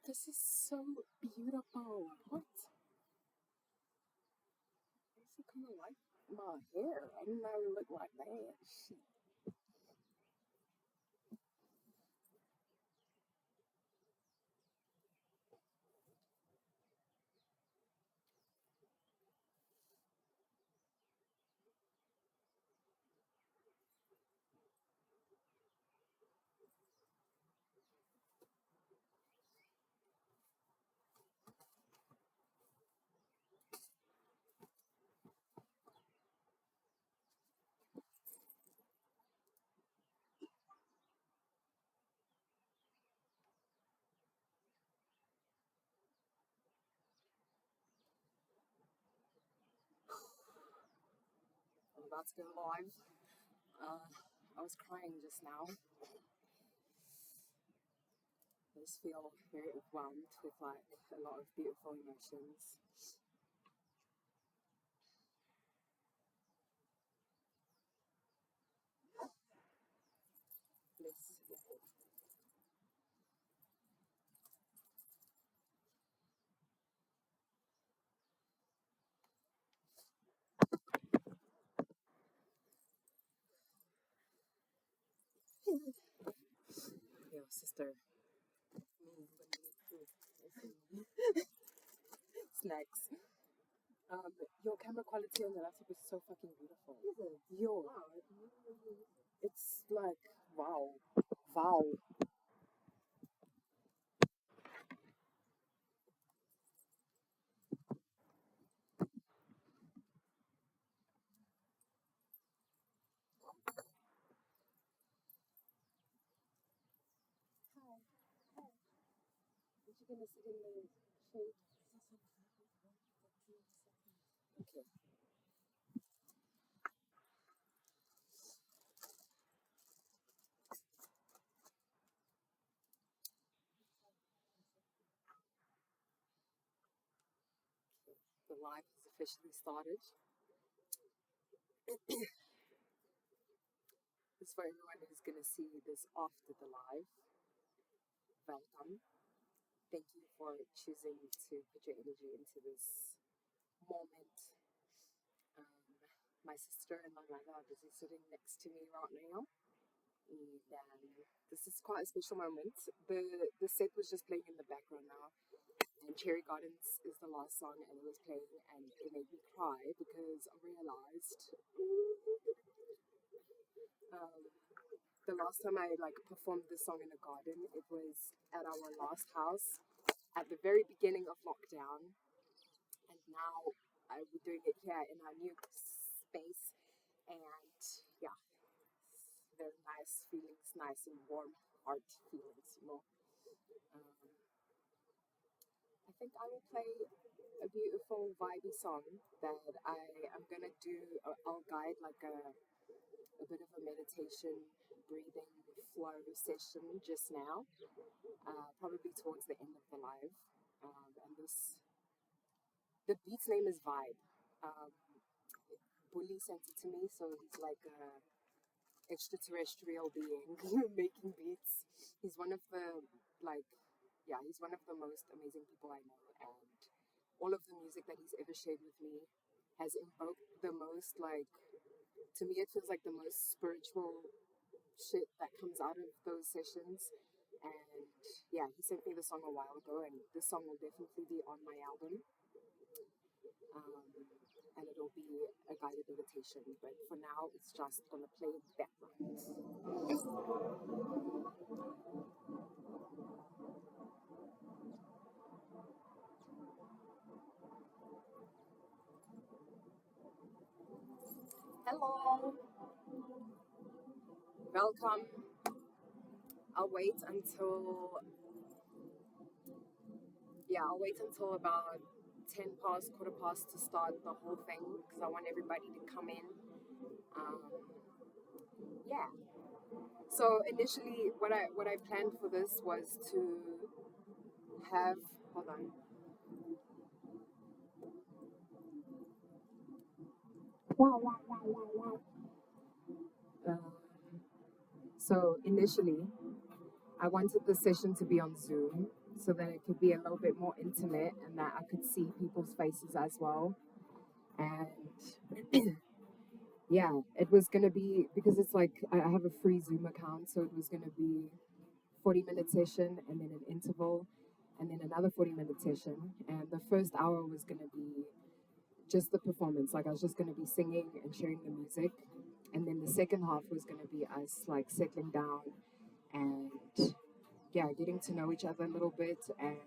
This is so beautiful. What? This is kind of like my hair. I didn't know it looked like that. Shit. I'm about to go live. I was crying just now. I just feel very overwhelmed with like a lot of beautiful emotions. This, yo, sister. Snacks. Your camera quality on the laptop is so fucking beautiful. Yo, it's like wow, wow. Hi, hi. Are you gonna sit in the shade? Okay. The live has officially started. This is for everyone who's gonna see this after the live. Welcome. Thank you for choosing to put your energy into this moment. My sister and my mother are busy sitting next to me right now. And this is quite a special moment. The set was just playing in the background now. And Cherry Gardens is the last song, and it was playing, and it made me cry because I realized um, the last time I like performed this song in a garden, it was at our last house at the very beginning of lockdown, and now we're doing it here in our new space, and yeah, very nice feelings, nice and warm heart feelings. Um, I think I will play a beautiful vibey song that I am gonna do. I'll guide like a bit of a meditation, breathing flow session just now, probably towards the end of the live. And the beat's name is Vibe. Um, Bully sent it to me, so he's like a extraterrestrial being making beats. He's one of the like, yeah, he's one of the most amazing people I know, and all of the music that he's ever shared with me has invoked the most like. To me, it feels like the most spiritual shit that comes out of those sessions. And yeah, he sent me the song a while ago, and this song will definitely be on my album. Um, and it'll be a guided meditation. But for now, it's just gonna play in the background. Hello, welcome. I'll wait until I'll wait until about 10 past, quarter past to start the whole thing because I want everybody to come in. Um, yeah. So initially, what I planned for this was to have. Hold on. Wow, wow, wow, wow, wow. So initially, I wanted the session to be on Zoom so that it could be a little bit more intimate and that I could see people's faces as well. And yeah, it was gonna be because it's like I have a free Zoom account, so it was gonna be 40-minute session and then an interval and then another 40-minute session. And the first hour was gonna be just the performance, like I was just gonna be singing and sharing the music. And then the second half was gonna be us like settling down and yeah, getting to know each other a little bit and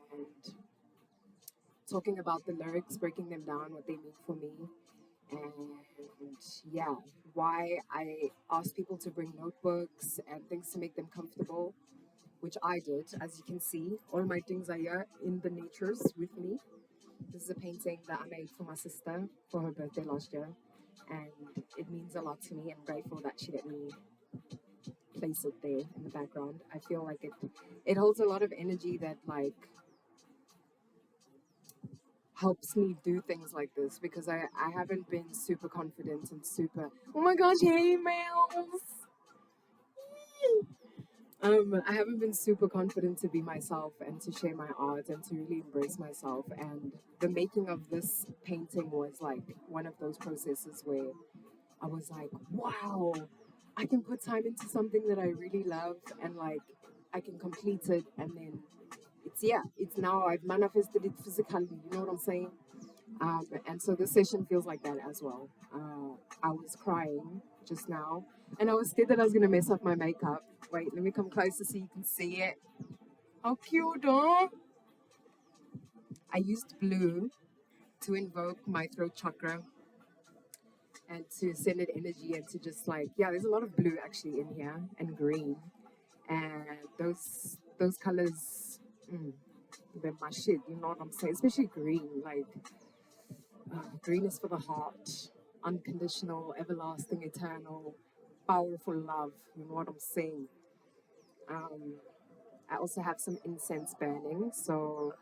talking about the lyrics, breaking them down, what they mean for me, and yeah, why I asked people to bring notebooks and things to make them comfortable, which I did. As you can see, all my things are here in the natures with me. This is a painting that I made for my sister for her birthday last year, and it means a lot to me. I'm grateful that she let me place it there in the background. I feel like it holds a lot of energy that like helps me do things like this because I haven't been super confident and super oh my gosh, hey males. I haven't been super confident to be myself and to share my art and to really embrace myself. And the making of this painting was like one of those processes where I was like, wow, I can put time into something that I really love and like I can complete it and then it's now I've manifested it physically, you know what I'm saying? And so the session feels like that as well. I was crying just now, and I was scared that I was gonna mess up my makeup. Wait, let me come closer so you can see it. How cute, huh? I used blue to invoke my throat chakra and to send it energy and to just like yeah, there's a lot of blue actually in here and green, and those colors, they're my shit. You know what I'm saying? Especially green, like. Green is for the heart, unconditional, everlasting, eternal, powerful love. You know what I'm saying? Um, I also have some incense burning, so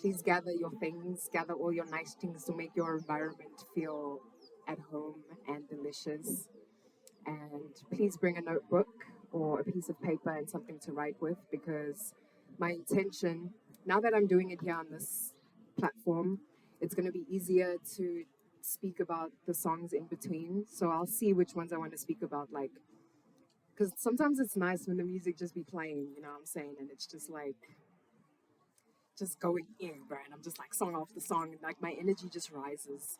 please gather your things, gather all your nice things to make your environment feel at home and delicious. And please bring a notebook or a piece of paper and something to write with because my intention, now that I'm doing it here on this platform, it's going to be easier to speak about the songs in between. So I'll see which ones I want to speak about, like, because sometimes it's nice when the music just be playing, you know what I'm saying? And it's just like, just going in, bro. And I'm just like song after song, and like my energy just rises.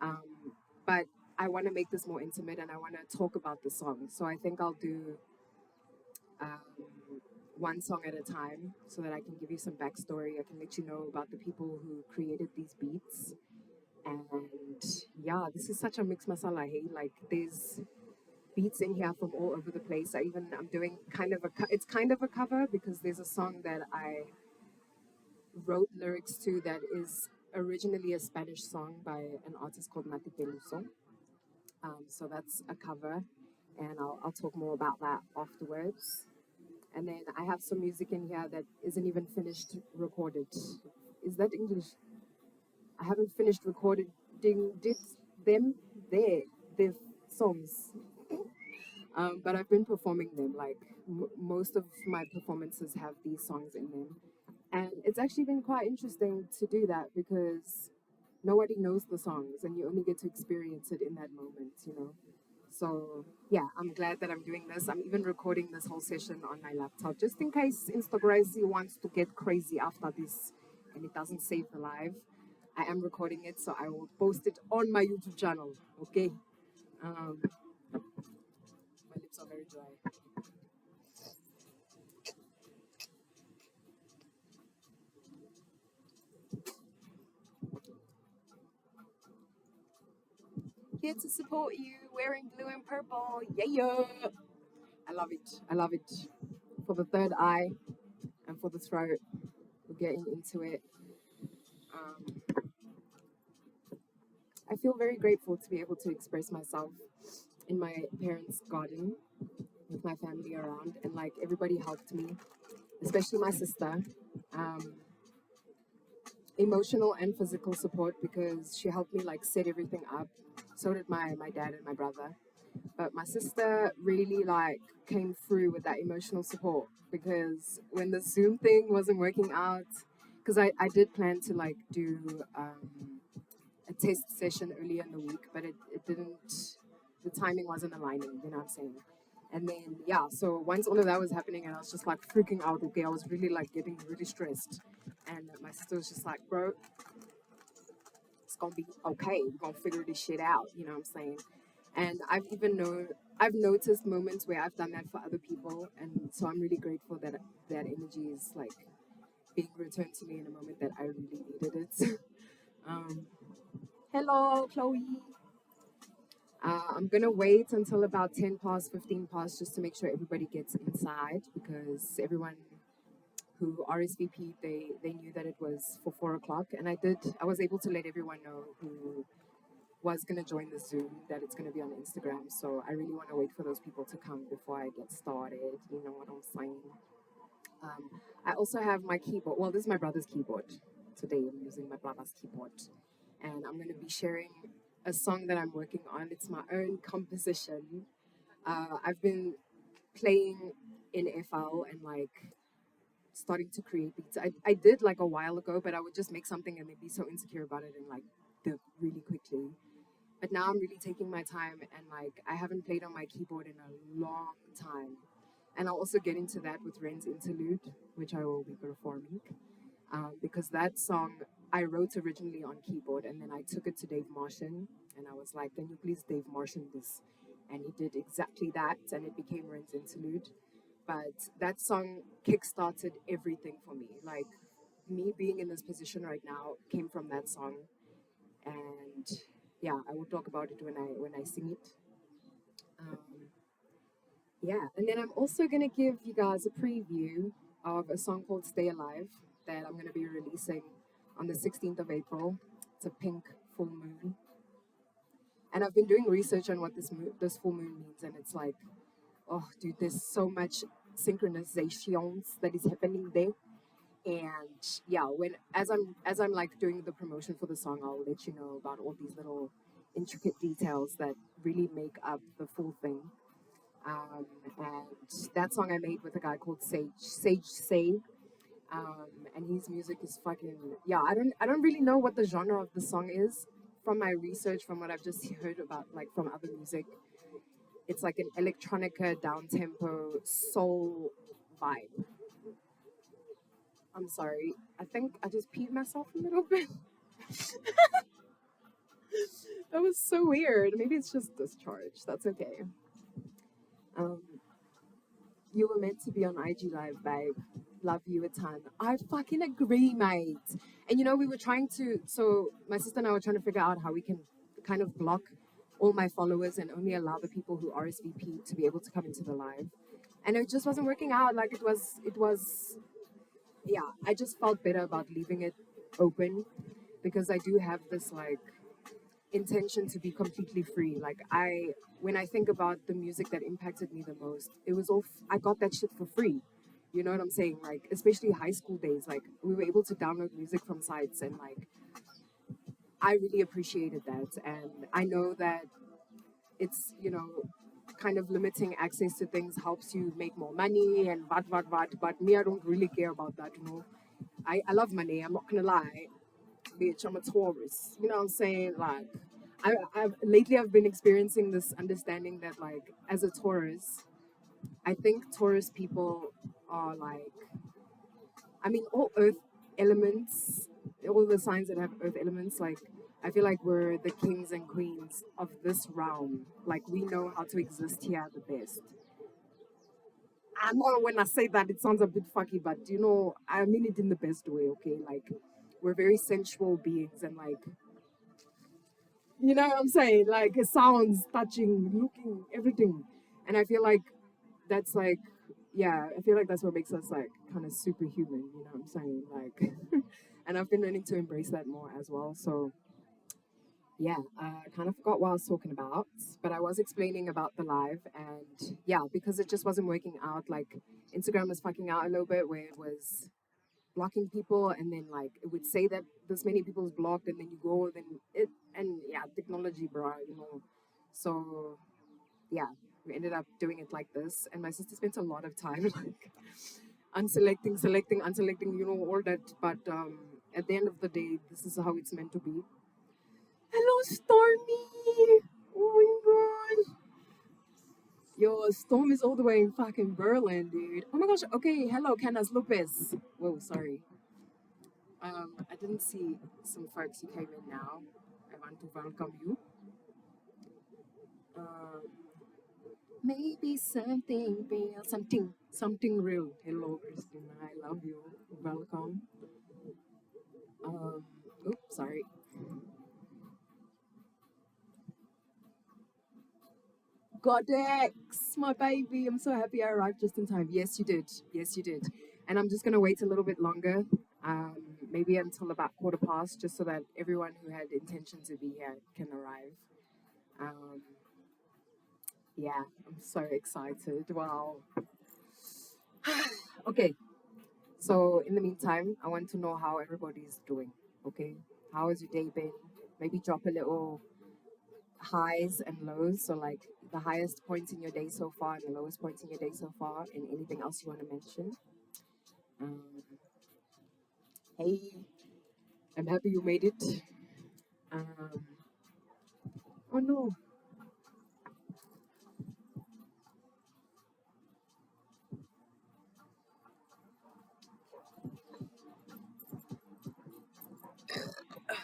Um, but I want to make this more intimate and I want to talk about the song. So I think I'll do um, one song at a time so that I can give you some backstory. I can let you know about the people who created these beats. And yeah, this is such a mix masala, hey? Like there's beats in here from all over the place. I'm doing it's kind of a cover because there's a song that I wrote lyrics to that is originally a Spanish song by an artist called Mati Peluso. So that's a cover, and I'll talk more about that afterwards. And then I have some music in here that isn't even finished recorded. Is that English? I haven't finished recording did them there, their songs. But I've been performing them. Like most of my performances have these songs in them, and it's actually been quite interesting to do that because nobody knows the songs, and you only get to experience it in that moment. You know. So yeah, I'm glad that I'm doing this. I'm even recording this whole session on my laptop just in case Instagram wants to get crazy after this and it doesn't save the live. I am recording it, so I will post it on my YouTube channel. Okay. Um, my lips are very dry. Here to support you, wearing blue and purple. Yeah. I love it. I love it. For the third eye and for the throat, we're getting into it. Um, I feel very grateful to be able to express myself in my parents' garden with my family around, and like everybody helped me, especially my sister. Um, Emotional and physical support because she helped me like set everything up. So did my dad and my brother. But my sister really like came through with that emotional support because when the Zoom thing wasn't working out, because I did plan to like do a test session earlier in the week, but it didn't, the timing wasn't aligning, you know what I'm saying? And then, yeah, so once all of that was happening and I was just like freaking out, okay, I was really like getting really stressed. And my sister was just like, bro, it's gonna be okay. We're gonna figure this shit out, you know what I'm saying? And I've noticed moments where I've done that for other people. And so I'm really grateful that that energy is like being returned to me in a moment that I really needed it. um, Hello, Chloe. I'm gonna wait until about 10 past, 15 past, just to make sure everybody gets inside because everyone who RSVP'd, they knew that it was for 4 o'clock, and I was able to let everyone know who was gonna join the Zoom that it's gonna be on Instagram. So I really want to wait for those people to come before I get started. You know what I'm saying? Um, I also have my keyboard. Well, this is my brother's keyboard. Today I'm using my brother's keyboard. And I'm going to be sharing a song that I'm working on. It's my own composition. I've been playing in FL and like starting to create beats. I did like a while ago, but I would just make something and then be so insecure about it and like dip really quickly. But now I'm really taking my time and like I haven't played on my keyboard in a long time. And I'll also get into that with Ren's interlude, which I will be performing. Because that song I wrote originally on keyboard and then I took it to Dave Martian and I was like, can you please Dave Martian this? And he did exactly that and it became Ren's interlude. But that song kickstarted everything for me. Like me being in this position right now came from that song. And yeah, I will talk about it when I sing it. Um, yeah, and then I'm also gonna give you guys a preview of a song called "Stay Alive" that I'm gonna be releasing on the 16th of April. It's a pink full moon, and I've been doing research on what this full moon means, and it's like, oh, dude, there's so much synchronizations that is happening there. And yeah, when as I'm like doing the promotion for the song, I'll let you know about all these little intricate details that really make up the full thing. Um, and that song I made with a guy called Sage Say. And his music is fucking, yeah. I don't really know what the genre of the song is from my research, from what I've just heard about, like from other music. It's like an electronica, down tempo, soul vibe. I'm sorry. I think I just peed myself a little bit. That was so weird. Maybe it's just discharge. That's okay. Um, You were meant to be on IG Live, babe. Love you a ton. I fucking agree, mate. And you know, we were trying to, so my sister and I were trying to figure out how we can kind of block all my followers and only allow the people who RSVP to be able to come into the live. And it just wasn't working out. Like yeah, I just felt better about leaving it open because I do have this like intention to be completely free. Like when I think about the music that impacted me the most, it was all I got that shit for free. You know what I'm saying? Like especially high school days, like we were able to download music from sites, and like I really appreciated that. And I know that it's kind of limiting access to things helps you make more money and what. But me, I don't really care about that. I love money. I'm not gonna lie, bitch, I'm a Taurus. You know what I'm saying? Like, I've been experiencing this understanding that like as a Taurus, I think Taurus people are like, I mean, all Earth elements, all the signs that have Earth elements, like. I feel like we're the kings and queens of this realm. Like we know how to exist here the best. I know when I say that it sounds a bit fucky, but I mean it in the best way, okay? Like we're very sensual beings and like you know what I'm saying? Like it sounds, touching, looking, everything. And I feel like that's like, yeah, I feel like that's what makes us like kind of superhuman, you know what I'm saying? Like, and I've been learning to embrace that more as well. So, yeah, I kind of forgot what I was talking about, but I was explaining about the live. And yeah, because it just wasn't working out, like, Instagram was fucking out a little bit where it was blocking people and then like it would say that this many people's blocked and then you go then it and yeah technology bro. So yeah, we ended up doing it like this. And my sister spent a lot of time like unselecting, selecting, unselecting, all that. But at the end of the day, this is how it's meant to be. Hello, Stormy! Oh my god. Yo, Storm is all the way in fucking Berlin, dude. Oh my gosh. Okay, hello, Canas Lopez. Whoa, sorry. I didn't see some folks who came in now. I want to welcome you. Um, maybe something real, something real. Hello, Christina. I love you. Welcome. Um, oops, sorry. Godex, my baby. I'm so happy I arrived just in time. Yes, you did. Yes, you did. And I'm just gonna wait a little bit longer, maybe until about quarter past, just so that everyone who had intention to be here can arrive. Um, yeah, I'm so excited. Wow. Okay, so in the meantime, I want to know how everybody's doing. Okay, how has your day been? Maybe drop a little highs and lows. So, like the highest points in your day so far and the lowest points in your day so far, and anything else you want to mention. Um, hey, I'm happy you made it. Um, oh no.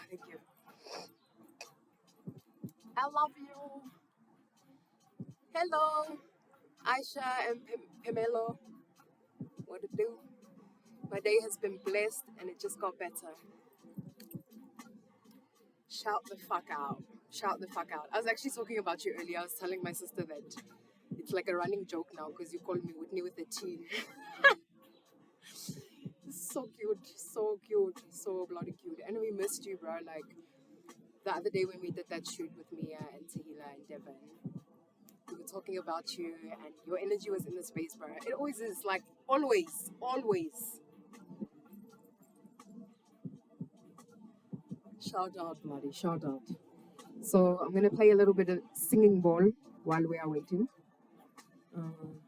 Thank you. I love you. Hello, Aisha and Pamelo. What to do? My day has been blessed and it just got better. Shout the fuck out. Shout the fuck out. I was actually talking about you earlier. I was telling my sister that it's like a running joke now because you call me Whitney with a T. So cute, so cute, so bloody cute. And we missed you, bro. Like the other day when we did that shoot with Mia and Tahila and Devin, we were talking about you and your energy was in the space, bro. It always is, like always, always. Shout out, bloody, shout out. So I'm gonna play a little bit of singing ball while we are waiting. Um,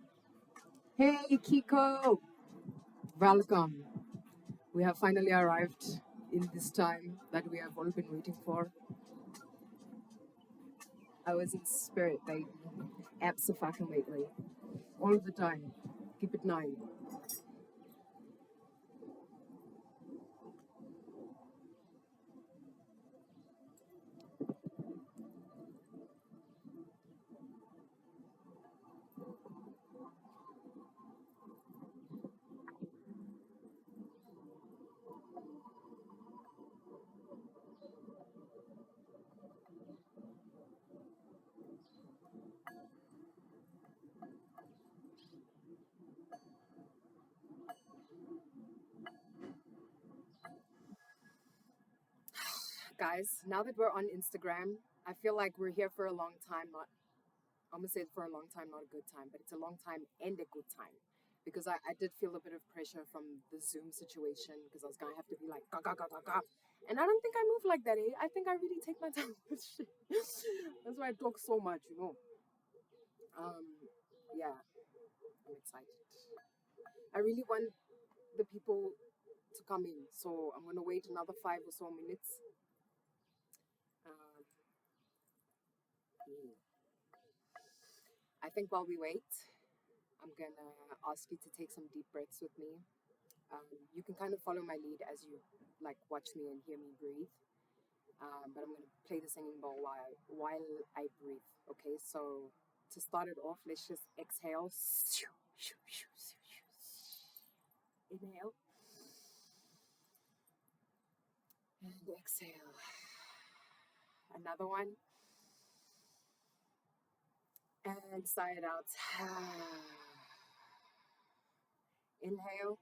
hey Kiko, welcome. We have finally arrived in this time that we have all been waiting for. I was in spirit, baby. Abso-fucking-lately. All the time. Keep it 9. Guys, now that we're on Instagram, I feel like we're here for a long time. Not, I'm gonna say for a long time, not a good time, but it's a long time and a good time. Because I did feel a bit of pressure from the Zoom situation because I was gonna have to be like ga ga ga ga ga. And I don't think I move like that, eh? I think I really take my time with shit. That's why I talk so much. Um, yeah, I'm excited. I really want the people to come in, so I'm gonna wait another 5 or so minutes. Um, yeah. I think while we wait, I'm gonna ask you to take some deep breaths with me. You can kind of follow my lead as you like watch me and hear me breathe. But I'm gonna play the singing bowl while I breathe. Okay, so to start it off, let's just exhale. Inhale and exhale. Another one and sigh it out. Inhale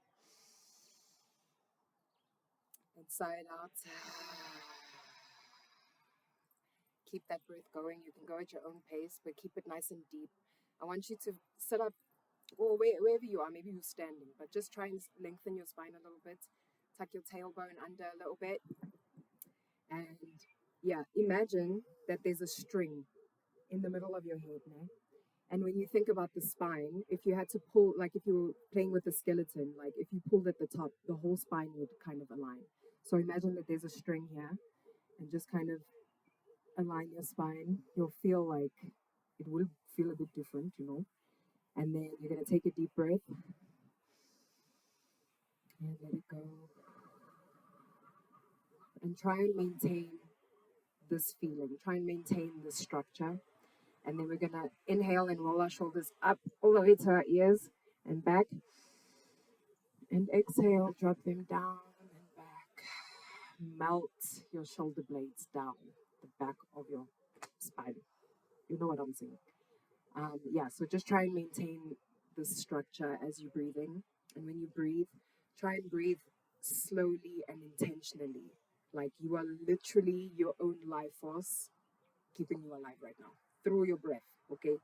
and sigh it out. Keep that breath going. You can go at your own pace, but keep it nice and deep. I want you to sit up or wherever you are. Maybe you're standing, but just try and lengthen your spine a little bit. Tuck your tailbone under a little bit. And yeah, imagine that there's a string in the middle of your head, no? And when you think about the spine, if you had to pull, like if you were playing with a skeleton, like if you pulled at the top, the whole spine would kind of align. So imagine that there's a string here and just kind of align your spine. You'll feel like it will feel a bit different, you know. And then you're going to take a deep breath and let it go. And try and maintain this feeling, try and maintain this structure. And then we're going to inhale and roll our shoulders up all the way to our ears and back. And exhale, drop them down and back. Melt your shoulder blades down the back of your spine. You know what I'm saying? Yeah, so just try and maintain this structure as you're breathing. And when you breathe, try and breathe slowly and intentionally. Like you are literally your own life force keeping you alive right now through your breath. Okay.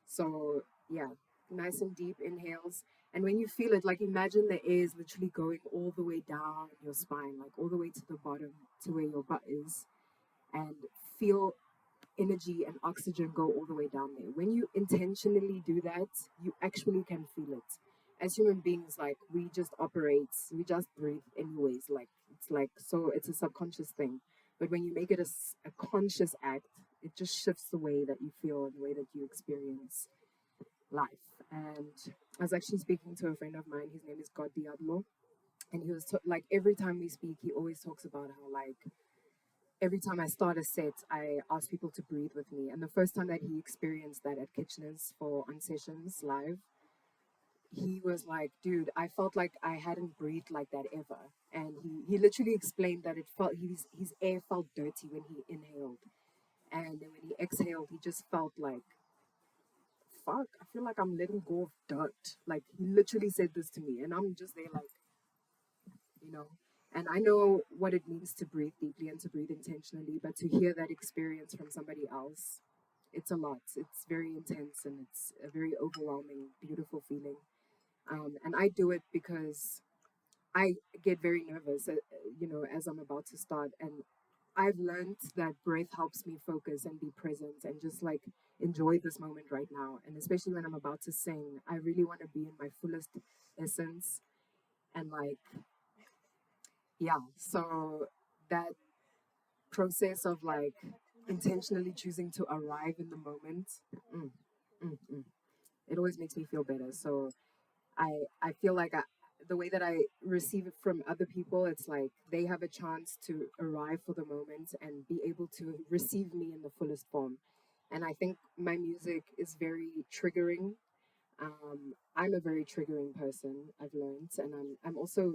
So, yeah, nice and deep inhales. And when you feel it, like imagine the air is literally going all the way down your spine, like all the way to the bottom to where your butt is. And feel energy and oxygen go all the way down there. When you intentionally do that, you actually can feel it. As human beings, like we just operate, we just breathe anyways. Like it's like so, it's a subconscious thing. But when you make it a conscious act, it just shifts the way that you feel and the way that you experience life. And I was actually speaking to a friend of mine. His name is God Diablo, and he was like every time we speak, he always talks about how like every time I start a set, I ask people to breathe with me. And the first time that he experienced that at Kitchener's for On Sessions Live, he was like, dude, I felt like I hadn't breathed like that ever. And he literally explained that it felt his air felt dirty when he inhaled. And then when he exhaled, he just felt like, fuck, I feel like I'm letting go of dirt. Like he literally said this to me. And I'm just there like, you know. And I know what it means to breathe deeply and to breathe intentionally, but to hear that experience from somebody else, it's a lot. It's very intense and it's a very overwhelming, beautiful feeling. And I do it because I get very nervous, as I'm about to start. And I've learned that breath helps me focus and be present and just like enjoy this moment right now. And especially when I'm about to sing, I really want to be in my fullest essence and like, yeah. So that process of like intentionally choosing to arrive in the moment, mm, mm, mm, it always makes me feel better. So I feel like the way that I receive it from other people, it's like they have a chance to arrive for the moment and be able to receive me in the fullest form. And I think my music is very triggering. I'm a very triggering person, I've learned, and I'm also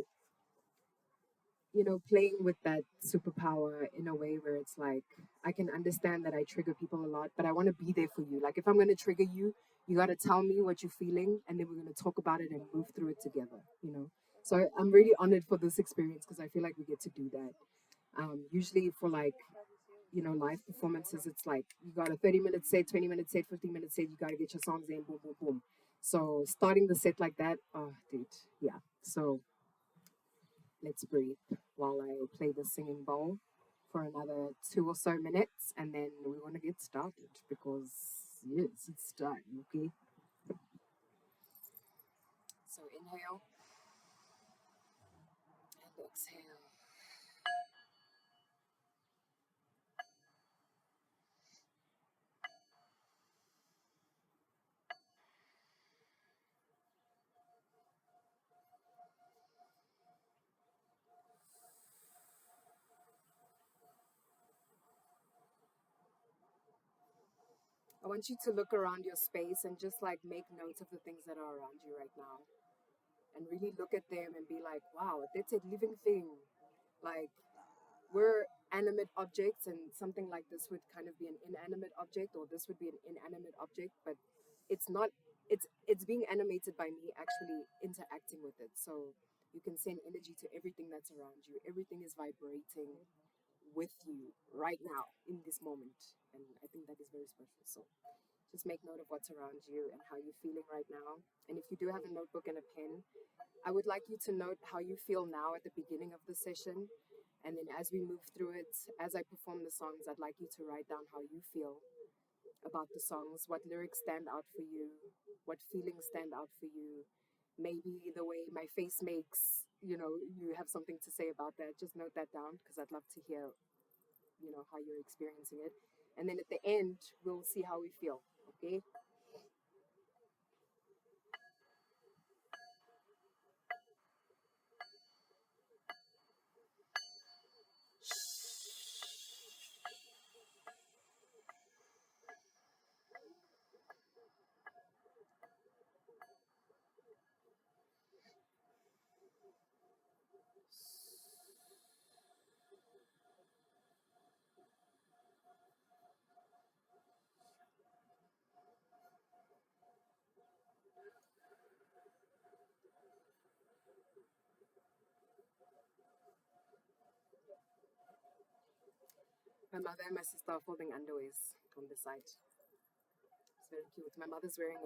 playing with that superpower in a way where it's like I can understand that I trigger people a lot, but I want to be there for you. Like if I'm going to trigger you, you got to tell me what you're feeling, and then we're going to talk about it and move through it together. So I'm really honored for this experience because I feel like we get to do that. Usually for like, live performances, it's like you got a 30-minute set, 20-minute set, 15-minute set, you got to get your songs in, boom, boom, boom. So starting the set like that, oh, dude, yeah. So let's breathe while I play the singing bowl for another 2 or so minutes, and then we want to get started because yes, it's time. Okay. So inhale and exhale. I want you to look around your space and just like make notes of the things that are around you right now, and really look at them and be like, wow, that's a living thing. Like we're animate objects, and something like this would kind of be an inanimate object, or this would be an inanimate object, but it's not. It's being animated by me actually interacting with it. So you can send energy to everything that's around you. Everything is vibrating with you right now in this moment, and I think that is very special. So just make note of what's around you and how you're feeling right now. And if you do have a notebook and a pen, I would like you to note how you feel now at the beginning of the session. And then as we move through it, as I perform the songs, I'd like you to write down how you feel. about the songs, what lyrics stand out for you, what feelings stand out for you. Maybe the way my face makes, you have something to say about that. Just note that down because I'd love to hear, how you're experiencing it. And then at the end, we'll see how we feel. Okay. My mother and my sister are folding underwears on the side. It's very cute. My mother's wearing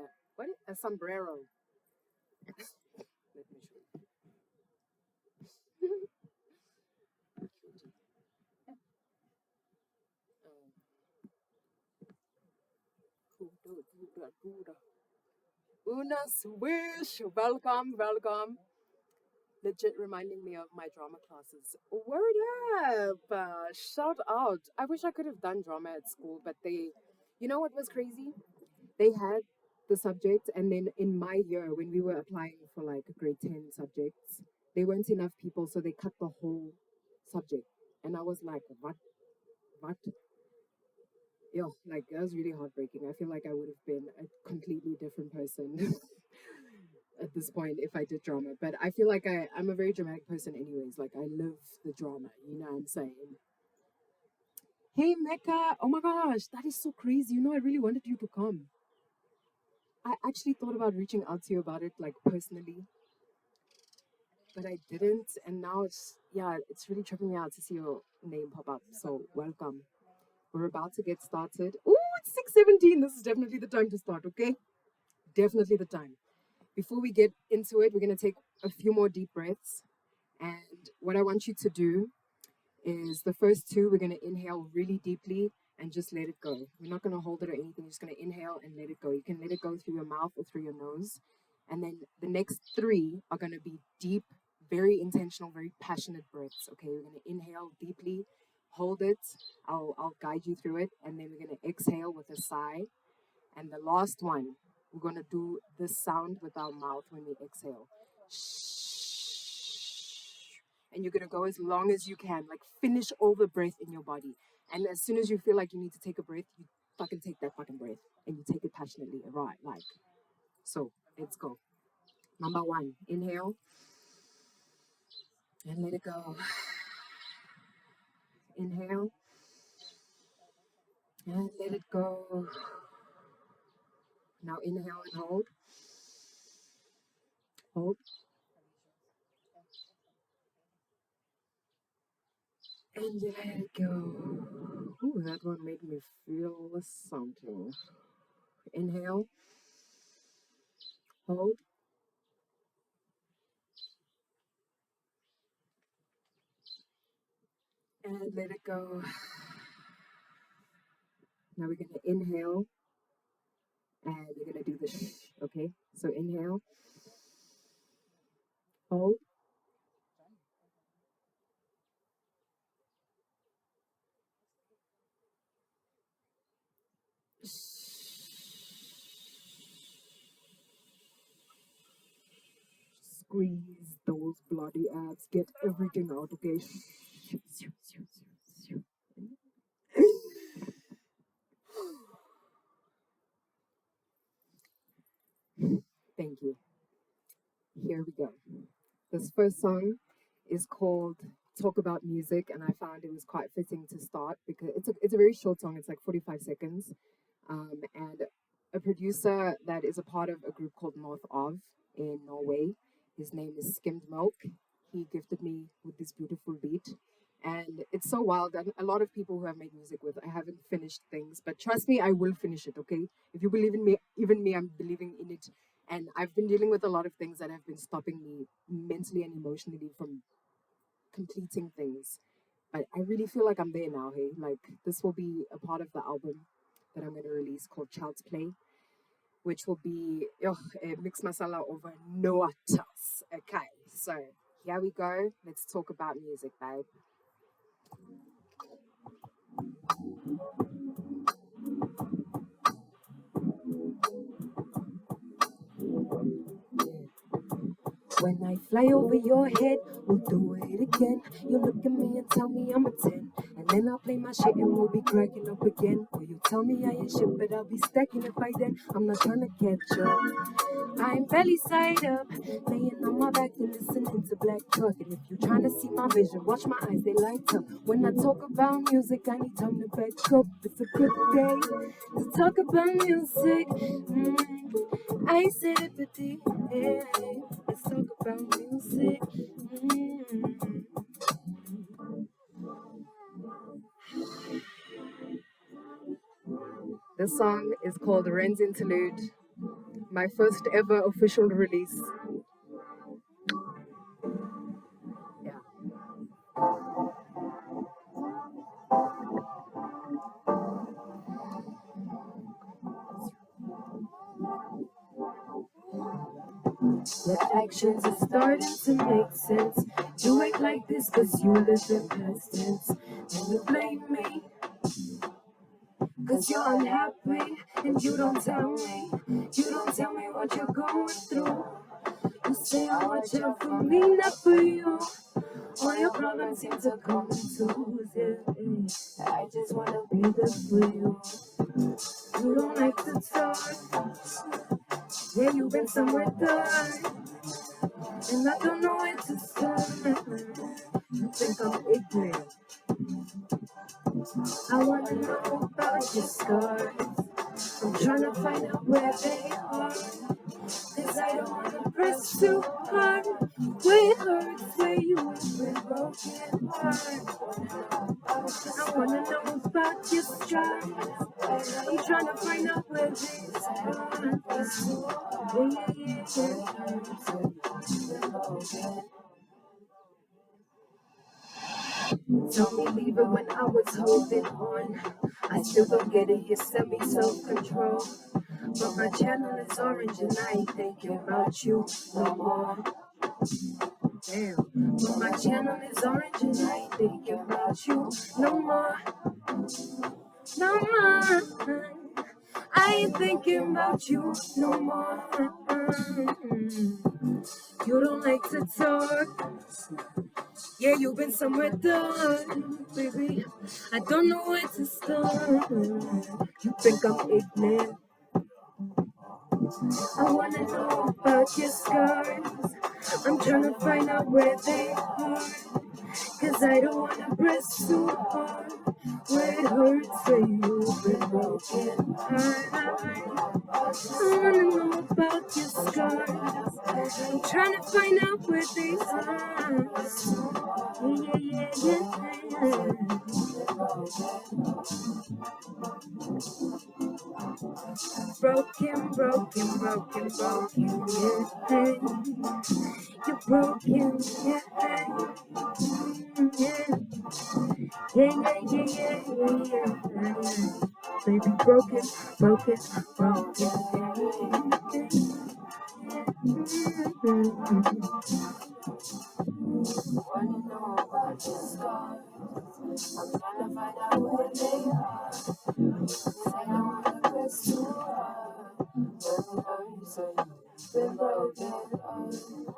a sombrero. Let me show you. Cutie. Kuda, kuda, kuda. Una swish. Welcome, welcome. Legit reminding me of my drama classes. Word up! Shout out. I wish I could have done drama at school, but you know what was crazy? They had the subject, and then in my year, when we were applying for like grade 10 subjects, there weren't enough people, so they cut the whole subject. And I was like, what? What? Yo, like, that was really heartbreaking. I feel like I would have been a completely different person at this point if I did drama. But I feel like I'm a very dramatic person, anyways. Like, I live the drama, you know what I'm saying? Hey, Mecca! Oh my gosh, that is so crazy. I really wanted you to come. I actually thought about reaching out to you about it, like, personally, but I didn't. And now it's really tripping me out to see your name pop up. So, welcome. We're about to get started. Ooh, it's 6:17. This is definitely the time to start, okay? Definitely the time. Before we get into it, we're going to take a few more deep breaths. And what I want you to do is the first two, we're going to inhale really deeply and just let it go. We're not going to hold it or anything. You're just going to inhale and let it go. You can let it go through your mouth or through your nose. And then the next three are going to be deep, very intentional, very passionate breaths. Okay, we're going to inhale deeply, hold it. I'll guide you through it. And then we're going to exhale with a sigh. And the last one, we're going to do this sound with our mouth when we exhale. And you're going to go as long as you can, like finish all the breath in your body. And as soon as you feel like you need to take a breath, you fucking take that fucking breath and you take it passionately, right? Like, so let's go. Number one, inhale and let it go. Inhale and let it go. Now inhale and hold. Hold. And let it go. Ooh, that one made me feel something. Inhale, hold, and let it go. Now we're going to inhale and we're going to do the shh, okay? So inhale, hold, squeeze those bloody abs, get everything out, okay? Thank you. Here we go. This first song is called Talk About Music, and I found it was quite fitting to start because it's a very short song, it's like 45 seconds. And a producer that is a part of a group called North of in Norway. His name is Skimmed Milk. He gifted me with this beautiful beat. And it's so wild. And a lot of people who I've made music with, I haven't finished things, but trust me, I will finish it, okay? If you believe in me, even me, I'm believing in it. And I've been dealing with a lot of things that have been stopping me mentally and emotionally from completing things. But I really feel like I'm there now, hey? Like, this will be a part of the album that I'm going to release called Child's Play, which will be a mix masala over notas. Okay, so here we go. Let's talk about music, babe. When I fly over your head, we'll do it again. You look at me and tell me I'm a 10. And then I'll play my shit and we'll be cracking up again. Or you tell me I ain't shit, but I'll be stacking it by then. I'm not trying to catch up. I'm belly side up, laying on my back and listening to Black Truck. And if you're trying to see my vision, watch my eyes, they light up. When I talk about music, I need time to back up. It's a good day to talk about music. I said it with the let's talk about music. The song is called Ren's Interlude, my first ever official release. Yeah. Your actions are starting to make sense. You act like this cause you live in past tense. And you blame me cause you're unhappy. And you don't tell me. You don't tell me what you're going through. You say I watch out for me, not for you. All your problems seem to come in twos, yeah. I just wanna be there for you. You don't like to talk. Yeah, you've been somewhere dark. And I don't know where to start. You think I'm ignorant. I wanna know about your scars. I'm trying to find out where they are. Cause I don't wanna press too hard. Where it hurts, where you have been broken heart. I wanna know about your scars. I'm trying to find out where they are. Told me leave it when I was holding on. I still don't get it, you send me self-control. But my channel is orange and I ain't thinking about you no more. Damn. But my channel is orange and I ain't thinking about you no more. No more. I ain't thinking about you no more. You don't like to talk. Yeah, you've been somewhere dark, baby. I don't know where to start. You think I'm ignorant. I wanna know about your scars. I'm trying to find out where they are. Cause I don't wanna press too hard. Where it hurts where you've been broken heart. I wanna know about your scars. I'm trying to find out where they are. Yeah. Broken, broken, broken, broken, yeah. You're broken, yeah. Yeah, yeah. Baby, broken, broken, broken. Wanna know about your scars? I'm trying to find out where they are. Cause I don't wanna press too hard. When it hurts, so you've been broken.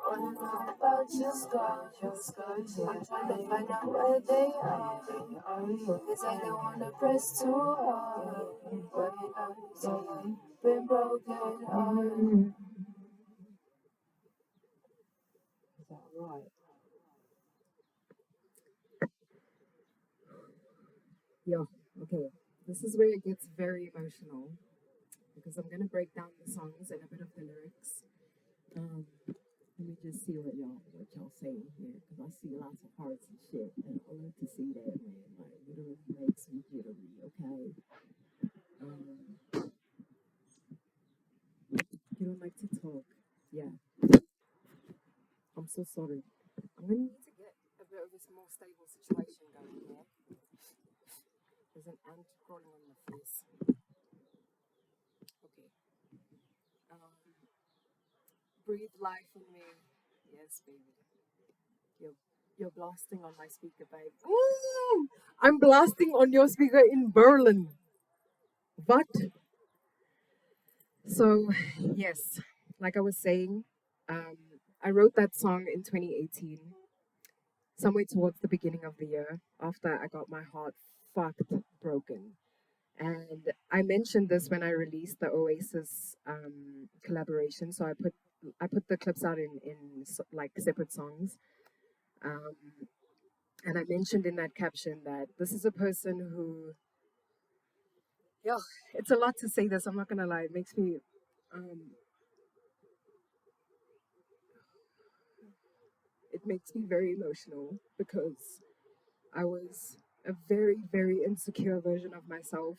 Wanna know about your scars? I'm trying to find out where they are. Cause I don't wanna press too hard. When it hurts, so you've been broken. Is that right? Yeah, okay. This is where it gets very emotional because I'm gonna break down the songs and a bit of the lyrics. Let me just see what y'all saying here because I see lots of hearts and shit, and I love to see that, man. Like, literally makes me jittery. Okay. You don't like to talk. Yeah. I'm so sorry. I'm gonna need to get a bit of a more stable situation going here. There's an ant crawling on my face. breathe life in me. Yes, baby. You're you're blasting on my speaker, babe. Ooh, I'm blasting on your speaker in Berlin. But so yes, like I was saying, um, I wrote that song in 2018, somewhere towards the beginning of the year, after I got my heart fucked broken. And I mentioned this when I released the Oasis collaboration. So I put the clips out in like separate songs. Um, and I mentioned in that caption that this is a person who, yeah, it's a lot to say this. I'm not gonna lie, it makes me, um, it makes me very emotional because I was a very, very insecure version of myself,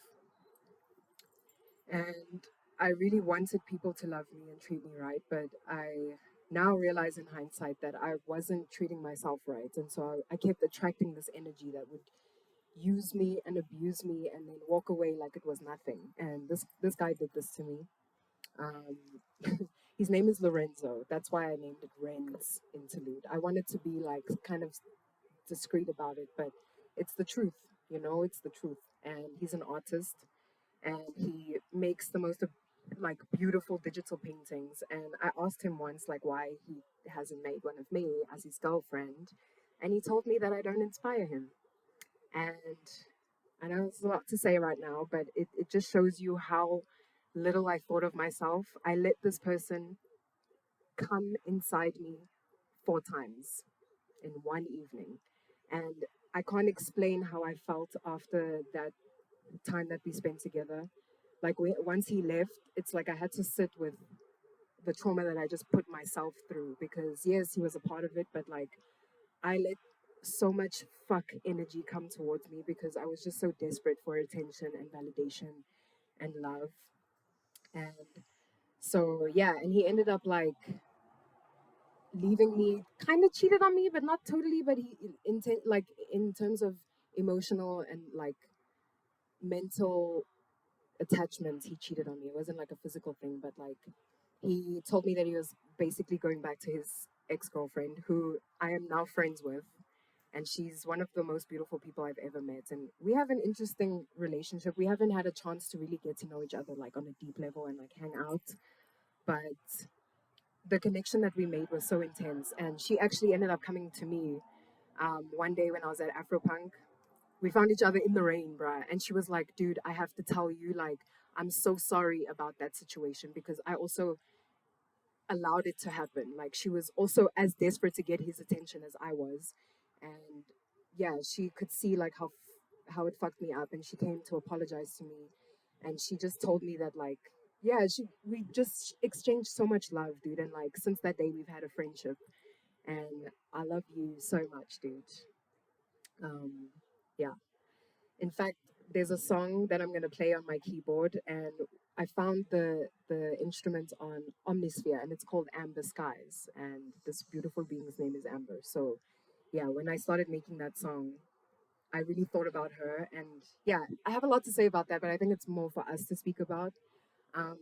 and I really wanted people to love me and treat me right, but I now realize in hindsight that I wasn't treating myself right, and so I kept attracting this energy that would use me and abuse me and then walk away like it was nothing. And this guy did this to me. Um, his name is Lorenzo. That's why I named it Ren's Interlude. I wanted to be like kind of discreet about it, but it's the truth. It's the truth. And he's an artist, and he makes the most like beautiful digital paintings. And I asked him once like why he hasn't made one of me as his girlfriend, and he told me that I don't inspire him. And I know it's a lot to say right now, but it just shows you how little I thought of myself. I let this person come inside me 4 times in one evening, and I can't explain how I felt after that time that we spent together. Like once he left, it's like I had to sit with the trauma that I just put myself through, because yes, he was a part of it, but like I let so much fuck energy come towards me because I was just so desperate for attention and validation and love. And so yeah, and he ended up like leaving me, kind of cheated on me, but not totally, but he like in terms of emotional and like mental attachments, he cheated on me. It wasn't like a physical thing, but like he told me that he was basically going back to his ex-girlfriend, who I am now friends with, and she's one of the most beautiful people I've ever met. And we have an interesting relationship. We haven't had a chance to really get to know each other like on a deep level and like hang out, but the connection that we made was so intense. And she actually ended up coming to me one day when I was at Afropunk. We found each other in the rain, bruh. And she was like, dude, I have to tell you, like, I'm so sorry about that situation because I also allowed it to happen. Like, she was also as desperate to get his attention as I was. And yeah, she could see like how it fucked me up, and she came to apologize to me. And she just told me that like, yeah, we just exchanged so much love, dude. And like since that day we've had a friendship, and I love you so much, dude. Yeah. In fact, there's a song that I'm gonna play on my keyboard, and I found the instrument on Omnisphere, and it's called Amber Skies, and this beautiful being's name is Amber. So, yeah, when I started making that song, I really thought about her, and yeah, I have a lot to say about that, but I think it's more for us to speak about. Um,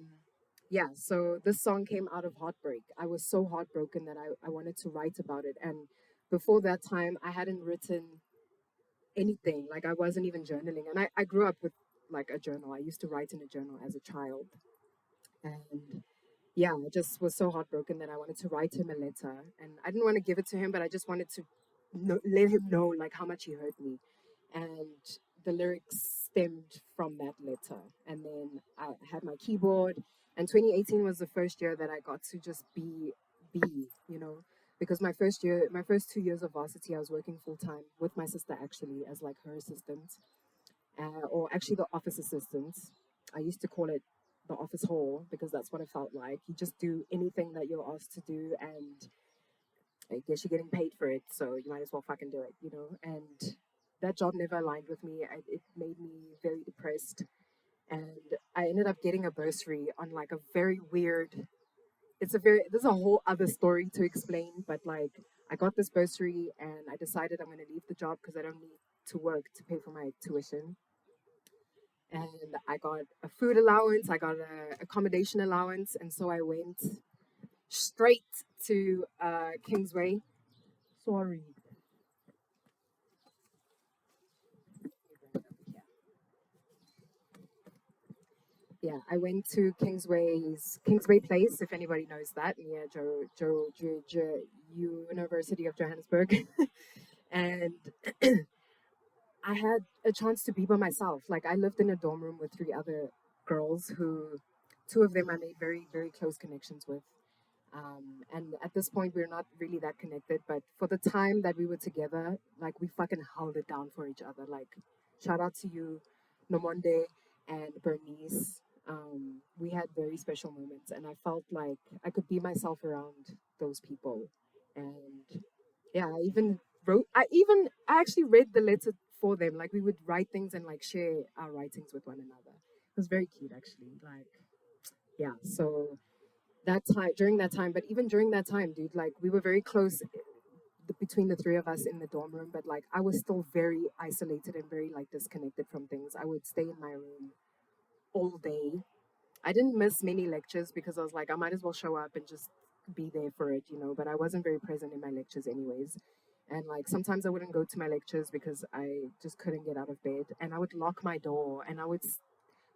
yeah, so this song came out of heartbreak. I was so heartbroken that I wanted to write about it, and before that time, I hadn't written anything. Like I wasn't even journaling. And I grew up with like a journal. I used to write in a journal as a child. And yeah, I just was so heartbroken that I wanted to write him a letter. And I didn't want to give it to him, but I just wanted to let him know like how much he hurt me. And the lyrics stemmed from that letter. And then I had my keyboard. And 2018 was the first year that I got to just be, because my first 2 years of varsity, I was working full time with my sister actually as like her assistant, or actually the office assistant. I used to call it the office hall because that's what it felt like. You just do anything that you're asked to do, and I guess you're getting paid for it, so you might as well fucking do it. And that job never aligned with me. It made me very depressed, and I ended up getting a bursary on like a very weird. There's a whole other story to explain, but like I got this bursary and I decided I'm going to leave the job because I don't need to work to pay for my tuition. And I got a food allowance, I got a accommodation allowance, and so I went straight to Kingsway. Sorry. Yeah, I went to Kingsway Place, if anybody knows that, near University of Johannesburg, and I had a chance to be by myself. Like I lived in a dorm room with three other girls who, two of them I made very close connections with. And at this point, we're not really that connected, but for the time that we were together, like we fucking held it down for each other. Like, shout out to you, Nomonde and Bernice. We had very special moments, and I felt like I could be myself around those people. And yeah, I actually read the letter for them. Like, we would write things and like share our writings with one another. It was very cute, actually. Like, yeah, so that time during that time but even during that time, dude, like we were very close between the three of us in the dorm room, but like I was still very isolated and very like disconnected from things. I would stay in my room all day. I didn't miss many lectures because I was like, I might as well show up and just be there for it, you know, but I wasn't very present in my lectures anyways. And like sometimes I wouldn't go to my lectures because I just couldn't get out of bed, and I would lock my door, and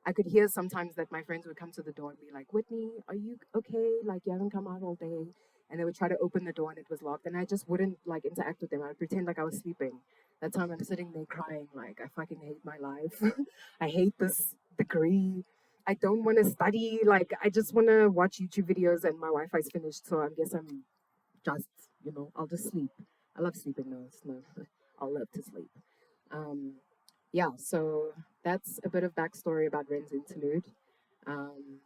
I could hear sometimes that my friends would come to the door and be like, Whitney, are you okay? Like, you haven't come out all day. And they would try to open the door and it was locked. And I just wouldn't like interact with them. I would pretend like I was sleeping. That time I'm sitting there crying, like, I fucking hate my life. I hate this degree. I don't want to study. Like, I just want to watch YouTube videos and my Wi Fi's finished. So I guess I'm just, I'll just sleep. I love sleeping though. No, I'll love to sleep. Um, yeah, so that's a bit of backstory about Ren's interlude. Um,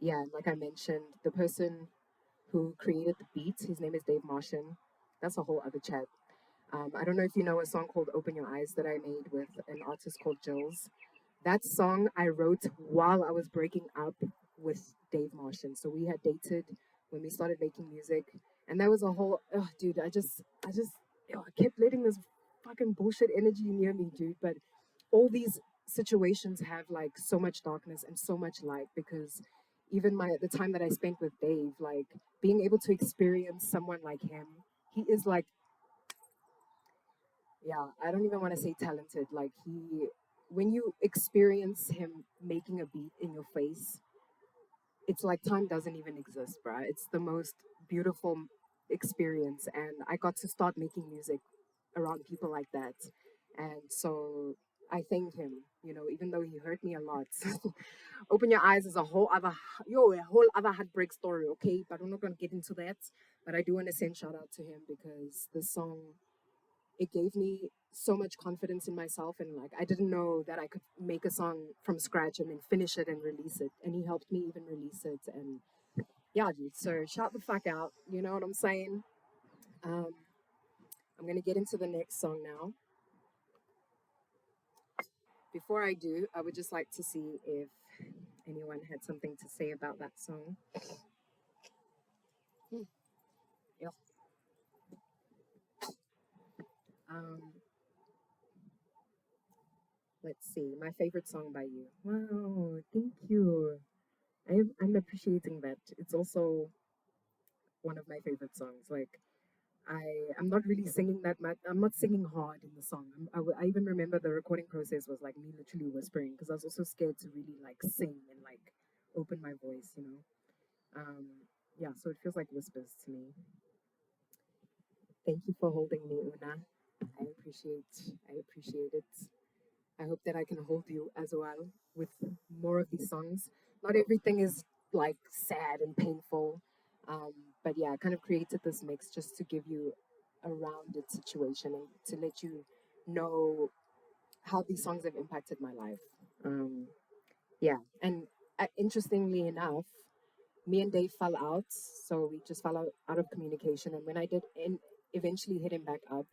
yeah, and like I mentioned, the person who created the beat, his name is Dave Martian. That's a whole other chat. I don't know if you know a song called Open Your Eyes that I made with an artist called Jills. That song I wrote while I was breaking up with Dave Martian. So we had dated when we started making music. And that was a whole, oh, dude, I kept letting this fucking bullshit energy near me, dude. But all these situations have like so much darkness and so much light because even the time that I spent with Dave, like being able to experience someone like him, he is like, yeah, I don't even want to say talented. Like when you experience him making a beat in your face, it's like time doesn't even exist, bruh. It's the most beautiful experience. And I got to start making music around people like that. And so I thank him, even though he hurt me a lot. Open Your Eyes is a whole other heartbreak story, okay? But I'm not gonna get into that. But I do want to send shout out to him because the song, it gave me so much confidence in myself, and like I didn't know that I could make a song from scratch and then finish it and release it, and he helped me even release it. And yeah, dude, so shout the fuck out, you know what I'm saying? um I'm gonna get into the next song now. Before I do, I would just like to see if anyone had something to say about that song. Hmm, yeah. um let's see, my favorite song by you. Wow, thank you. I'm appreciating that. It's also one of my favorite songs. Like I'm not really singing that much. I'm not singing hard in the song. I even remember the recording process was like me literally whispering because I was also scared to really like sing and like open my voice, you know. Um, yeah, so it feels like whispers to me. Thank you for holding me, Una. I appreciate it. I hope that I can hold you as well with more of these songs. Not everything is like sad and painful, um, but yeah, I kind of created this mix just to give you a rounded situation and to let you know how these songs have impacted my life. Um, yeah, and interestingly enough, me and Dave fell out, so we just fell out of communication. And when I did eventually hit him back up,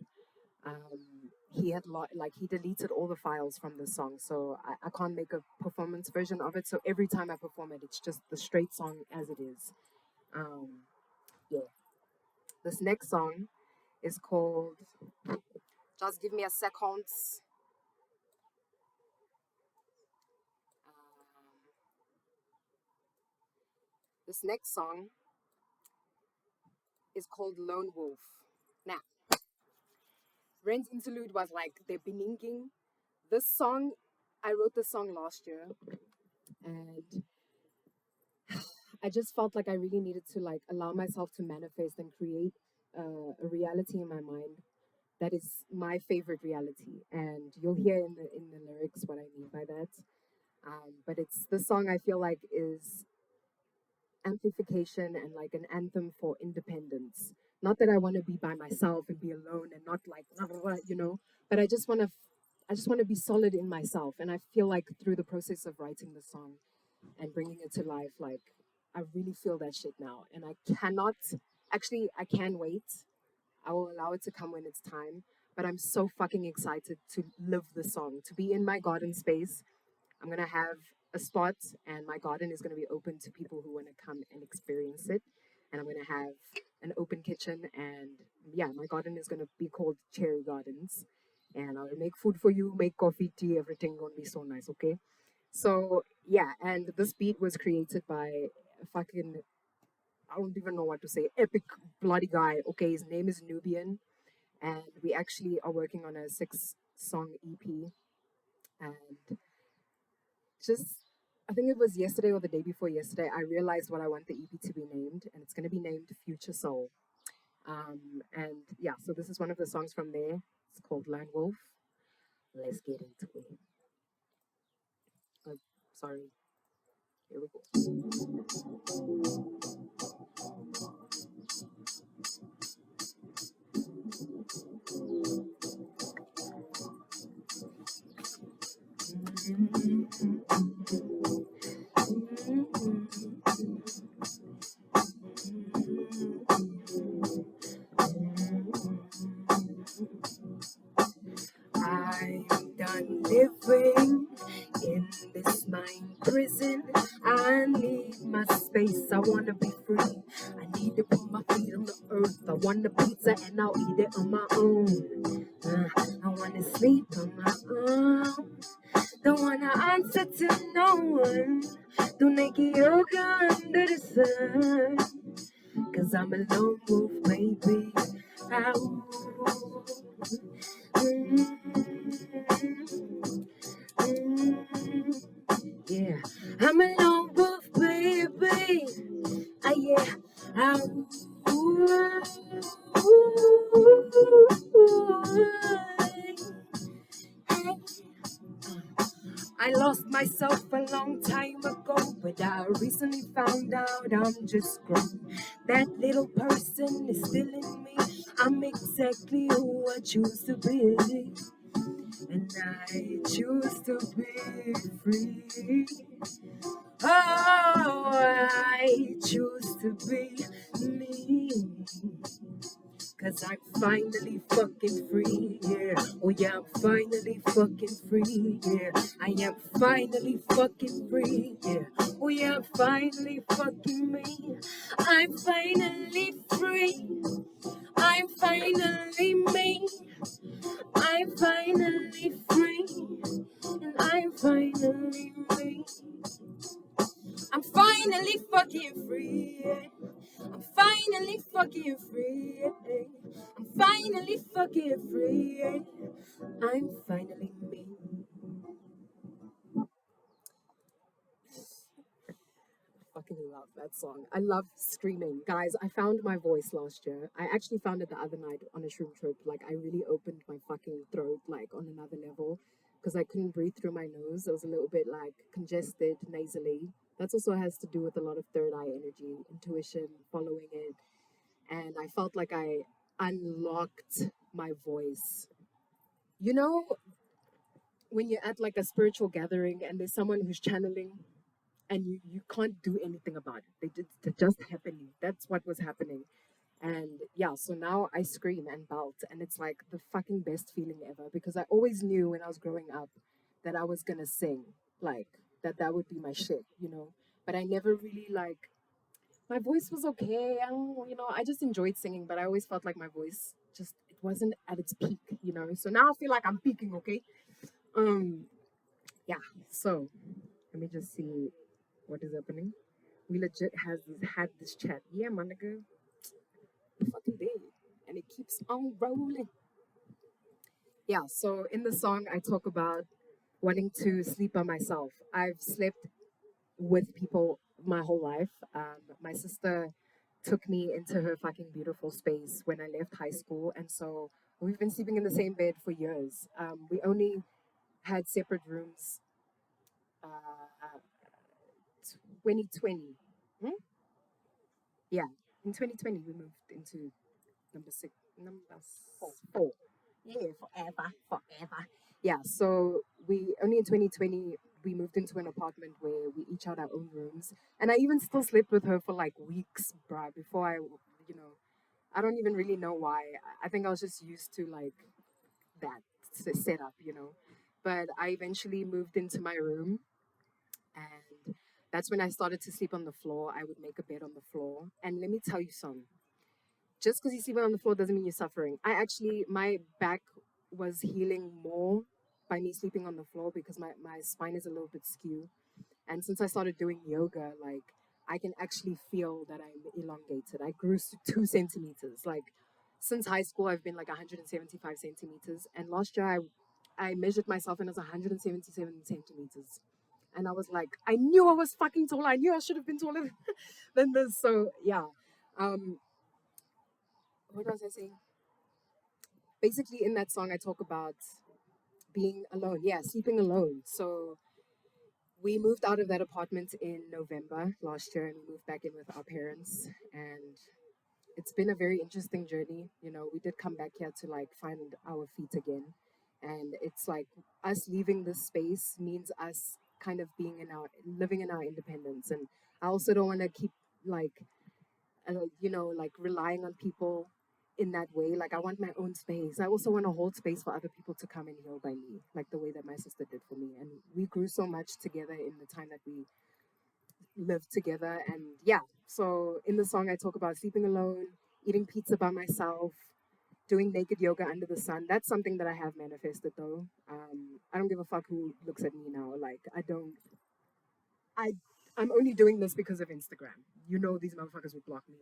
he had like he deleted all the files from the song, so I can't make a performance version of it. So every time I perform it, it's just the straight song as it is. um yeah, this next song is called, just give me a second. um, this next song is called Lone Wolf. Now, Ren's interlude was like the beginning. This song, I wrote this song last year, and I just felt like I really needed to like allow myself to manifest and create a reality in my mind that is my favorite reality. And you'll hear in the lyrics what I mean by that. But it's the song I feel like is amplification and like an anthem for independence. Not that I want to be by myself and be alone and not like but I just want to be solid in myself. And I feel like through the process of writing the song and bringing it to life, like I really feel that shit now. And I can wait. I will allow it to come when it's time. But I'm so fucking excited to live the song, to be in my garden space. I'm gonna have a spot, and my garden is gonna be open to people who want to come and experience it. And I'm gonna have an open kitchen, and yeah, my garden is gonna be called Cherry Gardens. And I'll make food for you, make coffee, tea, everything gonna be so nice, okay? So yeah, and this beat was created by a fucking, I don't even know what to say, epic bloody guy. Okay, his name is Nubian, and we actually are working on a 6-song EP. And just, I think it was yesterday or the day before yesterday, I realized what I want the EP to be named, and it's going to be named Future Soul. And yeah, so this is one of the songs from there. It's called Lone Wolf. Let's get into it. Oh, sorry. Here we go. I'm done living in this mind prison. I need my space. I wanna be free. I need to put my feet on the earth. I want a pizza and I'll eat it on my own. I wanna sleep on my own. Don't wanna answer to no one. Don't make yoga under the sun. Cause I'm a lone wolf, baby. Ow. Yeah, I'm a lone wolf, baby. Yeah. Ow. I lost myself a long time ago, but I recently found out I'm just grown. That little person is still in me. I'm exactly who I choose to be. And I choose to be free. Oh, I choose to be me. Cause I'm finally fucking free, yeah. Oh yeah, I'm finally fucking free, yeah. I am finally fucking free, yeah. Oh yeah, I'm finally fucking me. I'm finally free. I'm finally me. I'm finally free. And I'm finally me. I'm finally fucking free, yeah. I'm finally fucking free. I'm finally fucking free. I'm finally me. I fucking love that song. I love screaming. Guys, I found my voice last year. I actually found it the other night on a shroom trip. Like, I really opened my fucking throat, like, on another level. Because I couldn't breathe through my nose. It was a little bit, like, congested nasally. That also has to do with a lot of third eye energy, intuition, following it. And I felt like I unlocked my voice. You know, when you're at like a spiritual gathering and there's someone who's channeling and you can't do anything about it. They're just happening. That's what was happening. And yeah, so now I scream and belt, and it's like the fucking best feeling ever because I always knew when I was growing up that I was gonna sing, like that would be my shit, you know. But I never really like my voice was okay. I just enjoyed singing, but I always felt like my voice just it wasn't at its peak, you know. So now I feel like I'm peaking, okay? Um, yeah. So let me just see what is happening. We legit has had this chat. Yeah, my nigga. fucking day, and it keeps on rolling. Yeah, so in the song, I talk about wanting to sleep by myself. I've slept with people my whole life. My sister took me into her fucking beautiful space when I left high school, and so we've been sleeping in the same bed for years. We only had separate rooms. 2020. Hmm? Yeah, in 2020 we moved into number 4. Yeah, forever. Yeah, so we only in 2020 we moved into an apartment where we each had our own rooms, and I even still slept with her for like weeks, bruh. Before I don't even really know why. I think I was just used to like that setup. But I eventually moved into my room, and that's when I started to sleep on the floor. I would make a bed on the floor, and let me tell you something. Just because you're sleeping on the floor doesn't mean you're suffering. My back was healing more by me sleeping on the floor because my spine is a little bit skew. And since I started doing yoga, like I can actually feel that I'm elongated. I grew 2 centimeters. Like since high school, I've been like 175 centimeters. And last year, I measured myself and it was 177 centimeters. And I was like, I knew I was fucking tall. I knew I should have been taller than this. So yeah. Um, what was I saying? Basically, in that song, I talk about being alone. Yeah, sleeping alone. So we moved out of that apartment in November last year and we moved back in with our parents. And it's been a very interesting journey. We did come back here to like find our feet again. And it's like us leaving this space means us kind of living in our independence. And I also don't want to keep like like relying on people in that way. Like I want my own space. I also want to hold space for other people to come and heal by me, like the way that my sister did for me. And we grew so much together in the time that we lived together. And yeah, so in the song, I talk about sleeping alone, eating pizza by myself, doing naked yoga under the sun. That's something that I have manifested though. I don't give a fuck who looks at me now. Like I don't. I I'm only doing this because of Instagram. These motherfuckers would block me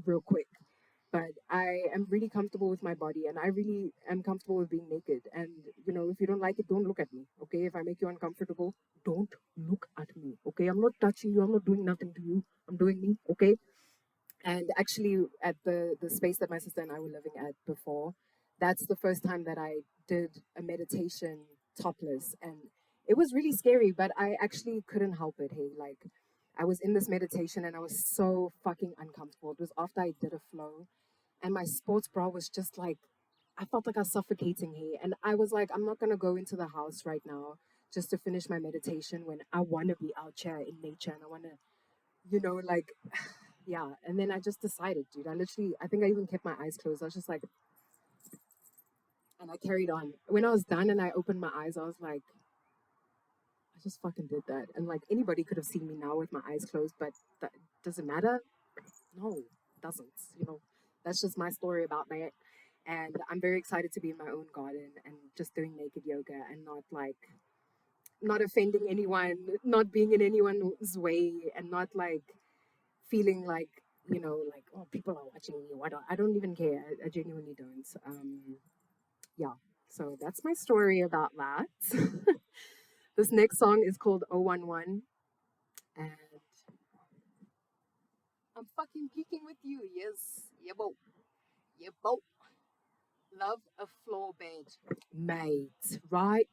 real quick. But I am really comfortable with my body and I really am comfortable with being naked. And, if you don't like it, don't look at me. Okay. If I make you uncomfortable, don't look at me. Okay. I'm not touching you. I'm not doing nothing to you. I'm doing me. Okay. And actually, at the space that my sister and I were living at before, that's the first time that I did a meditation topless. And it was really scary, but I actually couldn't help it. Hey, like, I was in this meditation and I was so fucking uncomfortable. It was after I did a flow, and my sports bra was just like, I felt like I was suffocating here. And I was like, I'm not going to go into the house right now just to finish my meditation when I want to be out here in nature and I want to, like, yeah. And then I just decided, dude, I think I even kept my eyes closed. I was just like, and I carried on. When I was done and I opened my eyes, I was like, I just fucking did that. And like anybody could have seen me now with my eyes closed, but that does it matter? No, it doesn't. That's just my story about that. And I'm very excited to be in my own garden and just doing naked yoga and not offending anyone, not being in anyone's way, and not like feeling like like, oh, people are watching me. I don't even care. I genuinely don't. Yeah. So that's my story about that. This next song is called 011, and I'm fucking peeking with you. Yes, yeah, bo, yeah, bo. Love a floor bed, mate. Right?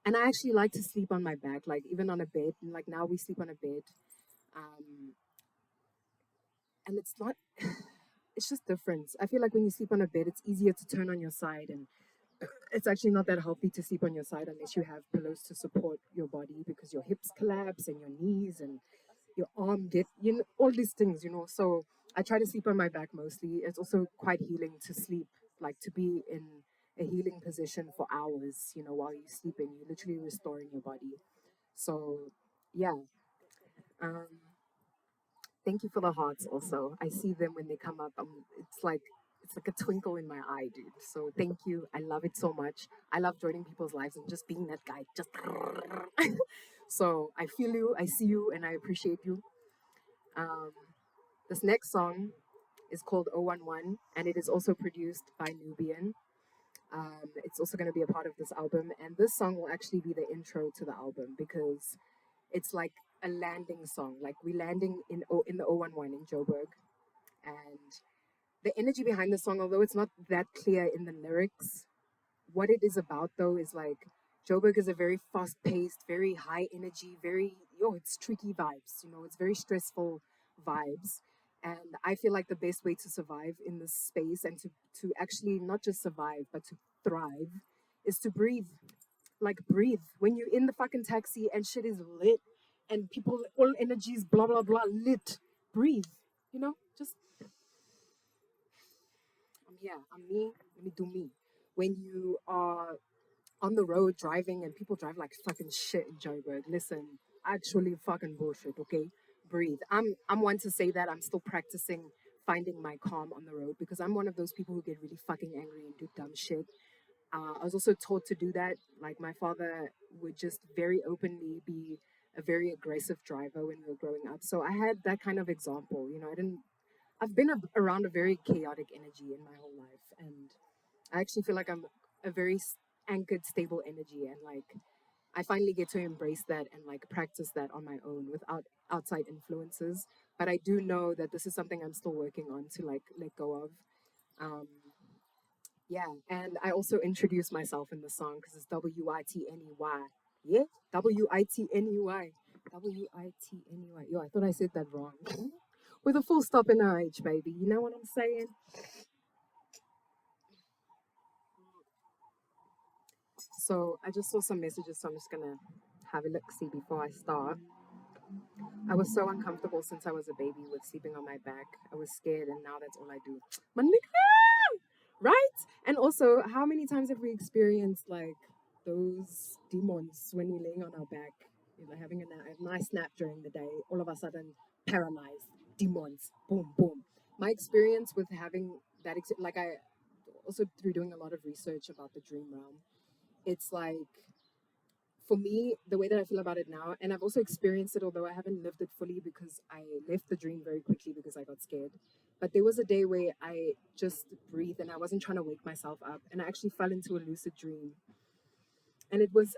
And I actually like to sleep on my back, like even on a bed. And like now we sleep on a bed, um, and it's not. It's just different. I feel like when you sleep on a bed, it's easier to turn on your side, and it's actually not that healthy to sleep on your side unless you have pillows to support your body because your hips collapse and your knees and your arm get all these things. So I try to sleep on my back mostly. It's also quite healing to sleep, like to be in a healing position for hours, while you're sleeping. You're literally restoring your body. So yeah. um Thank you for the hearts also. I see them when they come up. It's like a twinkle in my eye, dude. So thank you. I love it so much. I love joining people's lives and just being that guy. Just so I feel you, I see you, and I appreciate you. Um, this next song is called 011, and it is also produced by Nubian. It's also going to be a part of this album, and this song will actually be the intro to the album because it's like a landing song. Like we're landing in the 011 in Joburg, and the energy behind the song, although it's not that clear in the lyrics, what it is about though is like Joburg is a very fast paced, very high energy, very it's tricky vibes. It's very stressful vibes. And I feel like the best way to survive in this space and to actually not just survive but to thrive is to breathe. Like breathe. When you're in the fucking taxi and shit is lit and people all energies blah blah blah lit. Breathe. Just I'm here. I'm me. Let me do me. When you are on the road driving and people drive like fucking shit in Joburg. Listen, actually fucking bullshit, okay? Breathe. I'm one to say that I'm still practicing finding my calm on the road because I'm one of those people who get really fucking angry and do dumb shit. I was also taught to do that. Like my father would just very openly be a very aggressive driver when we were growing up. So I had that kind of example. I've been around a very chaotic energy in my whole life, and I actually feel like I'm a very anchored, stable energy, and like I finally get to embrace that and like practice that on my own without outside influences. But I do know that this is something I'm still working on to like let go of. Um, yeah, and I also introduce myself in the song because it's Witney. Yeah, Witney. Witney. Yo, I thought I said that wrong. With a full stop in RH, baby. You know what I'm saying? So I just saw some messages, so I'm just gonna have a look see before I start. I was so uncomfortable since I was a baby with sleeping on my back. I was scared, and now that's all I do. My nigga, right? And also, how many times have we experienced like those demons when we're laying on our back, having a nice nap during the day, all of a sudden paralyzed, demons, boom, boom. My experience with having that, like I also through doing a lot of research about the dream realm, it's like for me, the way that I feel about it now, and I've also experienced it, although I haven't lived it fully because I left the dream very quickly because I got scared. But there was a day where I just breathed and I wasn't trying to wake myself up, and I actually fell into a lucid dream. And it was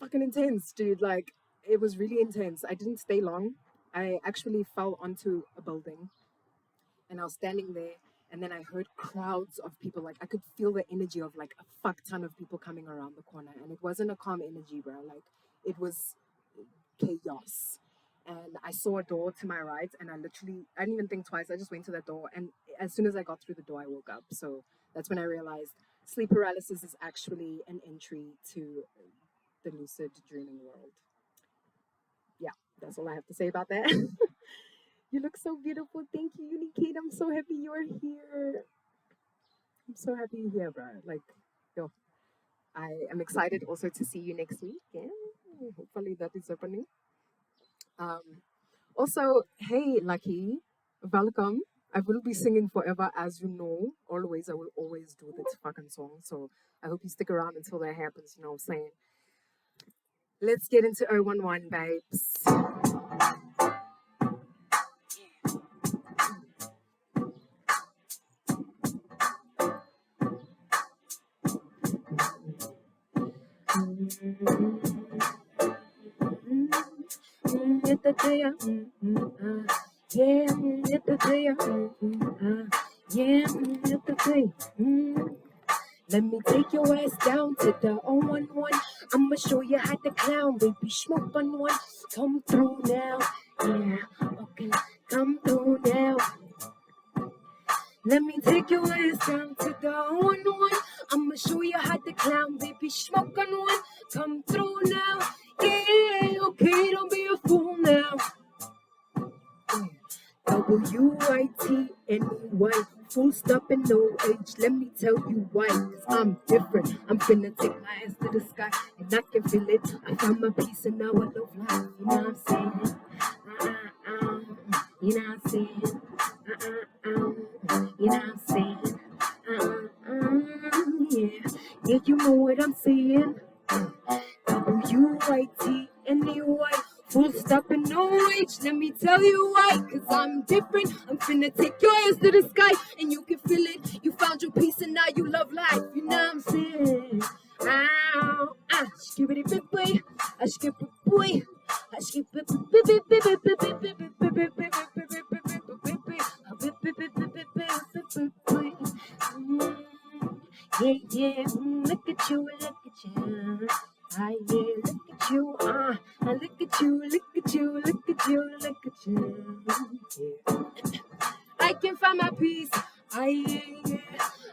fucking intense, dude. Like, it was really intense. I didn't stay long. I actually fell onto a building and I was standing there, and then I heard crowds of people. Like I could feel the energy of like a fuck ton of people coming around the corner, and it wasn't a calm energy, bro. Like it was chaos. And I saw a door to my right, and I didn't even think twice. I just went to that door, and as soon as I got through the door, I woke up. So that's when I realized sleep paralysis is actually an entry to the lucid dreaming world. Yeah, that's all I have to say about that. You look so beautiful. Thank you, Unikate. I'm so happy you're here. I'm so happy you're here, bro. Like, yo, I am excited also to see you next week. Yeah, hopefully that is happening. Um, Also, hey, Lucky, welcome. I will be singing forever, as you know. Always, I will always do this fucking song. So I hope you stick around until that happens. You know what I'm saying? Let's get into 011, babes. Let me take your ass down to the 011. I'ma show you how to clown, baby. Smoke on one. Come through now. Yeah, okay. Come through now. Let me take your ass down to the 011. I'ma show you how to clown, baby. Smoke on one. Come through now. Yeah, okay. Don't be a fool now. Witney, full stop and no H. Let me tell you why, cause I'm different. I'm finna take my ass to the sky, and I can feel it. I found my peace and now I love life. You know what I'm saying? You know what I'm saying? You know what I'm saying? Yeah, yeah, you know what I'm saying? Witney, full stop stopping no age. Let me tell you why, cause I'm different. I'm finna take your ass to the sky, and you can feel it. You found your peace and now you love life. You know what I'm saying? Ow, skip it, boy. I skip it, boy. I skip it, yeah, yeah, look at you, look at you. Ah, yeah, look at you, look at you, look at you, look at you, look at you. Yeah. I can find my peace, yeah, yeah.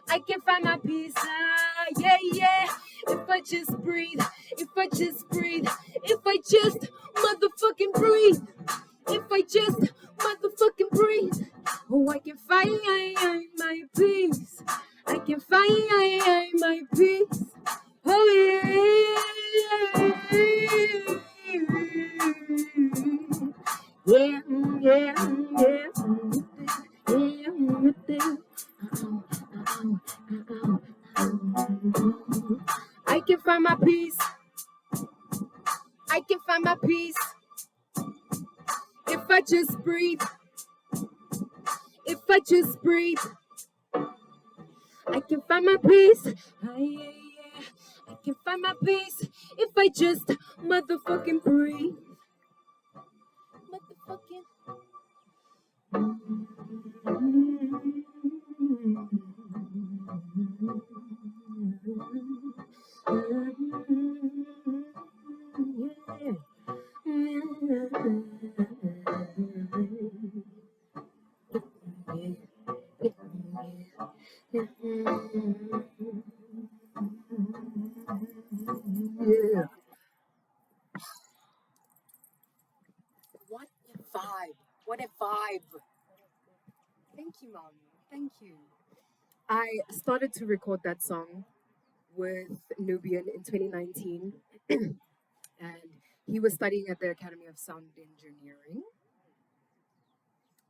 I can find my peace, yeah, yeah. If I just breathe, if I just breathe, if I just motherfucking breathe, if I just motherfucking breathe, oh, I can find my peace. I can find my peace. Oh yeah, yeah, yeah, yeah. I can find my peace. I can find my peace if I just breathe. If I just breathe, I can find my peace. Ah, yeah, yeah. I can find my peace if I just motherfucking breathe. Motherfucking. Yeah. What a vibe. What a vibe. Thank you, Mom. Thank you. I started to record that song with Nubian in 2019, and he was studying at the Academy of Sound Engineering.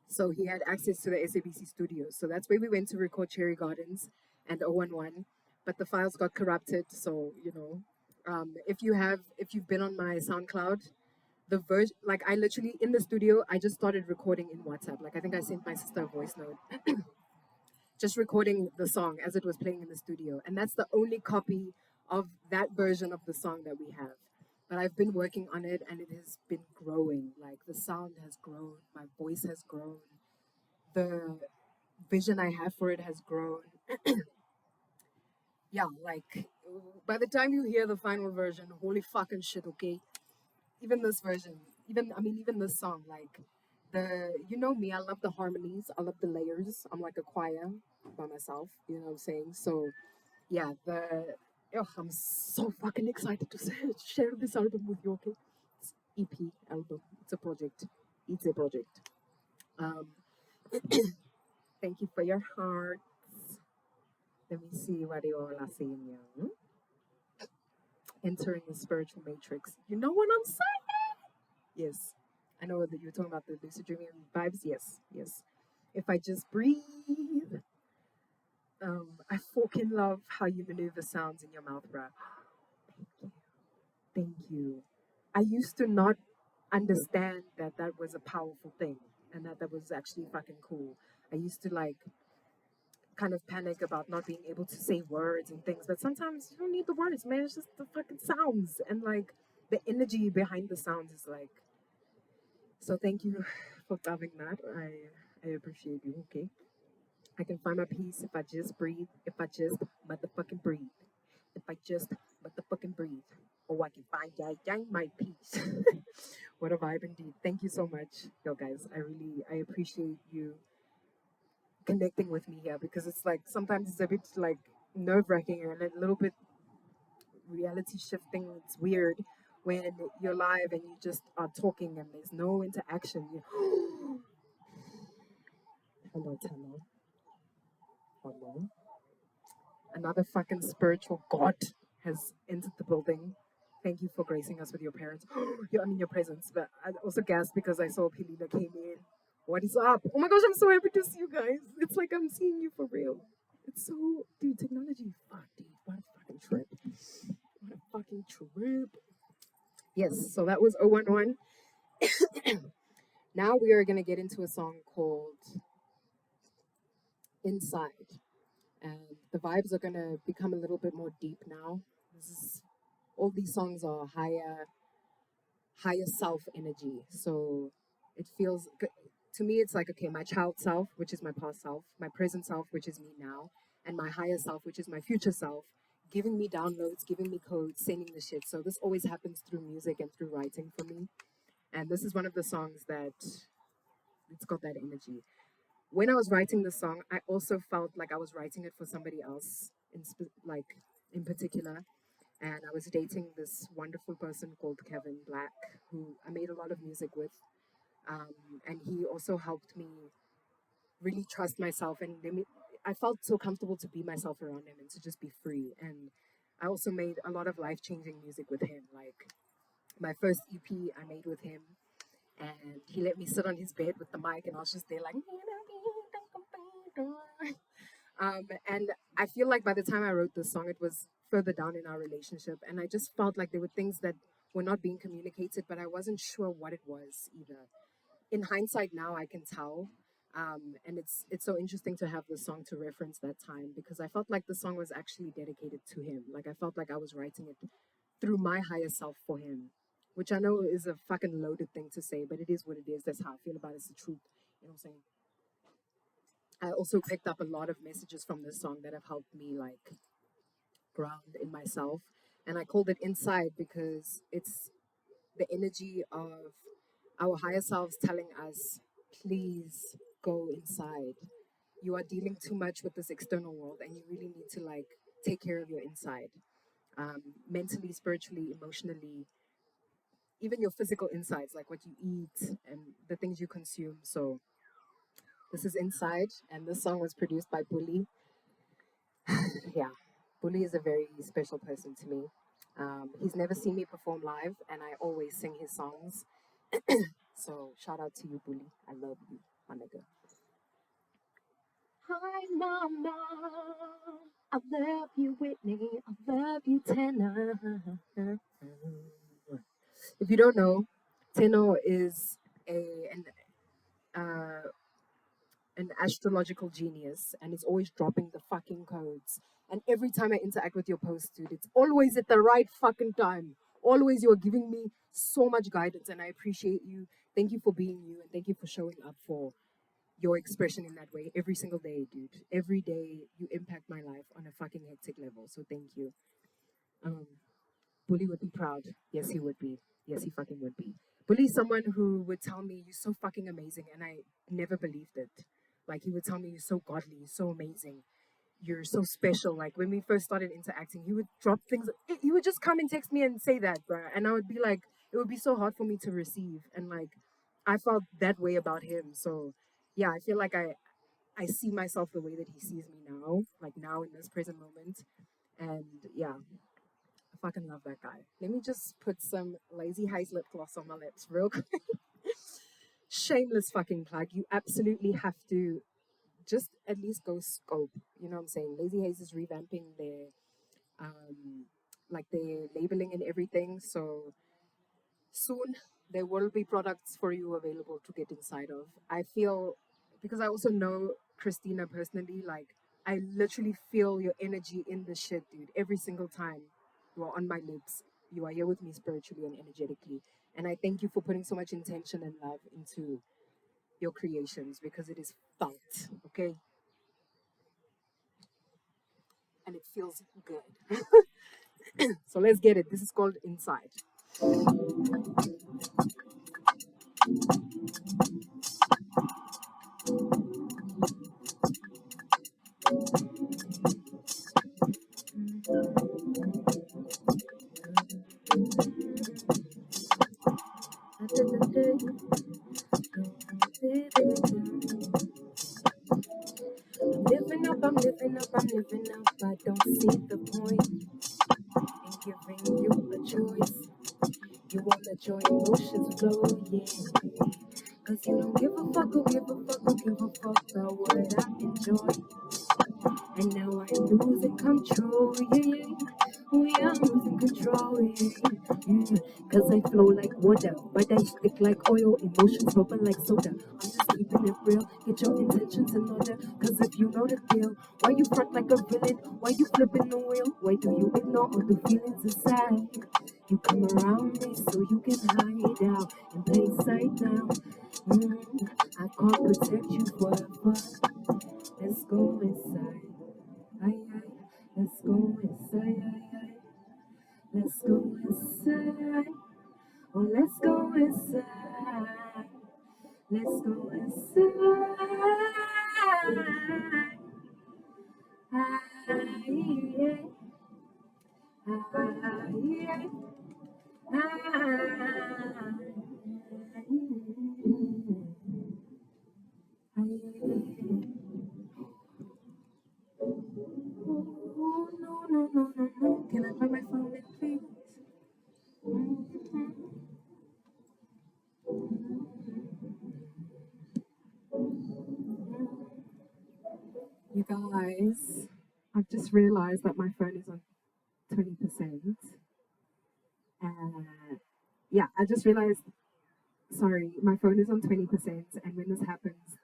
So he had access to the SABC studios. So that's where we went to record Cherry Gardens and 011. But the files got corrupted. So, if you've been on my SoundCloud, the version, like I literally in the studio, I just started recording in WhatsApp. Like I think I sent my sister a voice note, just recording the song as it was playing in the studio. And that's the only copy of that version of the song that we have. But I've been working on it and it has been growing. Like the sound has grown, my voice has grown, the vision I have for it has grown. Yeah, like by the time you hear the final version, holy fucking shit, okay? Even this version, even this song, like you know me, I love the harmonies, I love the layers. I'm like a choir by myself, you know what I'm saying? So yeah, I'm so fucking excited to share this album with you, okay? It's EP album. It's a project. It's a project. Um, thank you for your hearts. Let me see what you all are saying here. Entering the spiritual matrix. You know what I'm saying? Yes. I know that you're talking about the lucid dreaming vibes. Yes, yes. If I just breathe. I fucking love how you maneuver sounds in your mouth, bruh. Thank you. I used to not understand that that was a powerful thing and that was actually fucking cool. I used to like kind of panic about not being able to say words and things, but sometimes you don't need the words, man. It's just the fucking sounds and like the energy behind the sounds is like. So thank you for loving that. I appreciate you. Okay, I can find my peace if I just breathe. If I just motherfucking breathe. If I just motherfucking breathe. Oh, I can find my peace. What a vibe indeed. Thank you so much, yo guys. I appreciate you connecting with me here because it's like sometimes it's a bit like nerve wracking and a little bit reality shifting. It's weird when you're live and you just are talking and there's no interaction. Hello, hello, hello. Another fucking spiritual god has entered the building. Thank you for gracing us with your parents. Your presence. But I also gasped because I saw Pilina came in. What is up? Oh my gosh, I'm so happy to see you guys. It's like I'm seeing you for real. It's so, dude, technology. Fuck, dude. What a fucking trip. What a fucking trip. Yes, so that was 011. Now we are going to get into a song called Inside. And the vibes are going to become a little bit more deep now. This is, all these songs are higher self energy. So it feels good. To me, it's like, okay, my child self, which is my past self, my present self, which is me now, and my higher self, which is my future self, giving me downloads, giving me codes, sending the shit. So this always happens through music and through writing for me. And this is one of the songs that it's got that energy. When I was writing the song, I also felt like I was writing it for somebody else, in particular. And I was dating this wonderful person called Kevin Black, who I made a lot of music with. And he also helped me really trust myself, and I felt so comfortable to be myself around him and to just be free. And I also made a lot of life changing music with him. Like my first EP I made with him, and he let me sit on his bed with the mic, and I was just there like. And I feel like by the time I wrote this song, it was further down in our relationship, and I just felt like there were things that were not being communicated, but I wasn't sure what it was either. In hindsight, now I can tell, and it's so interesting to have the song to reference that time, because I felt like the song was actually dedicated to him. Like I felt like I was writing it through my higher self for him, which I know is a fucking loaded thing to say, but it is what it is. That's how I feel about it. It's the truth. You know what I'm saying? I also picked up a lot of messages from this song that have helped me like ground in myself. And I called it Inside because it's the energy of our higher selves telling us, please go inside. You are dealing too much with this external world, and you really need to like take care of your inside, mentally, spiritually, emotionally, even your physical insides, like what you eat and the things you consume. So this is Inside, and this song was produced by Bully. Yeah, Bully is a very special person to me. He's never seen me perform live, and I always sing his songs. So shout out to you, Bully. I love you, my nigga. Hi, mama. I love you, Whitney. I love you, Tenor. If you don't know, Tenor is uh, an astrological genius, and is always dropping the fucking codes. And every time I interact with your post, dude, it's always at the right fucking time. Always, you are giving me so much guidance, and I appreciate you. Thank you for being you, and thank you for showing up for your expression in that way every single day, dude. Every day, you impact my life on a fucking hectic level. So thank you. Um, Bully would be proud. Yes, he would be. Yes, he fucking would be. Bully's someone who would tell me, you're so fucking amazing. And I never believed it. Like, he would tell me, you're so godly, you're so amazing, you're so special. Like, when we first started interacting, he would drop things. He would just come and text me and say that, bro. And I would be like, it would be so hard for me to receive. And, like, I felt that way about him. So, yeah, I feel like I see myself the way that he sees me now, like now in this present moment. And yeah, I fucking love that guy. Let me just put some lazy haze lip gloss on my lips real quick. Shameless fucking plug. You absolutely have to just at least go scope. You know what I'm saying? Lazy Haze is revamping their their labeling and everything. So soon there will be products for you available to get inside of. I feel, because I also know Christina personally, like I literally feel your energy in the shit, dude. Every single time you are on my lips, you are here with me spiritually and energetically. And I thank you for putting so much intention and love into your creations, because it is felt, okay? And it feels good. So let's get it. This is called Inside. I'm living up, I'm living up. I don't see the point in giving you a choice. You won't let your emotions flow, yeah. Cause you don't give a fuck, give a fuck, give a fuck about what I enjoy. And now I'm losing control, yeah, yeah. We are losing control. drawing. Cause I flow like water, but I stick like oil. Emotions bubbling like soda. I'm just keeping it real. Get your intentions in order. Cause if you know the deal, why you front like a villain? Why you flipping the wheel? Why do you ignore all the feelings inside? You come around me so you can hide out and play side down. I can't protect you forever. Let's go inside. Aye, aye. Let's go inside. Aye, aye. Let's go inside. Oh, let's go inside. Let's go inside. Aye, yeah. Aye, yeah. Oh, no, no, no, no, no. Can I buy my phone in, please? You guys, I've just realized that my phone is on 20%. Yeah, I just realized, sorry, my phone is on 20%, and when this happens,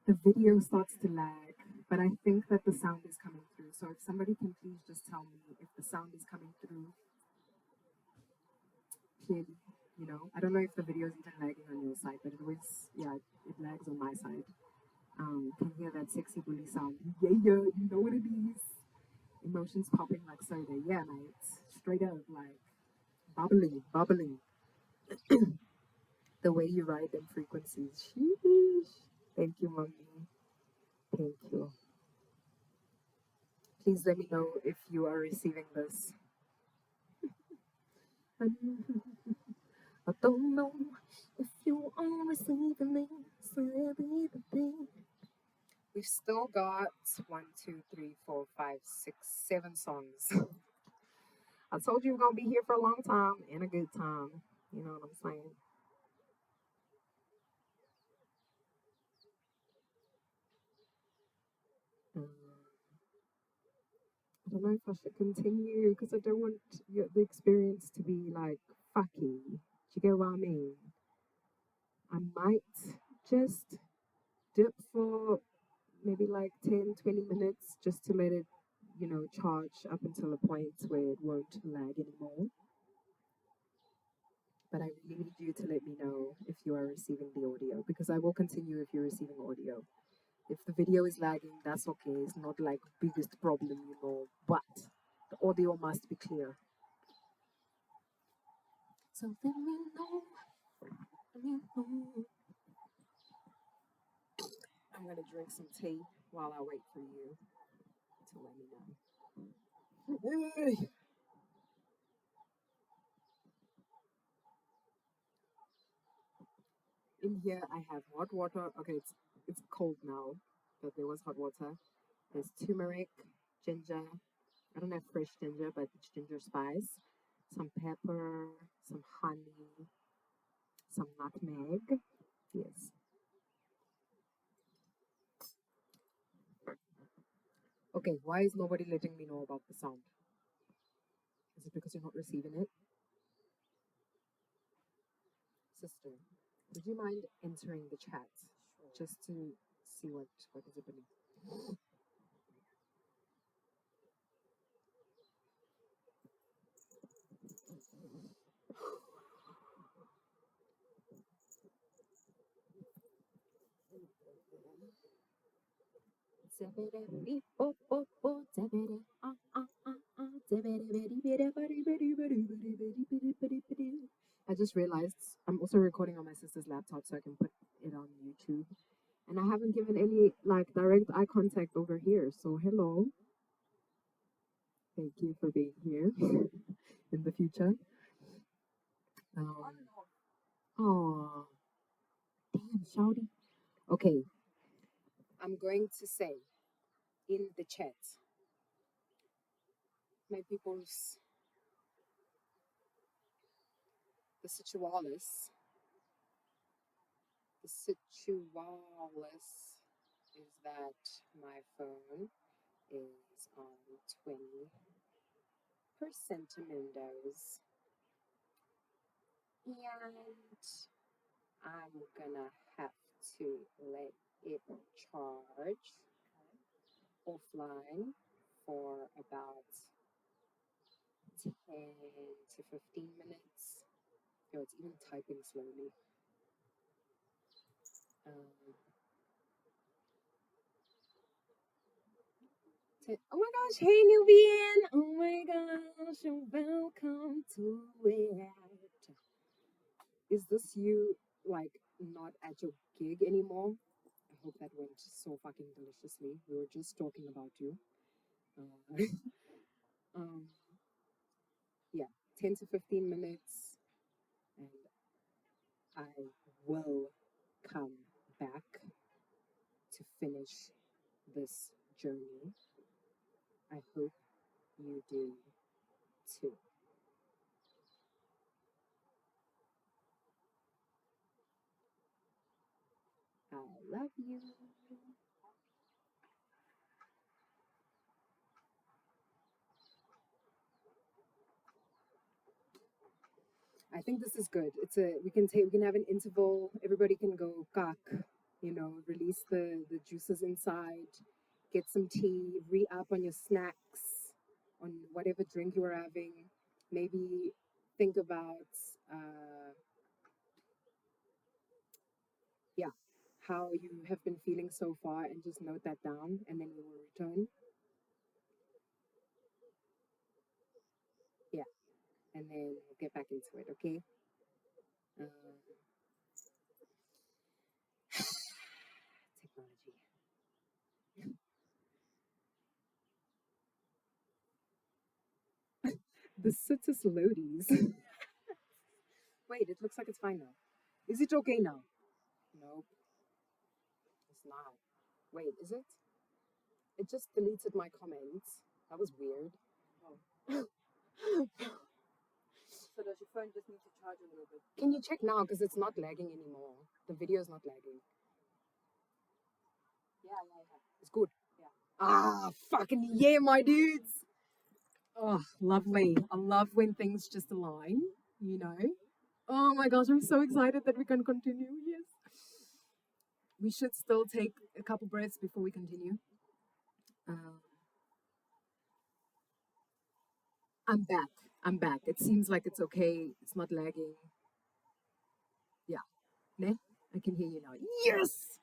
the video starts to lag. But I think that the sound is coming through. So if somebody can please just tell me if the sound is coming through clearly, I don't know if the video is even lagging on your side, but it always, yeah, it lags on my side. Can hear that sexy bully sound. Yeah, yeah, you know what it is. Emotions popping like soda. Yeah, mate. Straight up, like bubbling, bubbling. The way you ride them frequencies. Sheesh. Thank you, mommy. Thank you. Please let me know if you are receiving this. I don't know if you are receiving this. We've still got 7 songs. I told you we're gonna be here for a long time and a good time. You know what I'm saying? Um, I don't know if I should continue because I don't want the experience to be like fucky. Do you get what I mean? I might just dip for maybe like 10, 20 minutes just to let it, charge up until a point where it won't lag anymore. But I really need you to let me know if you are receiving the audio because I will continue if you're receiving audio. If the video is lagging, that's okay. It's not like biggest problem, but the audio must be clear. So let me know. Let me know. I'm gonna drink some tea while I wait for you to let me know. In here I have hot water. Okay, it's cold now, but there was hot water. There's turmeric, ginger. I don't have fresh ginger, but it's ginger spice. Some pepper, some honey, some nutmeg. Yes. Okay, why is nobody letting me know about the sound? Is it because you're not receiving it? Sister, would you mind entering the chat just to see what is happening? I just realized I'm also recording on my sister's laptop so I can put it on YouTube. And I haven't given any like direct eye contact over here. So hello. Thank you for being here in the future. Oh, damn, shouty. Okay, I'm going to say in the chat, my people's the situalis. The situalis is that my phone is on 20%. percentimentos. And I'm gonna have to let it charge offline for about 10 to 15 minutes. Oh, it's even typing slowly. Um, oh my gosh, hey Nubian! Oh my gosh, and welcome to it. Is this you, like, not at your gig anymore? I hope that went so fucking deliciously. We were just talking about you. Uh, um, yeah, 10 to 15 minutes, and I will come back to finish this journey. I hope you do too. I love you. I think this is good. We can have an interval. Everybody can go kak, release the juices inside, get some tea, re up on your snacks, on whatever drink you are having. Maybe think about yeah, how you have been feeling so far and just note that down and then we will return. Yeah, and then we'll get back into it, okay? Um, technology. The sitters loadies. Wait, it looks like it's fine now. Is it okay now? Nope, it's not. Wait, is it? It just deleted my comments. That was weird. Oh. So does your phone just need to charge a little bit? Can you check now? Because it's not lagging anymore. The video is not lagging. Yeah. It's good. Yeah. Ah, fucking yeah, my dudes. Oh, lovely. I love when things just align, you know? Oh my gosh, I'm so excited that we can continue. Yes. We should still take a couple breaths before we continue. Um, I'm back. I'm back. It seems like it's okay. It's not lagging. Yeah. Ne? I can hear you now. Yes!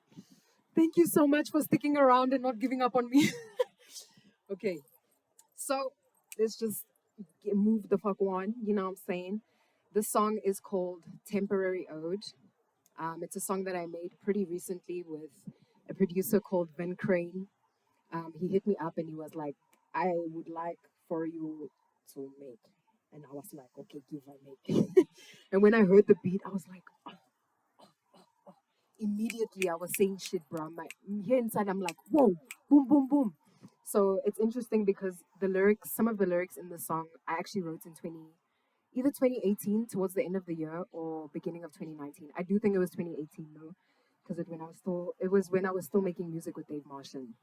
Thank you so much for sticking around and not giving up on me. Okay. So let's just move the fuck on. You know what I'm saying? This song is called Temporary Ode. It's a song that I made pretty recently with a producer called Vin Crane. He hit me up and he was like, I would like for you to make. And I was like, okay, give I make. And when I heard the beat, I was like, immediately I was saying shit, bro. Here inside, I'm like, whoa, boom, boom, boom. So it's interesting because some of the lyrics in the song, I actually wrote in either 2018 towards the end of the year or beginning of 2019. I do think it was 2018 though, because it was when I was still making music with Dave Martian.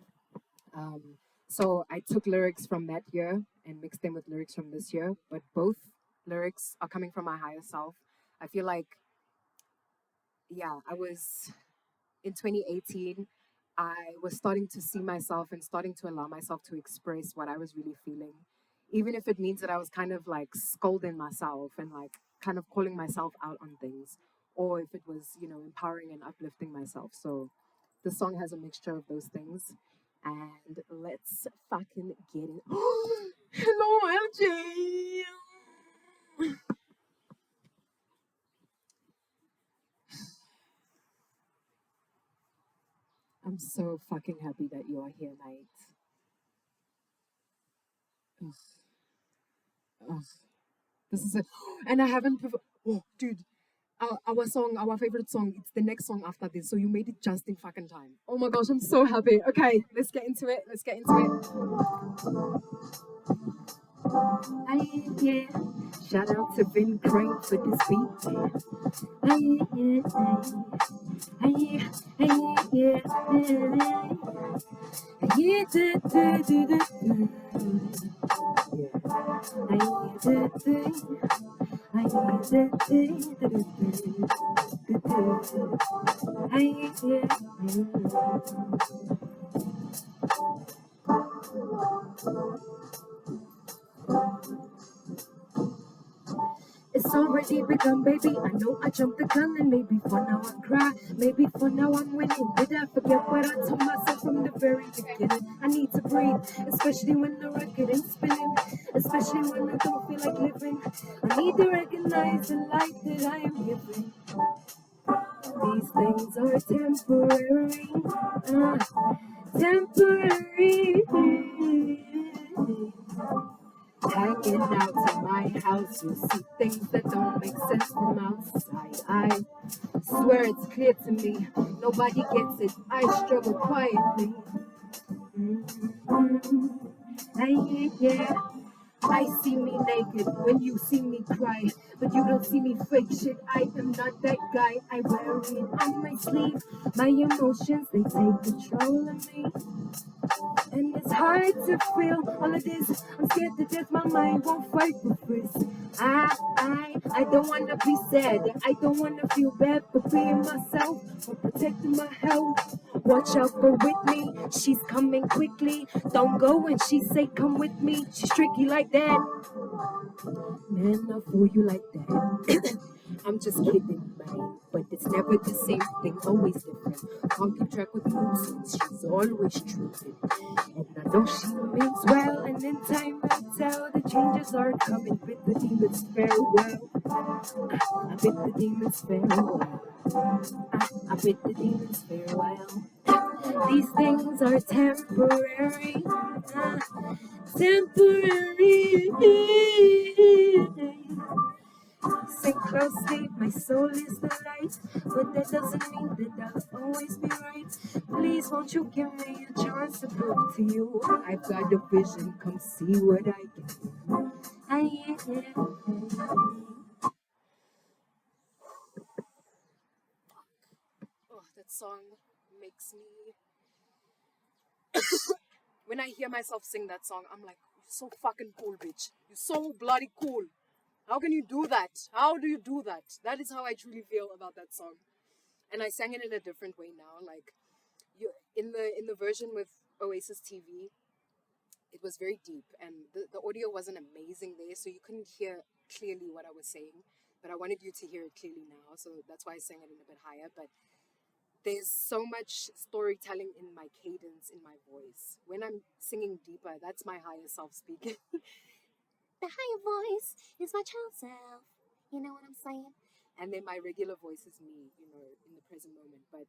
Um, so I took lyrics from that year and mixed them with lyrics from this year, but both lyrics are coming from my higher self. I feel like, yeah, I was in 2018, I was starting to see myself and starting to allow myself to express what I was really feeling, even if it means that I was kind of like scolding myself and like kind of calling myself out on things, or if it was, empowering and uplifting myself. So the song has a mixture of those things. And let's fucking get it. Hello, LJ. I'm so fucking happy that you are here, mate. Ugh, ugh. This is it. And I haven't. Oh, dude. Our favorite song, it's the next song after this. So you made it just in fucking time. Oh my gosh, I'm so happy. Okay, let's get into it. Let's get into it. Hey, yeah. Shout out to Vin Crane for this beat, man. Hey, yeah. Hey, hey, yeah. Yeah, yeah. It's already begun, baby. I know I jumped the gun, and maybe for now I cry. Maybe for now I'm winning. Did I forget what I told myself from the very beginning? I need to breathe, especially when the record ain't spinning. Especially when I don't feel like living. I need to recognize the light that I am giving. These things are temporary, temporary. Hanging out in my house, you see things that don't make sense from outside. I swear it's clear to me, nobody gets it. I struggle quietly. Yeah. I see me naked when you see me cry, but you don't see me fake shit. I am not that guy. I wear it on my sleeve. My emotions, they take control of me. And it's hard to feel all of this. I'm scared to death, my mind won't fight with this. I don't wanna be sad. I don't wanna feel bad for being myself, for protecting my health. Watch out for Whitney, she's coming quickly. Don't go when she say come with me. She's tricky like that. Man, I fool you like that. I'm just kidding, man. But it's never the same thing, always different. Can't keep track with mood since she's always tripping. And I know she means well, and in time will tell the changes are coming. Bid the demons farewell. I bid the demons farewell. I bid the demons farewell. These things are temporary, temporary. Sing closely, my soul is the light, but that doesn't mean that I'll always be right. Please, won't you give me a chance to prove to you I've got a vision? Come see what I can do. Oh, that song makes me. When I hear myself sing that song, I'm like, you're so fucking cool, bitch. You're so bloody cool. How can you do that? How do you do that? That is how I truly feel about that song. And I sang it in a different way now. Like you in the version with Oasis TV, it was very deep and the audio wasn't amazing there, so you couldn't hear clearly what I was saying. But I wanted you to hear it clearly now, so that's why I sang it in a bit higher. But there's so much storytelling in my cadence, in my voice. When I'm singing deeper, that's my higher self speaking. The higher voice is my child self. You know what I'm saying? And then my regular voice is me, you know, in the present moment. But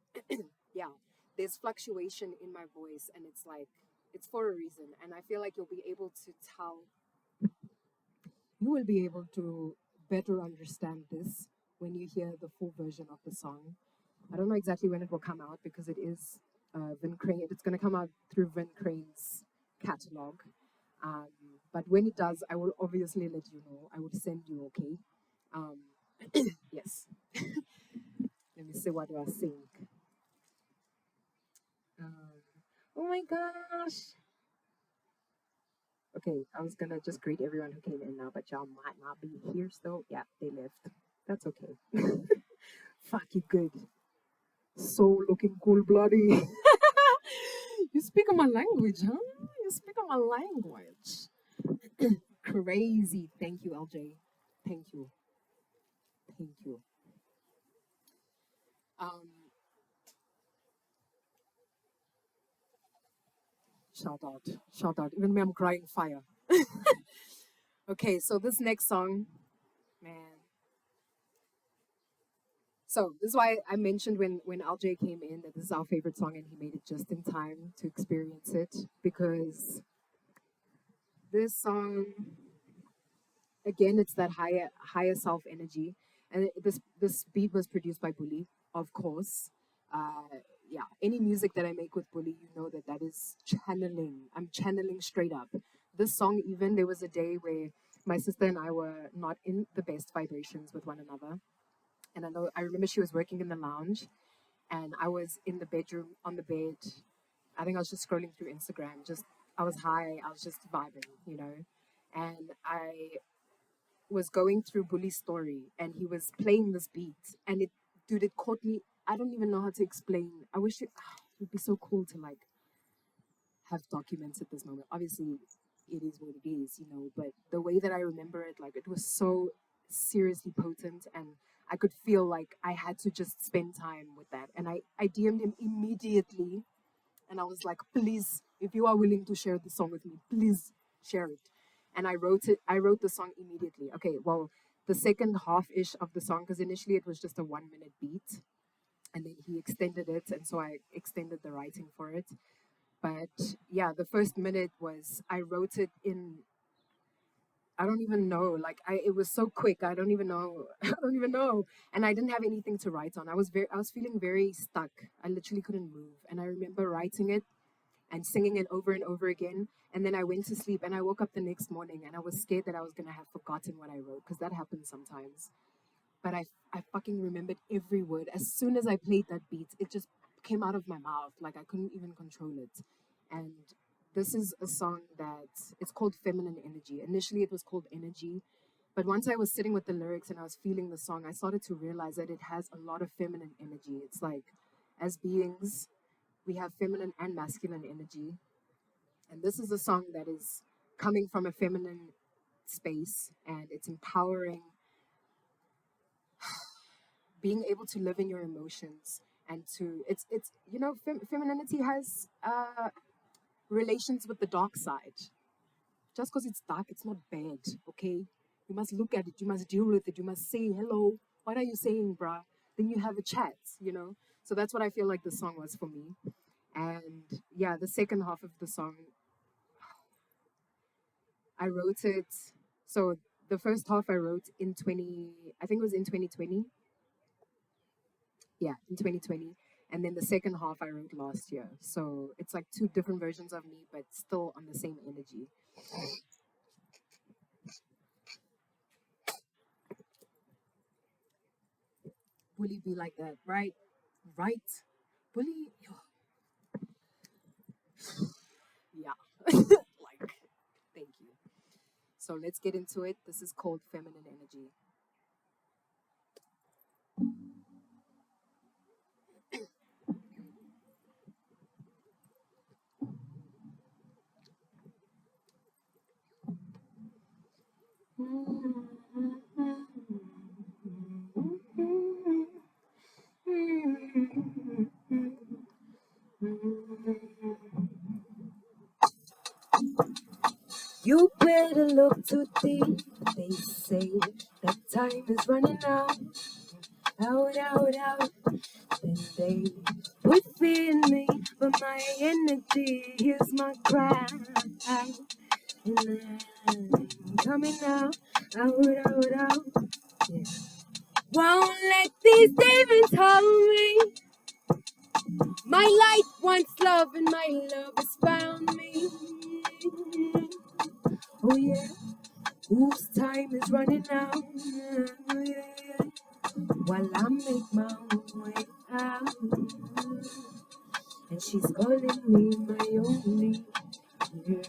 yeah, there's fluctuation in my voice, and it's like, it's for a reason. And I feel like you'll be able to tell, you will be able to better understand this when you hear the full version of the song. I don't know exactly when it will come out because it is Vin Crane. It's going to come out through Vin Crane's catalog. Um, but when it does, I will obviously let you know. I will send you, okay? Um, yes. Let me see what do I think. Oh my gosh. Okay, I was gonna just greet everyone who came in now, but y'all might not be here still. Yeah, they left. That's okay. Fuck you, good. So looking cool, bloody. You speak on my language, huh? You speak on my language. Crazy. Thank you, LJ. Thank you. Thank you. Um, shout out. Shout out. Even me, I'm crying fire. Okay, so this next song, man. So this is why I mentioned when LJ came in that this is our favorite song and he made it just in time to experience it because this song again it's that higher self energy and this beat was produced by Bully, of course. Yeah, any music that I make with Bully, you know that that is channeling. I'm channeling straight up. This song, even there was a day where my sister and I were not in the best vibrations with one another, and I remember she was working in the lounge, and I was in the bedroom on the bed. I think I was just scrolling through Instagram. Just I was high. I was just vibing, you know. and I was going through Bully's story, and he was playing this beat, and dude, it caught me. I don't even know how to explain. I wish it would be so cool to like have documented this moment. Obviously, it is what it is, you know. But the way that I remember it, like it was so seriously potent, and I could feel like I had to just spend time with that. And I DM'd him immediately, and I was like, please, if you are willing to share the song with me, please share it. And I wrote it. I wrote the song immediately. Okay, well, the second half ish of the song, because initially it was just a 1 minute beat, and then he extended it, and so I extended the writing for it. But yeah, the first minute was I wrote it in, I don't even know, like it was so quick. I don't even know. I don't even know. And I didn't have anything to write on. I was feeling very stuck. I literally couldn't move. And I remember writing it and singing it over and over again. And then I went to sleep, and I woke up the next morning, and I was scared that I was going to have forgotten what I wrote, because that happens sometimes. But I fucking remembered every word. As soon as I played that beat, it just came out of my mouth. Like I couldn't even control it. And this is a song that it's called Feminine Energy. Initially, it was called Energy. But once I was sitting with the lyrics and I was feeling the song, I started to realize that it has a lot of feminine energy. It's like, as beings, we have feminine and masculine energy. And this is a song that is coming from a feminine space, and it's empowering being able to live in your emotions, and to it's you know, femininity has relations with the dark side. Just because it's dark, it's not bad. Okay, you must look at it, you must deal with it, you must say hello, what are you saying, bruh? Then you have a chat, you know. So that's what I feel like the song was for me. And yeah, the second half of the song, I wrote it. So the first half I wrote in 20, I think it was in 2020. Yeah, in 2020. And then the second half I wrote last year. So it's like two different versions of me, but still on the same energy. Bully be like that, right? Right? Bully, yeah. Like, thank you. So let's get into it. This is called Feminine Energy. You better look too deep. They say that time is running out, out. And they put fear in me, but my energy is my cry. And I'm coming out. Yeah. Won't let these demons hold me. My light wants love, and my love has found me. Oh yeah, whose time is running out? Oh, yeah. While I make my way out, and she's calling me my only. Yeah,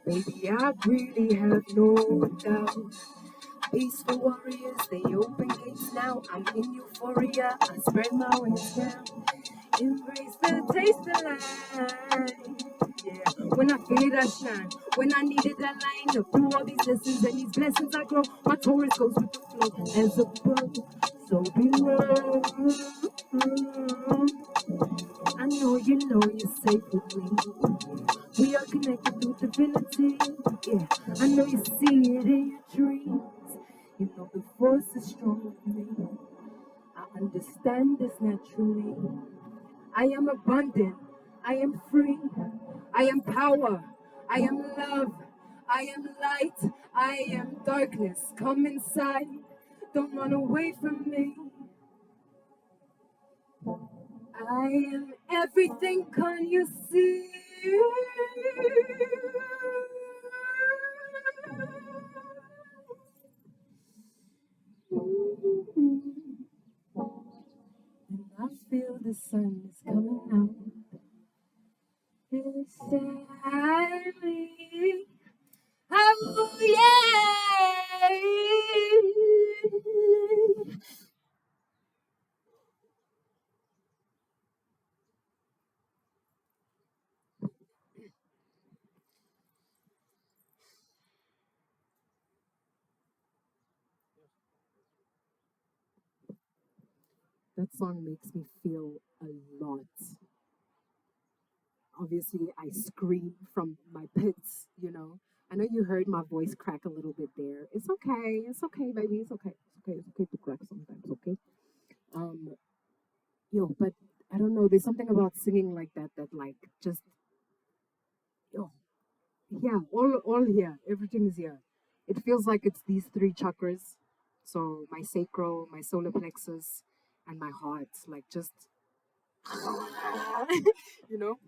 baby, I really have no doubt. Peaceful warriors, they open gates now. I'm in euphoria. I spread my wings now. Embrace the taste of life. Yeah, when I feel it, I shine. When I need it, I line up. Through all these lessons and these blessings, I grow. My Taurus goes with the flow. As above, so below. I know you know you're safe with me. We are connected through divinity. Yeah, I know you see it in your dreams. You know the force is strong with me. I understand this naturally. I am abundant. I am free. I am power. I am love. I am light. I am darkness. Come inside. Don't run away from me. I am everything. Can you see? And I feel the sun is coming out. Inside me, I yeah. That song makes me feel a lot. Obviously, I scream from my pits, you know. I know you heard my voice crack a little bit there. It's okay. It's okay, baby. It's okay. It's okay. It's okay to crack sometimes, okay? Um, but I don't know. There's something about singing like that that, like, just, yo, yeah, all here. Everything is here. It feels like it's these three chakras. So my sacral, my solar plexus, and my heart, like, just, you know.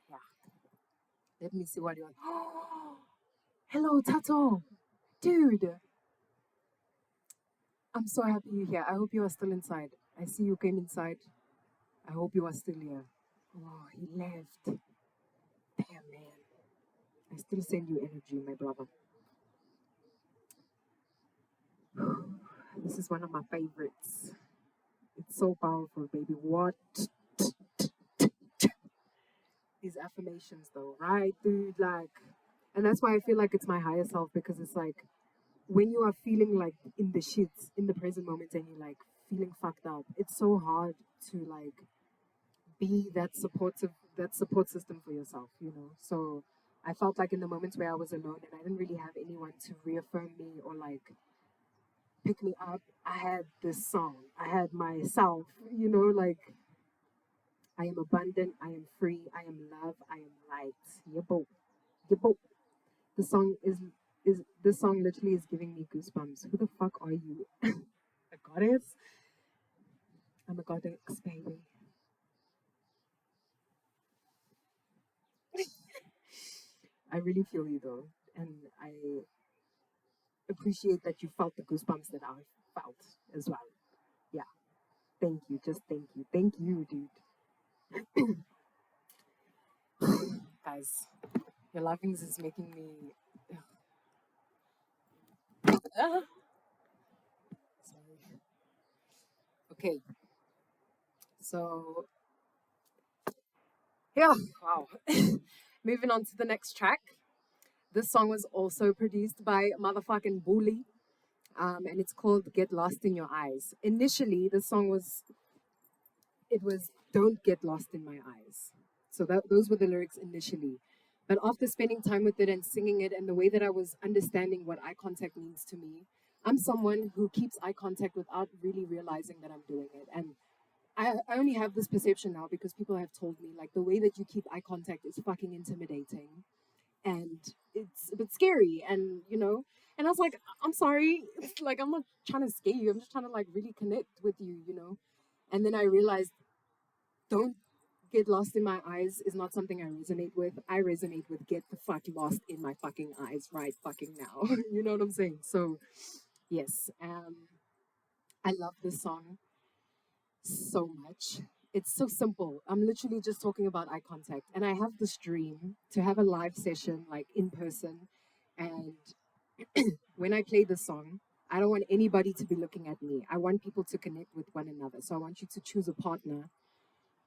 Yeah. Let me see what you want. Hello, Tato. Dude, I'm so happy you're here. I hope you are still inside. I see you came inside. I hope you are still here. Oh, he left. Damn, man. I still send you energy, my brother. This is one of my favorites. It's so powerful, baby. What? These affirmations, though, right, dude? Like, and that's why I feel like it's my higher self because it's like when you are feeling like in the shits in the present moment and you're like feeling fucked up, it's so hard to like be that support system for yourself, you know. So I felt like in the moments where I was alone and I didn't really have anyone to reaffirm me or like pick me up, I had this song. I had myself, you know, like I am abundant, I am free, I am love, I am light. Yebo. Yebo. The song is this song literally is giving me goosebumps. Who the fuck are you? A goddess? I'm a goddess, baby. I really feel you though. And I appreciate that you felt the goosebumps that I felt as well. Yeah. Thank you. Just thank you. Thank you, dude. Guys, your laughings is making me. Ah, sorry. Okay. So, yeah. Wow. Moving on to the next track. This song was also produced by motherfucking Bully. And it's called Get Lost in Your Eyes. Initially, the song was it was Don't Get Lost in My Eyes. So those were the lyrics initially. But after spending time with it and singing it and the way that I was understanding what eye contact means to me, I'm someone who keeps eye contact without really realizing that I'm doing it. And I only have this perception now because people have told me like the way that you keep eye contact is fucking intimidating and it's a bit scary and and I was like, I'm sorry, like I'm not trying to scare you, I'm just trying to like really connect with you. And then I realized don't get lost in my eyes is not something I resonate with. I resonate with get the fuck lost in my fucking eyes right fucking now. You know what I'm saying? So yes, I love this song so much. It's so simple. I'm literally just talking about eye contact. And I have this dream to have a live session like in person. And when I play this song, I don't want anybody to be looking at me. I want people to connect with one another. So I want you to choose a partner,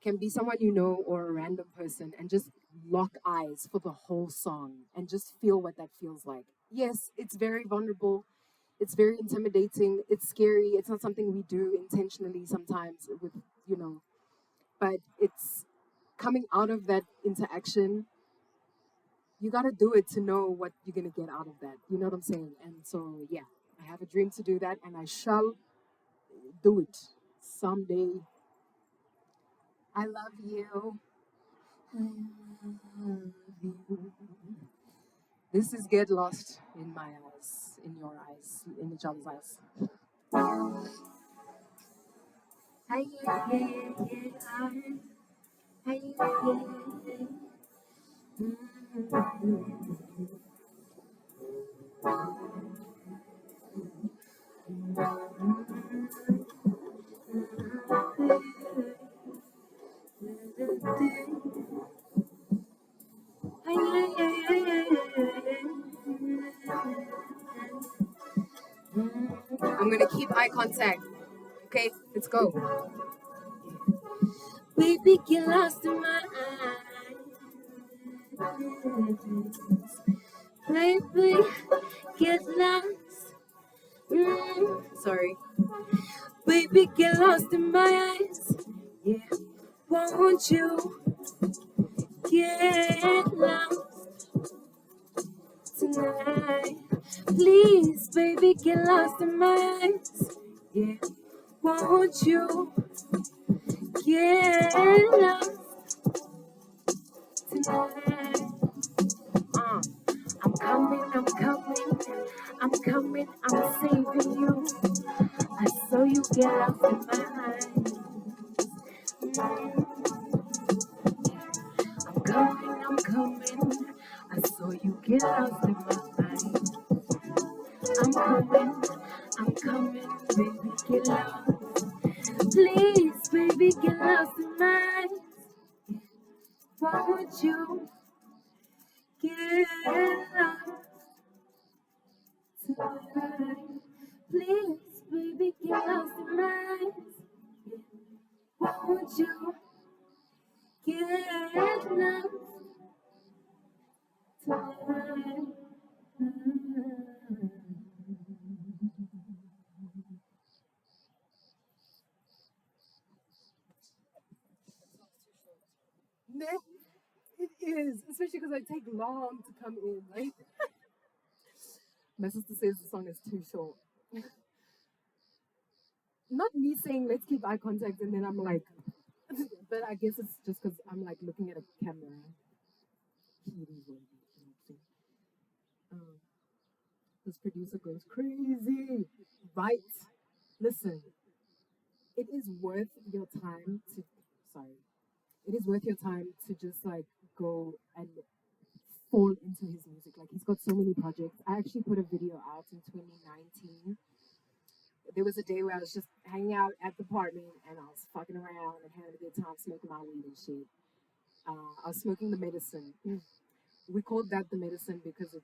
can be someone you know or a random person, and just lock eyes for the whole song and just feel what that feels like. Yes, it's very vulnerable. It's very intimidating. It's scary. It's not something we do intentionally sometimes but it's coming out of that interaction. You got to do it to know what you're going to get out of that. You know what I'm saying? And so, yeah, I have a dream to do that and I shall do it someday. I love you. I love you. This is Get Lost in My Eyes, in your eyes, in each other's eyes. Hey, yeah, yeah, yeah, hey, yeah, yeah, I'm gonna keep eye contact. Okay, let's go. Baby, get lost in my eyes. Baby, get lost. Sorry. Baby, get lost in my eyes. Yeah. Won't you get lost tonight? Please, baby, get lost in my eyes. Yeah. Won't you get lost tonight? I'm coming, I'm coming, I'm coming, I'm saving you. I saw you get lost in my eyes. I'm coming, I'm coming. I saw you get lost in my eyes. I'm coming, baby, get lost. Please, baby, get lost in my eyes. Why would you get lost tonight? Please, baby, get lost in my eyes. Why would you get lost tonight? No, it is, especially because I take long to come in. Like my sister says the song is too short. Not me saying let's keep eye contact and then I'm like, but I guess it's just because I'm like looking at a camera. Um, this producer goes crazy, right? Listen, it is worth your time to. Sorry, it is worth your time to just like go and fall into his music. Like he's got so many projects. I actually put a video out in 2019. There was a day where I was just hanging out at the apartment and I was fucking around and having a good time smoking my weed and shit. I was smoking the medicine. We called that the medicine because it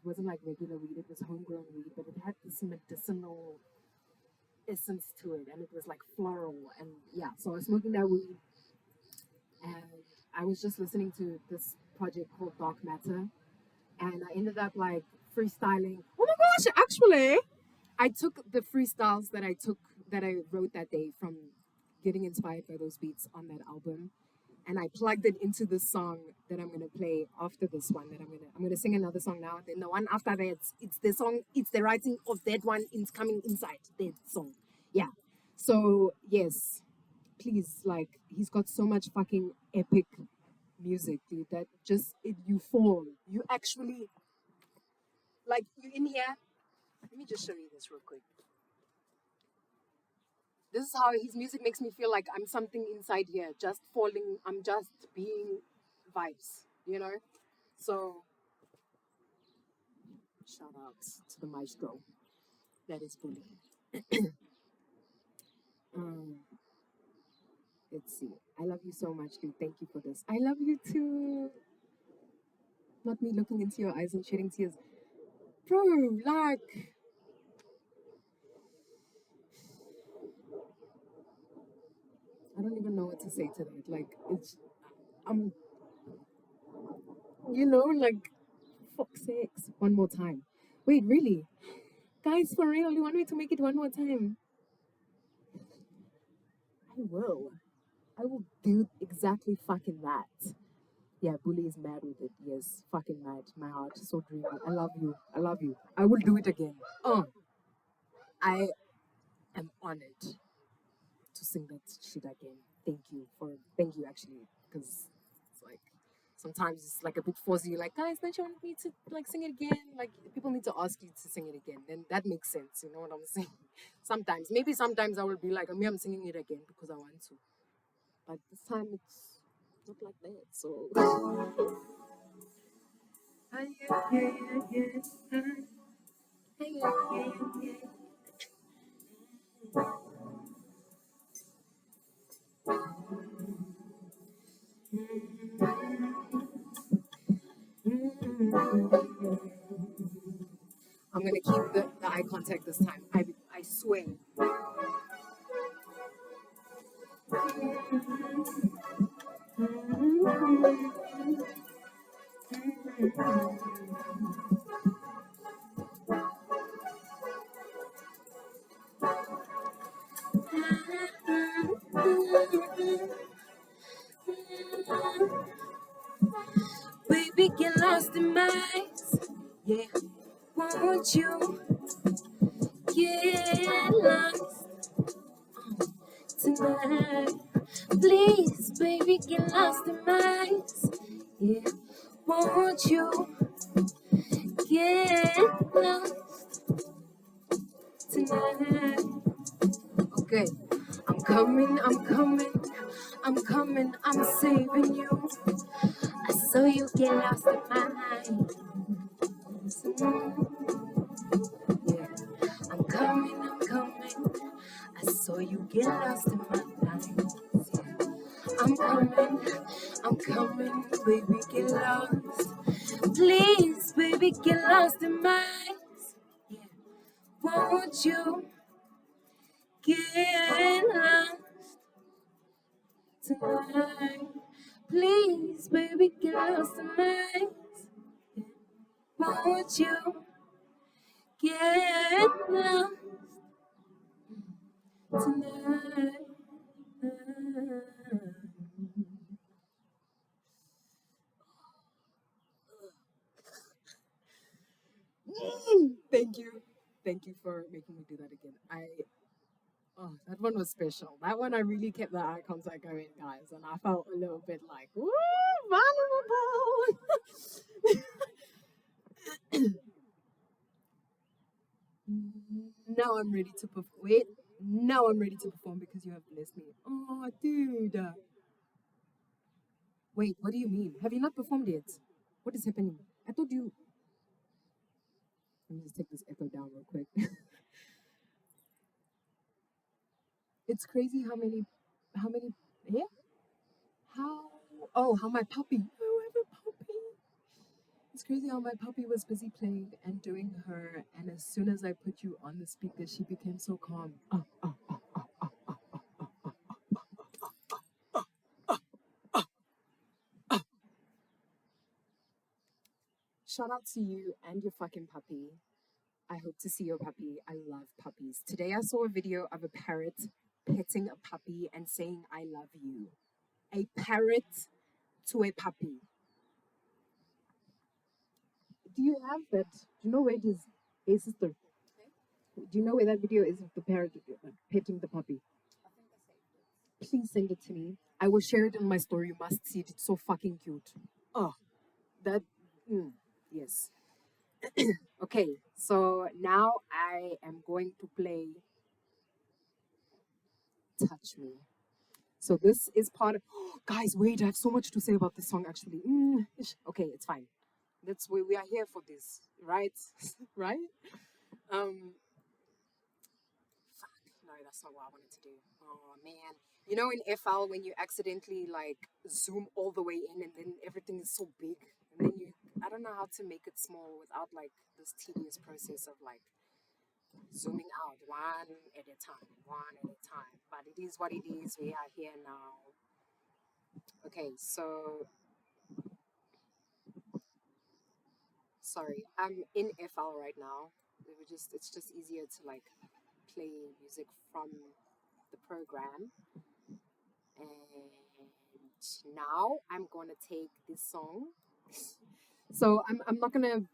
wasn't like regular weed. It was homegrown weed, but it had this medicinal essence to it, and it was like floral. And yeah, so I was smoking that weed, and I was just listening to this project called Dark Matter, and I ended up like freestyling. Oh my gosh! Actually, I took the freestyles that I wrote that day from getting inspired by those beats on that album, and I plugged it into the song that I'm gonna play after this one. That I'm gonna sing another song now. Then the one after that, it's the song. It's the writing of that one. It's coming inside that song. Yeah. So yes, please, like he's got so much fucking epic music, dude. That just you fall. You actually like you in here. Let me just show you this real quick. This is how his music makes me feel like I'm something inside here, just falling. I'm just being vibes, you know? So, shout out to the maestro. That is bully. Um, let's see. I love you so much, dude. Thank you for this. I love you too. Not me looking into your eyes and shedding tears. Bro, like, I don't even know what to say to that. Like, um, like, fuck's sakes. One more time. Wait, really? Guys, for real, you want me to make it one more time? I will. I will do exactly fucking that. Yeah, Bully is mad with it. Yes, fucking mad. My heart is so dreamy. I love you. I love you. I will do it again. I am honored to sing that shit again. Thank you actually, because it's like sometimes it's like a bit fuzzy. Like, guys, don't you want me to like sing it again? Like, people need to ask you to sing it again. Then that makes sense. You know what I'm saying? Sometimes I will be like, I'm singing it again because I want to. But this time it's not like that. So. I'm gonna keep the eye contact this time. I swear. Baby, get lost in my eyes. Yeah, won't you get lost tonight? Please, baby, get lost in my eyes. Yeah, won't you get lost tonight? Okay, I'm coming, I'm coming, I'm saving you. I saw you get lost in my eyes. Yeah, I'm coming, I'm coming. I saw you get lost in my eyes. Yeah. I'm coming, baby, get lost. Please, baby, get lost in my eyes. Yeah. Won't you get lost tonight? Please, baby, get lost in my eyes. Yeah. Won't you get lost tonight? Thank you. Thank you for making me do that again. Oh, that one was special. That one I really kept the eye contact going, guys, and I felt a little bit like, woo, vulnerable. Now I'm ready to perform. Wait, now I'm ready to perform because you have blessed me. Oh, dude. Wait, what do you mean? Have you not performed yet? What is happening? I thought you. Let me just take this echo down real quick. It's crazy how many, yeah? How, how my puppy. Oh, I have a puppy. It's crazy how my puppy was busy playing and doing her, and as soon as I put you on the speaker, she became so calm. Shout out to you and your fucking puppy. I hope to see your puppy. I love puppies. Today I saw a video of a parrot petting a puppy and saying, I love you. A parrot to a puppy. Do you have that? Do you know where it is? Hey, sister. Do you know where that video is of the parrot petting the puppy? Please send it to me. I will share it in my story. You must see it. It's so fucking cute. Oh, that. Yes. Okay, so now I am going to play Touch Me. So this is part of. Guys, wait! I have so much to say about this song. Actually, okay, it's fine. That's why we are here for this, right? Right? Um, no, that's not what I wanted to do. Oh man, you know in FL when you accidentally like zoom all the way in and then everything is so big, and then I don't know how to make it small without like this tedious process of like zooming out one at a time, one at a time. But it is what it is. We are here now. Okay, so sorry, I'm in FL right now. It's just easier to like play music from the program. And now I'm gonna take this song. So I'm not gonna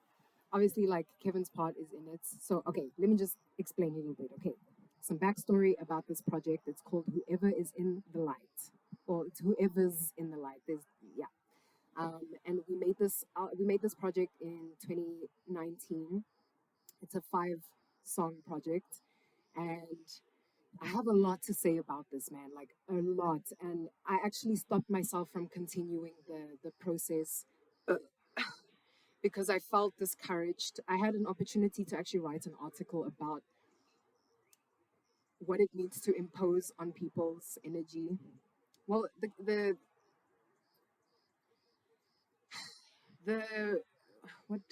obviously like Kevin's part is in it. So okay, let me just explain a little bit. Okay, some backstory about this project. It's called Whoever is in the Light, or it's Whoever's in the Light. There's yeah, and we made this project in 2019. It's a 5-song project, and I have a lot to say about this, man, like a lot. And I actually stopped myself from continuing the process because I felt discouraged. I had an opportunity to actually write an article about what it means to impose on people's energy. Well, the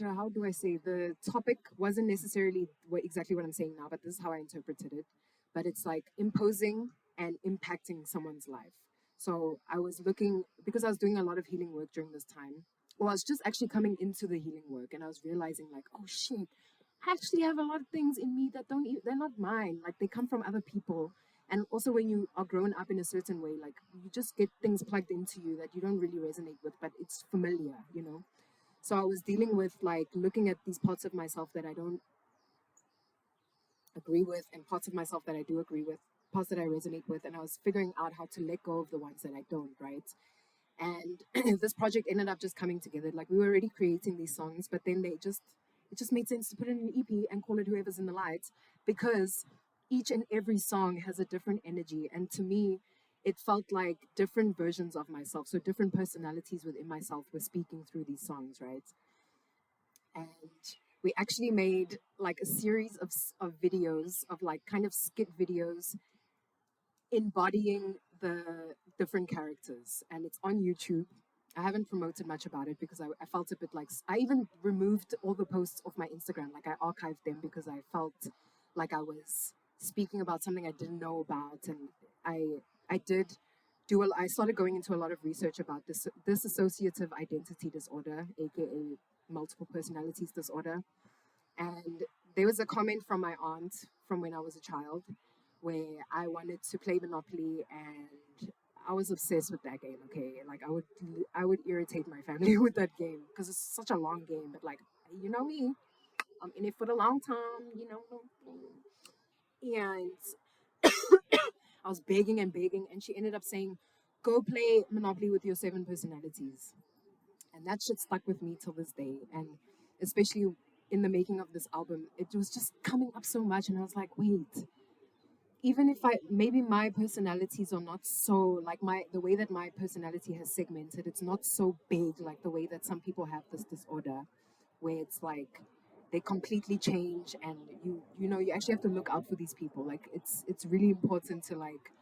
how do I say, the topic wasn't necessarily exactly what I'm saying now, but this is how I interpreted it. But it's like imposing and impacting someone's life. So I was looking, because I was doing a lot of healing work during this time. Well, I was just actually coming into the healing work, and I was realizing like, oh shit, I actually have a lot of things in me that they're not mine. Like they come from other people. And also when you are grown up in a certain way, like you just get things plugged into you that you don't really resonate with, but it's familiar, you know? So I was dealing with like looking at these parts of myself that I don't agree with and parts of myself that I do agree with, parts that I resonate with. And I was figuring out how to let go of the ones that I don't, right? And this project ended up just coming together. Like we were already creating these songs, but then it just made sense to put it in an EP and call it Whoever's in the Lights, because each and every song has a different energy. And to me, it felt like different versions of myself. So different personalities within myself were speaking through these songs, right? And we actually made like a series of videos, of like kind of skit videos embodying the different characters, and it's on YouTube. I haven't promoted much about it because I felt a bit like, I even removed all the posts off my Instagram. Like I archived them because I felt like I was speaking about something I didn't know about. And I did I started going into a lot of research about this dissociative identity disorder, aka multiple personalities disorder. And there was a comment from my aunt from when I was a child where I wanted to play Monopoly, and I was obsessed with that game. Okay, like I would irritate my family with that game because it's such a long game. But like, you know me, I'm in it for the long time. You know, and I was begging and begging, and she ended up saying, "Go play Monopoly with your 7 personalities." And that shit stuck with me till this day. And especially in the making of this album, it was just coming up so much, and I was like, wait, even if I maybe my personalities are not so like my the way that my personality has segmented, it's not so big like the way that some people have this disorder, where it's like they completely change, and you know you actually have to look out for these people. Like it's really important to like,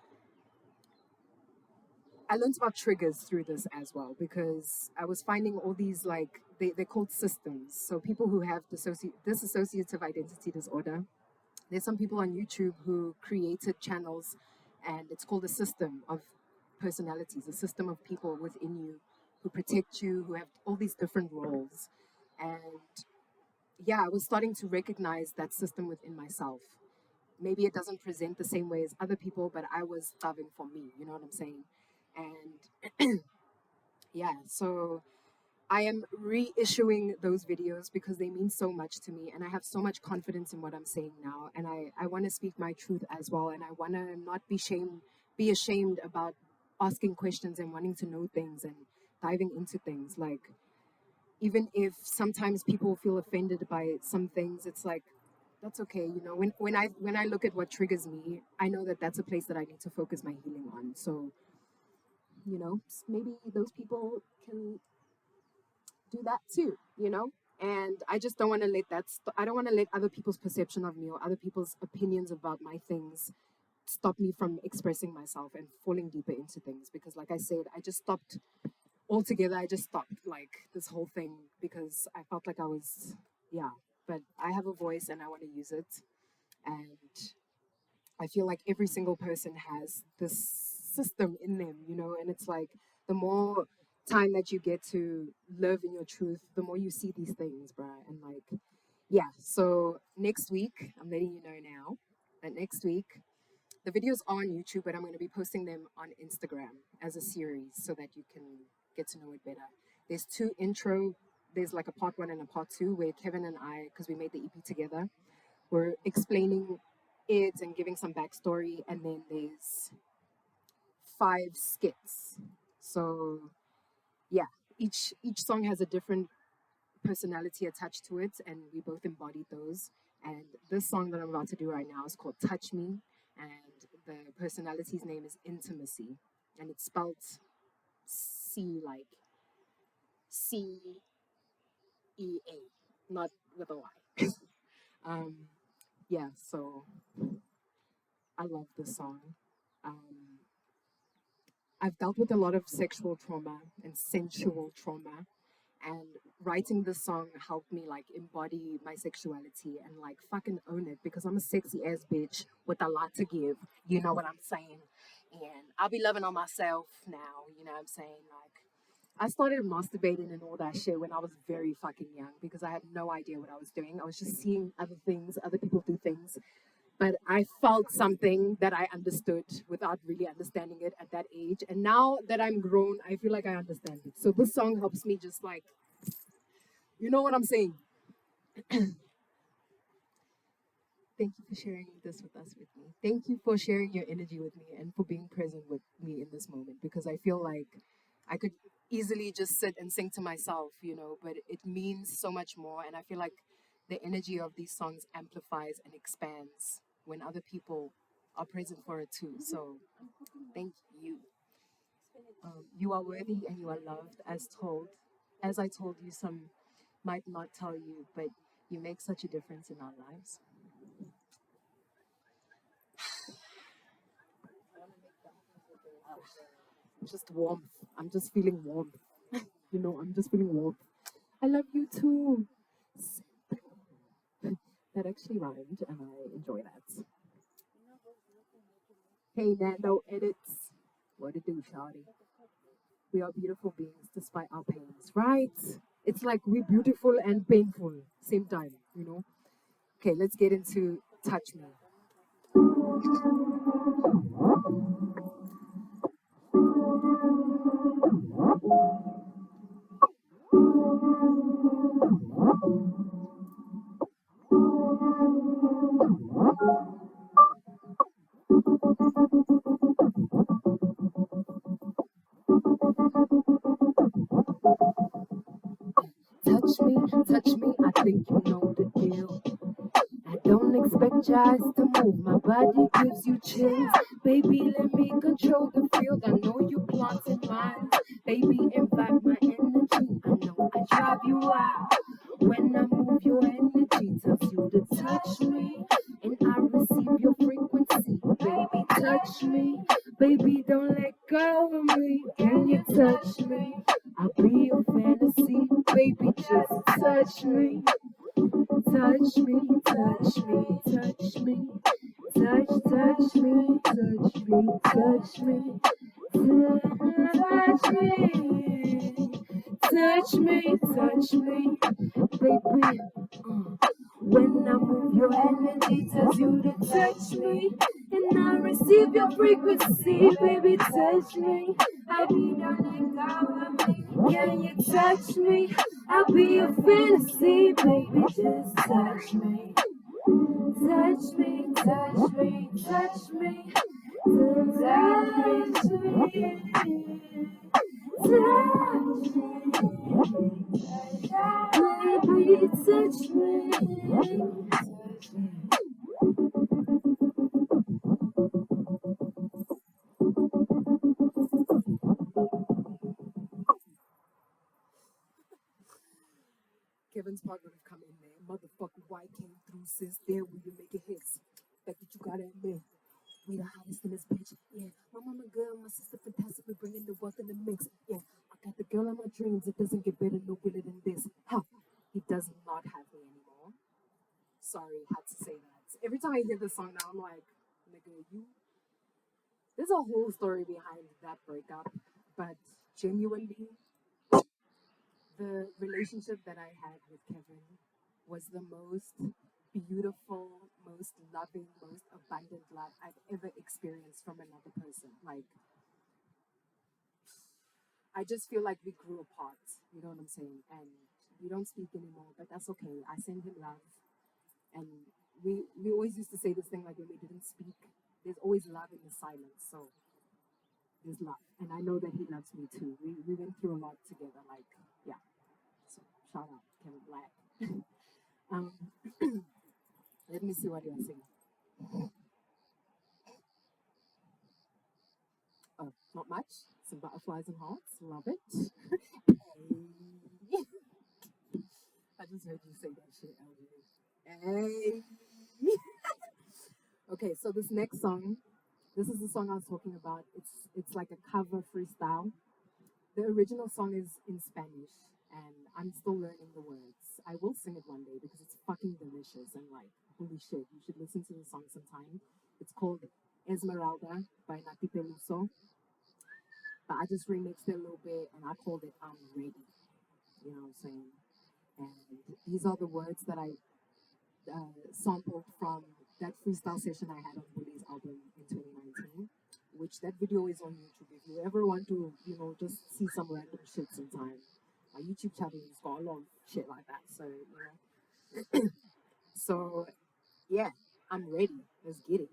I learned about triggers through this as well, because I was finding all these like they're called systems. So people who have dissociative identity disorder, there's some people on YouTube who created channels, and it's called a system of personalities, a system of people within you who protect you, who have all these different roles. And yeah, I was starting to recognize that system within myself. Maybe it doesn't present the same way as other people, but I was starving for me, you know what I'm saying? And yeah, so I am reissuing those videos because they mean so much to me, and I have so much confidence in what I'm saying now, and I want to speak my truth as well, and I want to not be ashamed about asking questions and wanting to know things and diving into things. Like even if sometimes people feel offended by some things, it's like that's okay. You know, when I look at what triggers me, I know that that's a place that I need to focus my healing on. So you know, maybe those people can do that too, you know? And I just don't want to let I don't want to let other people's perception of me or other people's opinions about my things stop me from expressing myself and falling deeper into things. Because, like I said, I just stopped altogether. I just stopped like this whole thing because I felt like I was, yeah. But I have a voice and I want to use it. And I feel like every single person has this system in them, you know, and it's like the more time that you get to live in your truth, the more you see these things, bruh. And like, yeah, so next week, I'm letting you know now that next week, the videos are on YouTube, but I'm going to be posting them on Instagram as a series so that you can get to know it better. There's there's like a part 1 and a part 2 where Kevin and I, because we made the EP together, we're explaining it and giving some backstory, and then there's 5 skits. So yeah, each song has a different personality attached to it, and we both embodied those. And this song that I'm about to do right now is called Touch Me, and the personality's name is Intimacy, and it's spelled C, like CEA, not with a Y. um yeah, so I love this song. um I've dealt with a lot of sexual trauma and sensual trauma, And writing this song helped me like embody my sexuality and like fucking own it because I'm a sexy ass bitch with a lot to give. You know what I'm saying? And I'll be loving on myself now. You know what I'm saying? Like I started masturbating and all that shit when I was very fucking young because I had no idea what I was doing. I was just seeing other things, other people do things. But I felt something that I understood without really understanding it at that age. And now that I'm grown, I feel like I understand it. So this song helps me just like, you know what I'm saying? Thank you for sharing this with us, with me. Thank you for sharing your energy with me and for being present with me in this moment because I feel like I could easily just sit and sing to myself, but it means so much more. And I feel like the energy of these songs amplifies and expands when other people are present for it too. So thank you. You are worthy and you are loved as I told you, some might not tell you, but you make such a difference in our lives. Just warmth. I'm just feeling warmth. I'm just feeling warmth. I love you too. That actually rhymed, and I enjoy that. Hey, Nando edits. What to do, Shawty? We are beautiful beings despite our pains, right? It's like we're beautiful and painful same time. Okay, let's get into Touch Me. Touch me, I think you know the deal. I don't expect your eyes to move, my body gives you chills. Baby, let me control the field. I know you planting mine. Baby, invite my energy. I know I drive you wild. When I move, your energy tells you to touch me, and I receive your frequency. Baby, touch me. Baby, don't let go of me. Can you touch me? I'll be your fantasy. Baby, just touch me. Touch me, touch me, touch me. Touch me, touch me, touch me. Touch me. Touch me, touch me. Baby, when I move, your energy tells you to touch me. And I receive your frequency, baby, touch me. I'll be down like God. Can you touch me? I'll be your fantasy, baby, just touch me. Touch me, touch me, touch me. Touch me. Touch me. Baby, touch me. Kevin's part would have come in there. Motherfucker, why came through since there when you make it hits? Like that you gotta admit. We the hottest in this bitch. Yeah, my mama good, my sister fantastic. We bringing the wealth in the mix. Yeah, I got the girl in my dreams. It doesn't get better, no better than this. Huh? He does not have me anymore. Sorry, had to say that. Every time I hear this song now, I'm like, nigga, you. There's a whole story behind that breakup, but genuinely, the relationship that I had with Kevin was the most beautiful, most loving, most abundant love I've ever experienced from another person. Like, I just feel like we grew apart. You know what I'm saying? And we don't speak anymore, but that's okay. I send him love. And we always used to say this thing like when we didn't speak, there's always love in the silence. So there's love. And I know that he loves me too. We went through a lot together. Like, yeah. So shout out Kevin Black. um, let me see what you're saying. Oh, not much. Some butterflies and hearts. Love it. Hey. I just heard you say that shit, LJ. Hey. Okay, so this next song, this is the song I was talking about. It's like a cover freestyle. The original song is in Spanish, and I'm still learning the words. I will sing it one day because it's fucking delicious and like holy shit, you should listen to the song sometime. It's called Esmeralda by Nati Peluso, but I just remixed it a little bit and I called it I'm Ready. You know what I'm saying? And these are the words that I sampled from that freestyle session I had on Bully's album in 2019, which that video is on YouTube. If you ever want to, just see some random shit sometime, my YouTube channel has got a lot of shit like that. So yeah, I'm ready. Let's get it.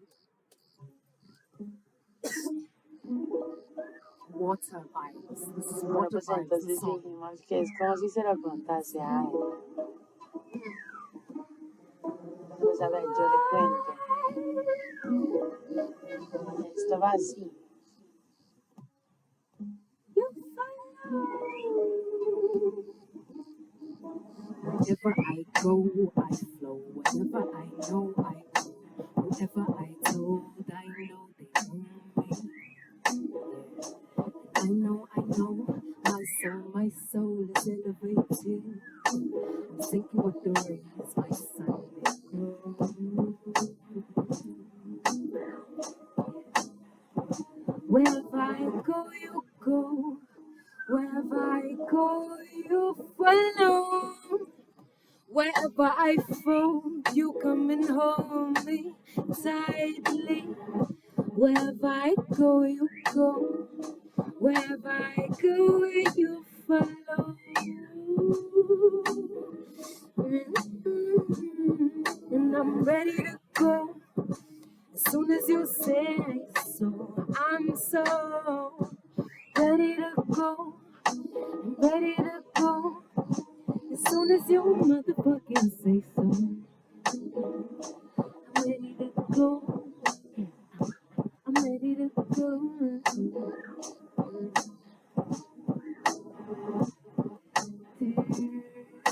Water vibes. This is Bueno, water pues vibes. The entonces song. dijimos que es como si se lo contase a él. Pues a ver, yo le cuento. Esto va así. Wherever I go, I flow. Wherever I know, I go. Whoever I told, I know they know me. I know, my soul is elevated. I'm sinking with the rays, my sun is glowing. Wherever I go, you go. Wherever I go, you follow. Wherever I fall, you come and hold me tightly. Wherever I go, you go. Wherever I go, you follow. And I'm ready to go as soon as you say so. I'm so ready to go. I'm ready to go as soon as you motherfucking say so. I'm ready to go. I'm ready to go.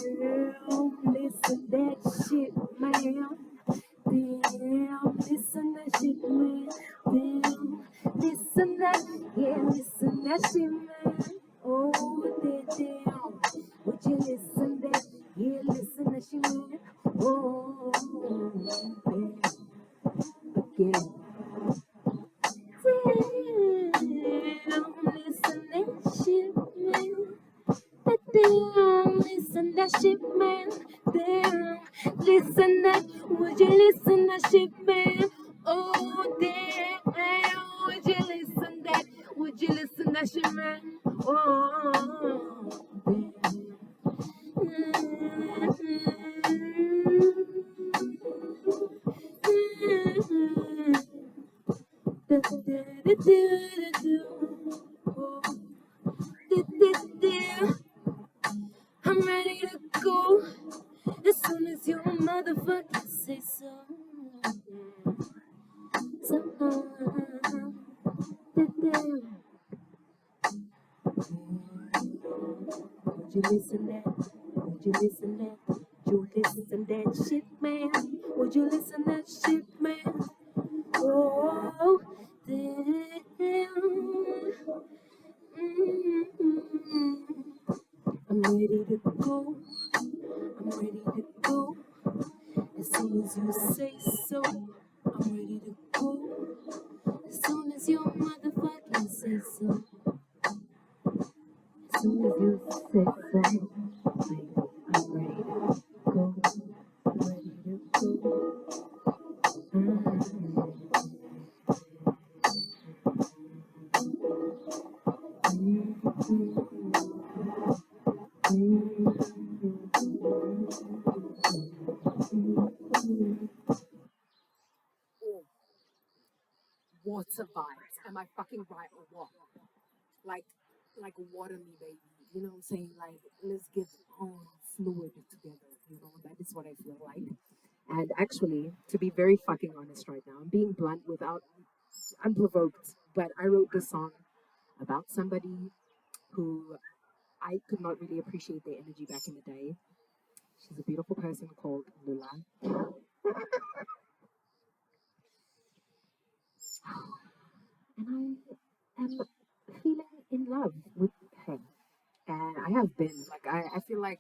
Damn, listen that shit, man. Damn, listen that shit, man. Damn, listen that, yeah, listen that shit, man. Oh, damn, would you listen that? Yeah, listen that shit, man. Oh, damn, again. Damn, listen that shit, man. Damn, listen that shit, man. Damn, listen that. Would you listen that shit, man? Oh, damn, would you listen that? Would you listen that shit, man? Oh, damn. I'm ready to go as soon as you motherfucking say so. Would you listen that? Would you listen that? You listen that shit, man? Would you listen that shit, man? Oh, damn. I'm ready to go. I'm ready to go. As soon as you say so, I'm ready to go. As soon as you motherfucking say so. As soon as you say so, baby, I'm ready to go. I'm ready to go. Oh, water vibes. Am I fucking right or what? Like, water me, baby. You know what I'm saying? Like, let's get on fluid together. That is what I feel like. And actually, to be very fucking honest right now, I'm being blunt without unprovoked, but I wrote this song about somebody who I could not really appreciate their energy back in the day. She's a beautiful person called Lula. And I am feeling in love with her. And I have been. Like I feel like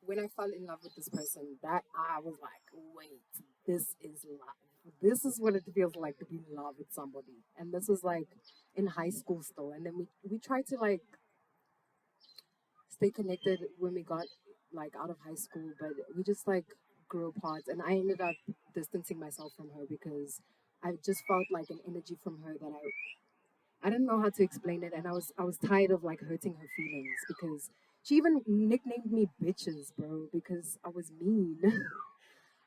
when I fell in love with this person, that I was like, wait, this is love. This is what it feels like to be in love with somebody. And this was like in high school still. And then we tried to like stay connected when we got like out of high school, but we just like grew apart. And I ended up distancing myself from her because I just felt like an energy from her that I didn't know how to explain it, and I was tired of like hurting her feelings because she even nicknamed me bitches, bro, because I was mean.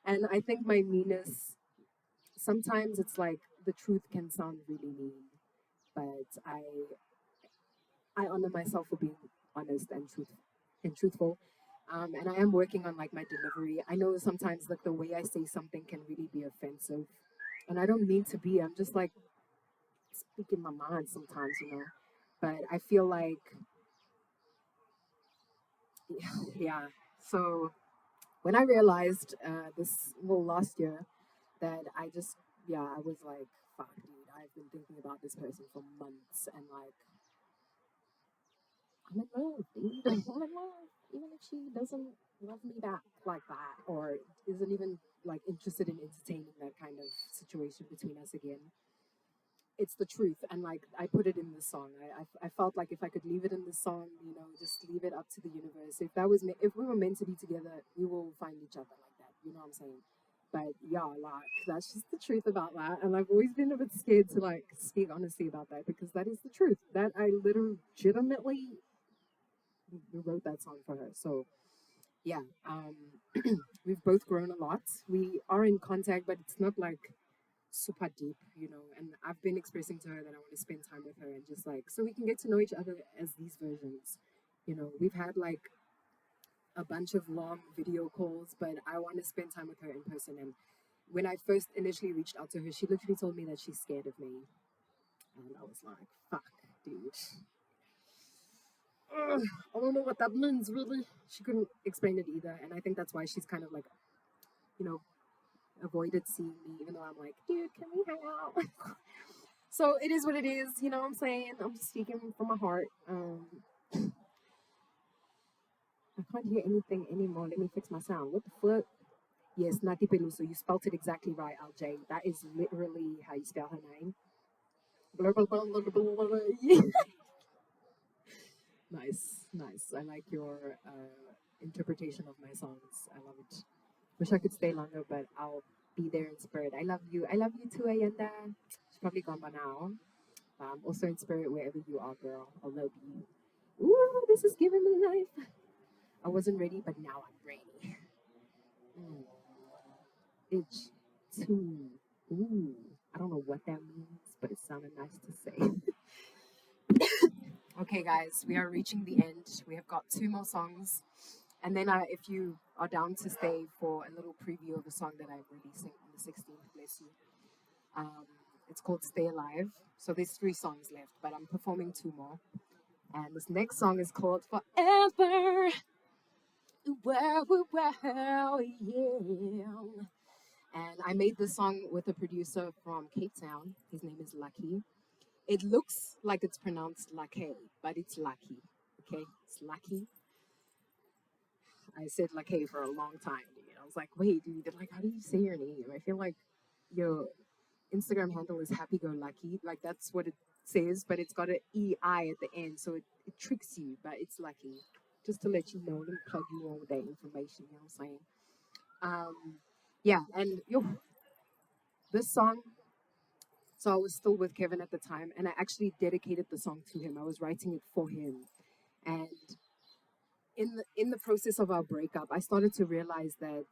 And I think my meanness sometimes it's like the truth can sound really mean, but I honor myself for being honest and truthful. And I am working on like my delivery. I know sometimes like the way I say something can really be offensive, and I don't mean to be. I'm just like speaking my mind sometimes, you know. But I feel like yeah. So when I realized this well last year that I just yeah I was like fuck dude I've been thinking about this person for months and like I'm in love dude I'm in love even if she doesn't love me back like that or isn't even like interested in entertaining that kind of situation between us again. It's the truth and like I put it in the song. I felt like if I could leave it in the song, you know, just leave it up to the universe. If that was if we were meant to be together, we will find each other like that, you know what I'm saying? But yeah, like that's just the truth about that, and I've always been a bit scared to like speak honestly about that because that is the truth that I literally legitimately wrote that song for her. So yeah, we've both grown a lot. We are in contact, but it's not like super deep, you know. And I've been expressing to her that I want to spend time with her and just like so we can get to know each other as these versions. You know, we've had like a bunch of long video calls, but I want to spend time with her in person. And when I first initially reached out to her, she literally told me that she's scared of me. And I was like, fuck, dude. Ugh, I don't know what that means, really. She couldn't explain it either. And I think that's why she's kind of like, you know, avoided seeing me, even though I'm like, dude, can we hang out? So it is what it is, you know what I'm saying? I'm just speaking from my heart. I can't hear anything anymore. Let me fix my sound. What the fuck? Yes, Nati Peluso. You spelled it exactly right, LJ. That is literally how you spell her name. Blah, blah, blah, blah, blah, blah, blah. Yeah. Nice, nice. I like your interpretation of my songs. I love it. Wish I could stay longer, but I'll be there in spirit. I love you. I love you too, Ayanda. She's probably gone by now. Also in spirit wherever you are, girl. I love you. Ooh, this is giving me life. I wasn't ready, but now I'm ready. Mm. Itch too. Ooh, I don't know what that means, but it sounded nice to say. Okay, guys, we are reaching the end. We have got two more songs. And then if you are down to stay for a little preview of the song that I'm releasing on the 16th, bless you. Um, it's called Stay Alive. So there's three songs left, but I'm performing two more. And this next song is called Forever. Wow, wow, wow, yeah. And I made this song with a producer from Cape Town. His name is Lucky. It looks like it's pronounced Lucky, but it's Lucky. Okay, it's Lucky. I said Lucky for a long time, dude. I was like, wait, dude, like, how do you say your name? I feel like your Instagram handle is Happy Go Lucky. Like, that's what it says, but it's got an EI at the end, so it tricks you, but it's Lucky. Just to let you know, let me plug you on with that information, you know what I'm saying? Yeah, and yo, this song, so I was still with Kevin at the time, and I actually dedicated the song to him. I was writing it for him. And in the process of our breakup, I started to realize that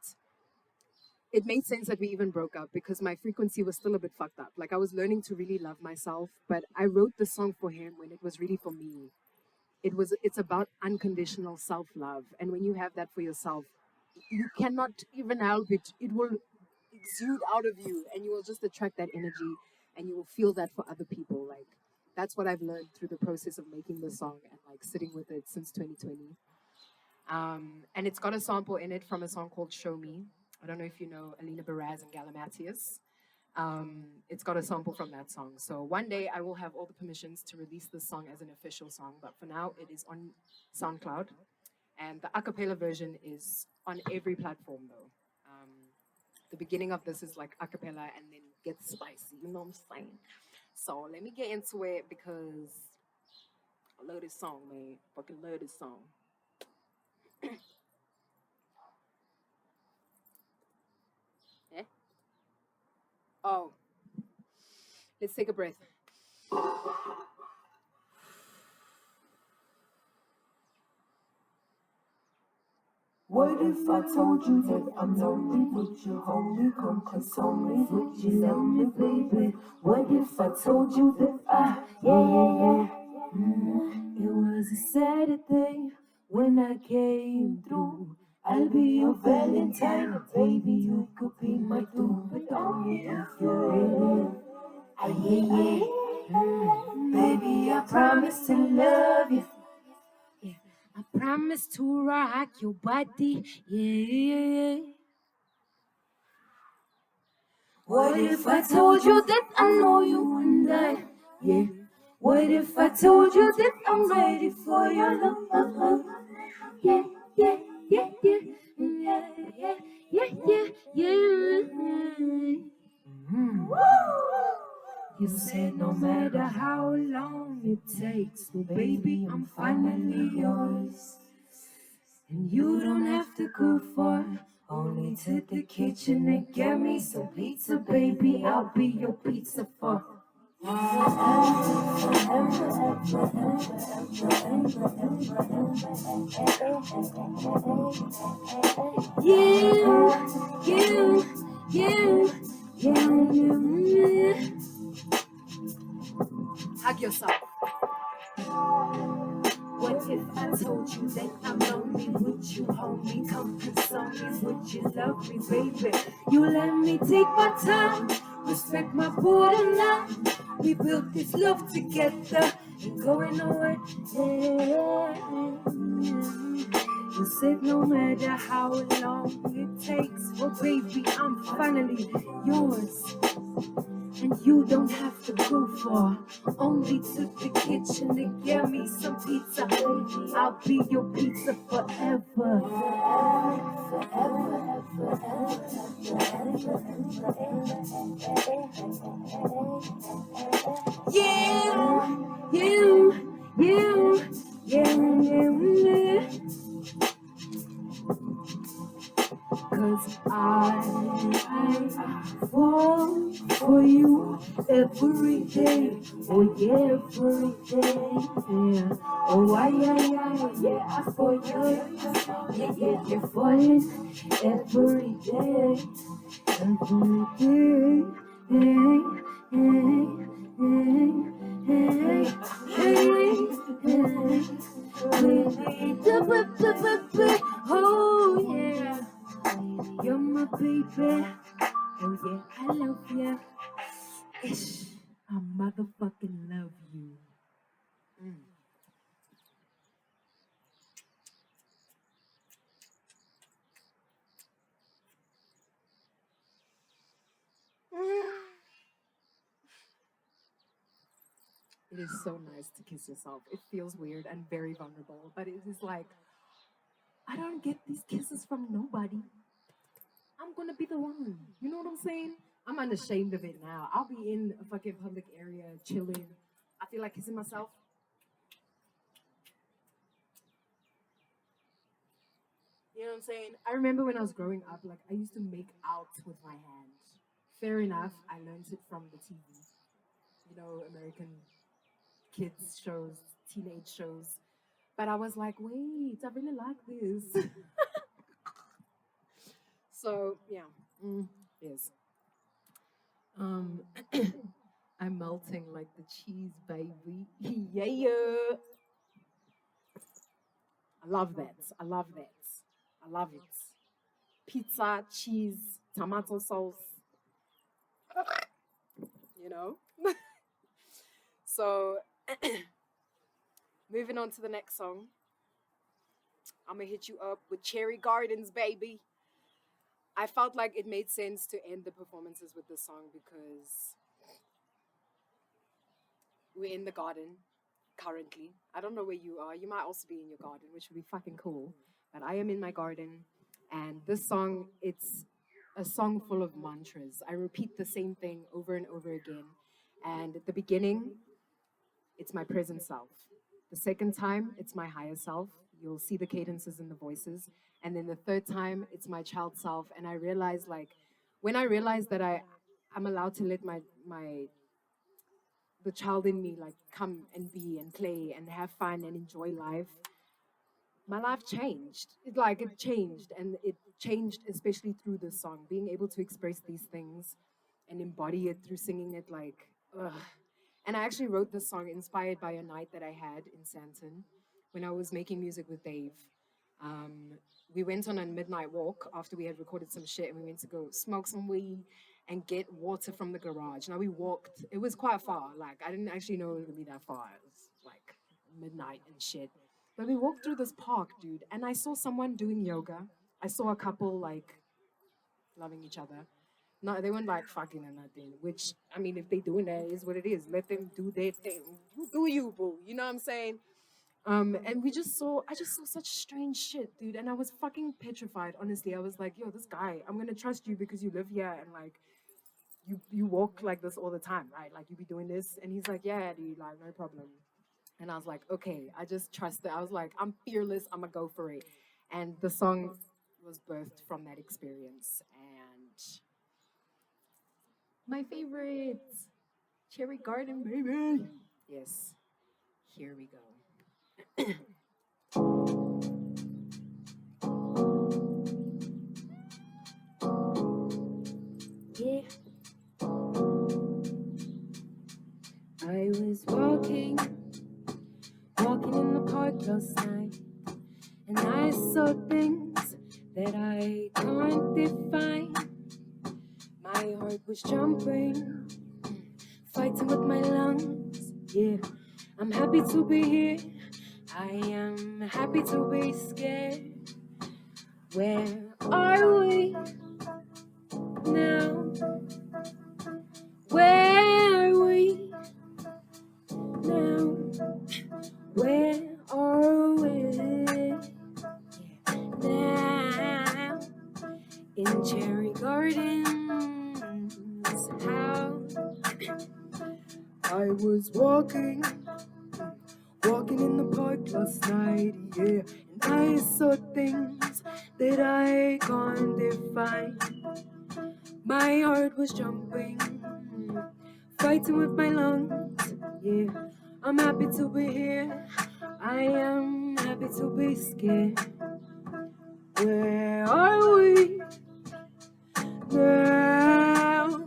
it made sense that we even broke up because my frequency was still a bit fucked up. Like I was learning to really love myself, but I wrote the song for him when it was really for me. It's about unconditional self-love. And when you have that for yourself, you cannot even help it. It will exude out of you and you will just attract that energy and you will feel that for other people. Like that's what I've learned through the process of making the song and like sitting with it since 2020. And it's got a sample in it from a song called Show Me. I don't know if you know Alina Baraz and Galimatius. It's got a sample from that song. So one day I will have all the permissions to release this song as an official song. But for now, it is on SoundCloud. And the a cappella version is on every platform, though. The beginning of this is like a cappella and then gets spicy. You know what I'm saying? So let me get into it because I love this song, man. Fucking love this song. Eh? Oh, let's take a breath. What if I told you that I'm lonely? Would you hold me, come console me? Would you love me, baby? What if I told you that it was a Saturday when I came through. I'll be your Valentine, baby. You could be my dude, but only if you're ready. Baby, I promise to love you. Yeah, I promise to rock your body. Yeah. What if I told you that I know you one day? Yeah. What if I told you that I'm ready for your love? Yeah, yeah, yeah, yeah, yeah, yeah, yeah, yeah, yeah. You said no matter how long it takes, well, baby, I'm finally yours. And you don't have to go far, only to the kitchen and get me some pizza, baby. I'll be your pizza for. You. Hug yourself. What if I told you that I'm lonely? Would you hold me, come console me? Would you love me, baby? You let me take my time, respect my borderline. We built this love together, ain't going nowhere. You said no matter how long it takes, well, baby, I'm finally yours. And you don't have to go far, only to the kitchen to get me some pizza, baby. I'll be your pizza forever. Yeah. Cause I fall for you every day. Oh yeah, every day. Yeah. Oh yeah, I for you. Yeah, you're falling every day. Every day. Oh yeah. You're my baby. Oh yeah, I love you. Ish, I motherfucking love you. It is so nice to kiss yourself. It feels weird and very vulnerable, but it is like, I don't get these kisses from nobody. I'm gonna be the one. You know what I'm saying? I'm unashamed of it now. I'll be in a fucking public area chilling. I feel like kissing myself. You know what I'm saying? I remember when I was growing up, like I used to make out with my hand. Fair enough, I learned it from the TV. You know, American kids shows, teenage shows. But I was like, wait, I really like this. So yeah, yes. Um, I'm melting like the cheese, baby. Yeah. I love that. I love that. I love it. Pizza, cheese, tomato sauce. You know. So, moving on to the next song. I'm gonna hit you up with Cherry Gardens, baby. I felt like it made sense to end the performances with this song because we're in the garden currently. I don't know where you are. You might also be in your garden, which would be fucking cool. But I am in my garden, and this song, it's a song full of mantras. I repeat the same thing over and over again. And at the beginning, it's my present self. The second time, it's my higher self. You'll see the cadences in the voices. And then the third time, it's my child self. And I realized, like, when I realized that I'm allowed to let the child in me like come and be and play and have fun and enjoy life, my life changed. It changed, and it changed especially through this song, being able to express these things and embody it through singing it like ugh. And I actually wrote this song inspired by a night that I had in Santon when I was making music with Dave. um, we went on a midnight walk after we had recorded some shit, and we went to go smoke some weed and get water from the garage. Now we walked, it was quite far. Like, I didn't actually know it was gonna be that far. It was like midnight and shit. But we walked through this park, dude, and I saw someone doing yoga. I saw a couple like loving each other. No, they weren't like fucking or nothing, which, I mean, if they doing that, is what it is. Let them do their thing. You do you, boo. You know what I'm saying? And I just saw such strange shit, dude. And I was fucking petrified, honestly. I was like, yo, this guy, I'm gonna trust you because you live here and like you walk like this all the time, right? Like you be doing this. And he's like, yeah, dude, like no problem. And I was like, okay, I just trust it. I was like, I'm fearless, I'm gonna go for it. And the song was birthed from that experience. And my favorite, Cherry Garden, baby. Yes, here we go. Yeah. I was walking in the park last night, and I saw things that I can't define. My heart was jumping, fighting with my lungs. Yeah, I'm happy to be here. I am happy to be scared. Where are we now? Where are we now? Where are we now? In Cherry Gardens, how I was walking in the park last night, yeah, and I saw things that I can't define. My heart was jumping, fighting with my lungs, yeah. I'm happy to be here. I am happy to be scared. Where are we now?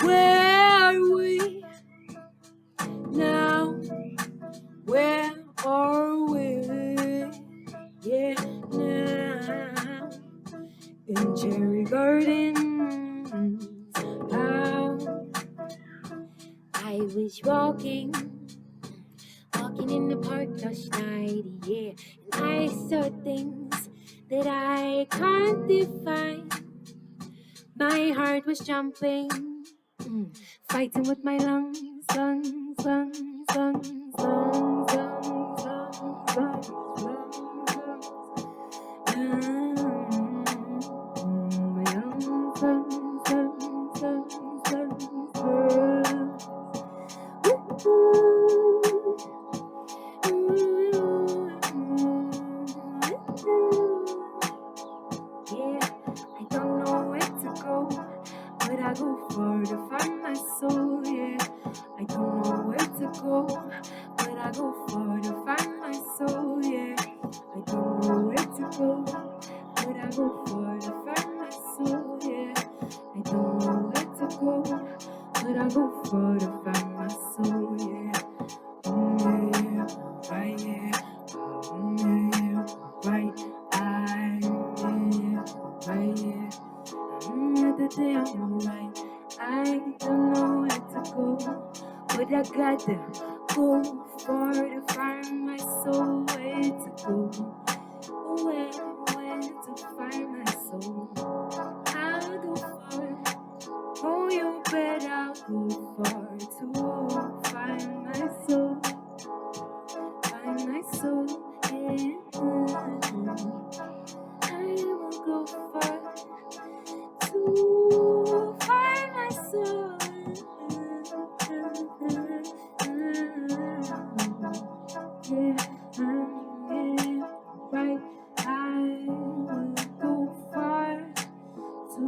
Where are we now? Where are we? Yeah, now in Cherry Gardens. How I was walking in the park last night, yeah, and I saw things that I can't define. My heart was jumping, fighting with my lungs, lungs, lungs, lungs, lungs, lungs, lungs, lungs, my lungs, lungs, lungs, lungs, lungs, yeah, I don't know where to go, but I go far to find my soul, yeah. I don't know where to go, but I go far to find my soul, yeah. I don't know where to go, but I go far to find my soul, yeah. I don't know where to go, but I go far to find my soul, yeah. Yeah, right, yeah. Yeah, right, right, yeah. The day I'm alright. I don't know where to go, but I gotta go far to find my soul. Where to go? Where to find my soul? Oh, you bet I'll go far to find my soul. Find my soul, yeah. I will go far to find my soul. Yeah, right. I will go far to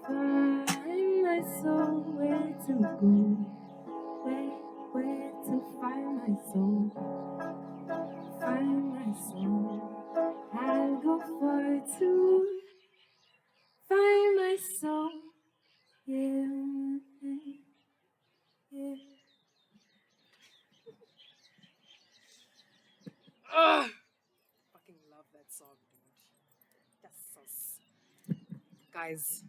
find my soul. Where to go? Where to find my soul? Find my soul. I'll go far to find my soul. Yeah, yeah. Fucking love that song, dude. Yes. Guys,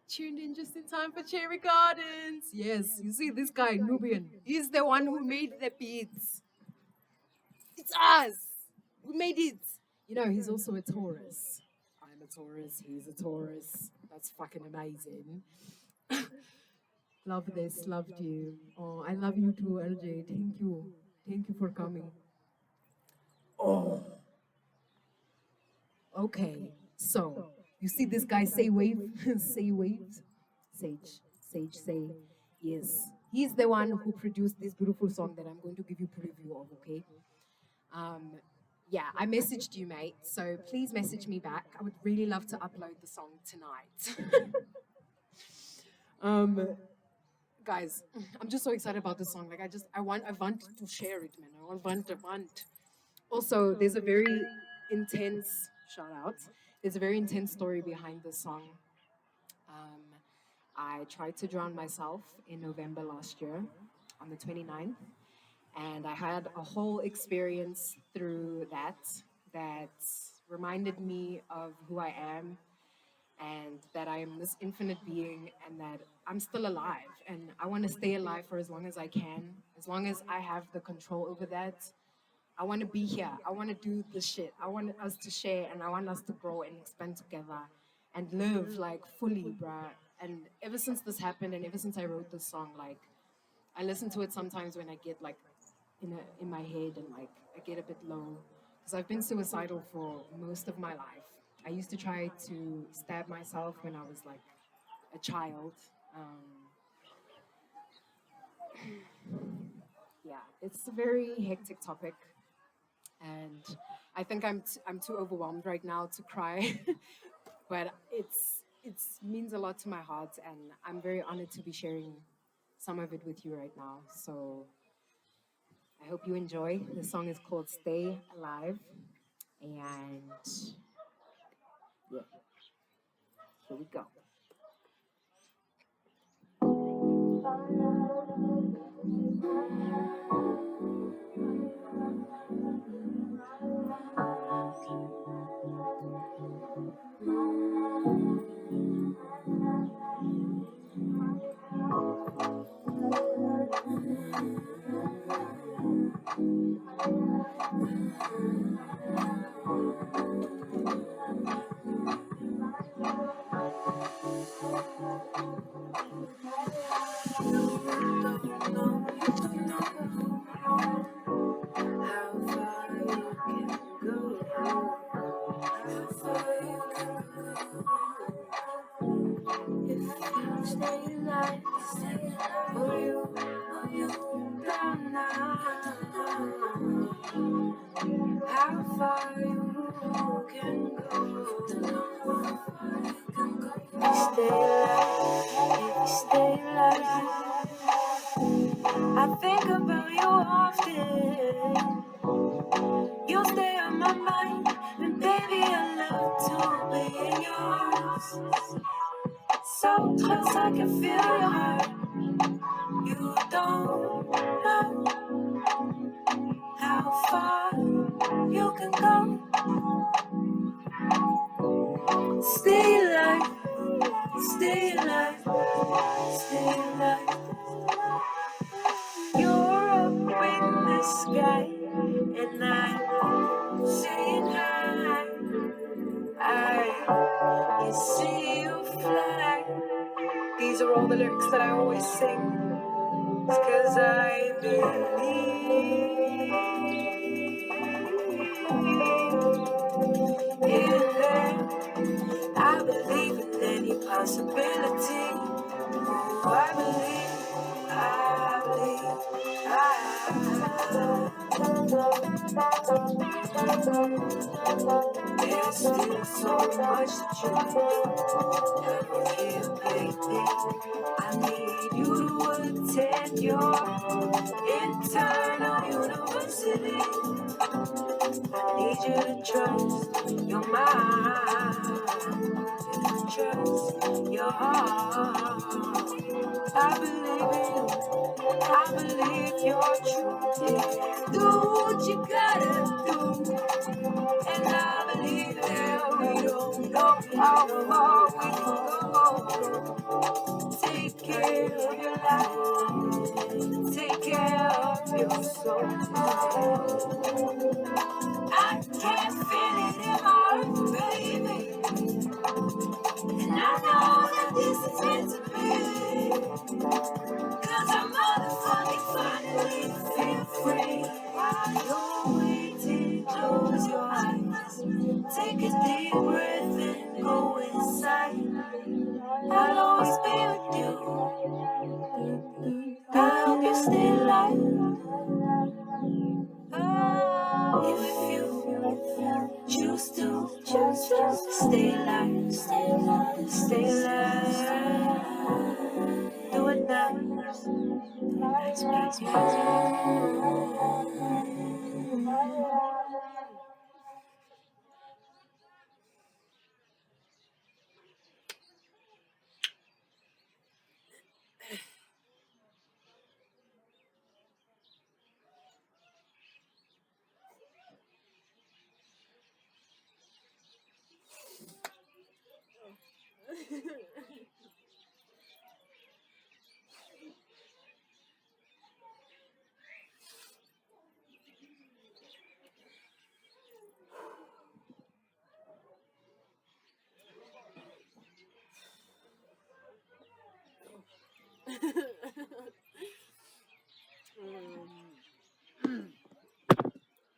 tuned in just in time for Cherry Gardens. Yes, you see this guy, Nubian. He's the one who made the beats. It's us. We made it. You know, he's also a Taurus. I'm a Taurus. He's a Taurus. That's fucking amazing. Love this. Loved you. Oh, I love you too, LJ. Thank you. Thank you for coming. Oh. Okay. So, you see this guy, Say Wave? Say Waves? Sage, say. Yes. He's the one who produced this beautiful song that I'm going to give you preview of, okay? Yeah, I messaged you, mate. So please message me back. I would really love to upload the song tonight. Guys, I'm just so excited about this song. Like I want to share it, man. I want. Also, there's a very intense shout out. There's a very intense story behind this song. Um, I tried to drown myself in November last year on the 29th. And I had a whole experience through that reminded me of who I am and that I am this infinite being and that I'm still alive. And I want to stay alive for as long as I can, as long as I have the control over that. I want to be here. I want to do this shit. I want us to share and I want us to grow and expand together and live like fully, bruh. And ever since this happened and ever since I wrote this song, like I listen to it sometimes when I get like in my head and like I get a bit low because I've been suicidal for most of my life. I used to try to stab myself when I was like a child. Yeah, it's a very hectic topic, and I think I'm too overwhelmed right now to cry, but it means a lot to my heart, and I'm very honored to be sharing some of it with you right now. So I hope you enjoy. The song is called Stay Alive. And yeah, here we go. How far you can go. Stay alive, stay alive. I think about you often. You stay on my mind, and baby, I love to be in yours. So close, I can feel your heart. You don't know how far you can go. Stay alive, stay alive, stay alive. You're up in the sky, and I'm saying hi. I see you fly. These are all the lyrics that I always sing. It's 'cause I believe in them. I believe in any possibility. Oh, I believe. There's still so much to try. Ever here, baby. I need you to attend your internal university. I need you to trust your mind, trust your heart. I believe in you. I believe you're true. Do what you gotta do. And I believe that we don't know how far we can go. Take care of your life. Take care of your soul. I can feel it in my heart, baby. And I know that this is meant to be. 'Cause I motherfucking finally feel free. While you're waiting, close your eyes. Take a deep breath and go inside. I'll always be with you. I hope you stay alive. If you choose to stay alive, stay alive, stay alive. Do it now.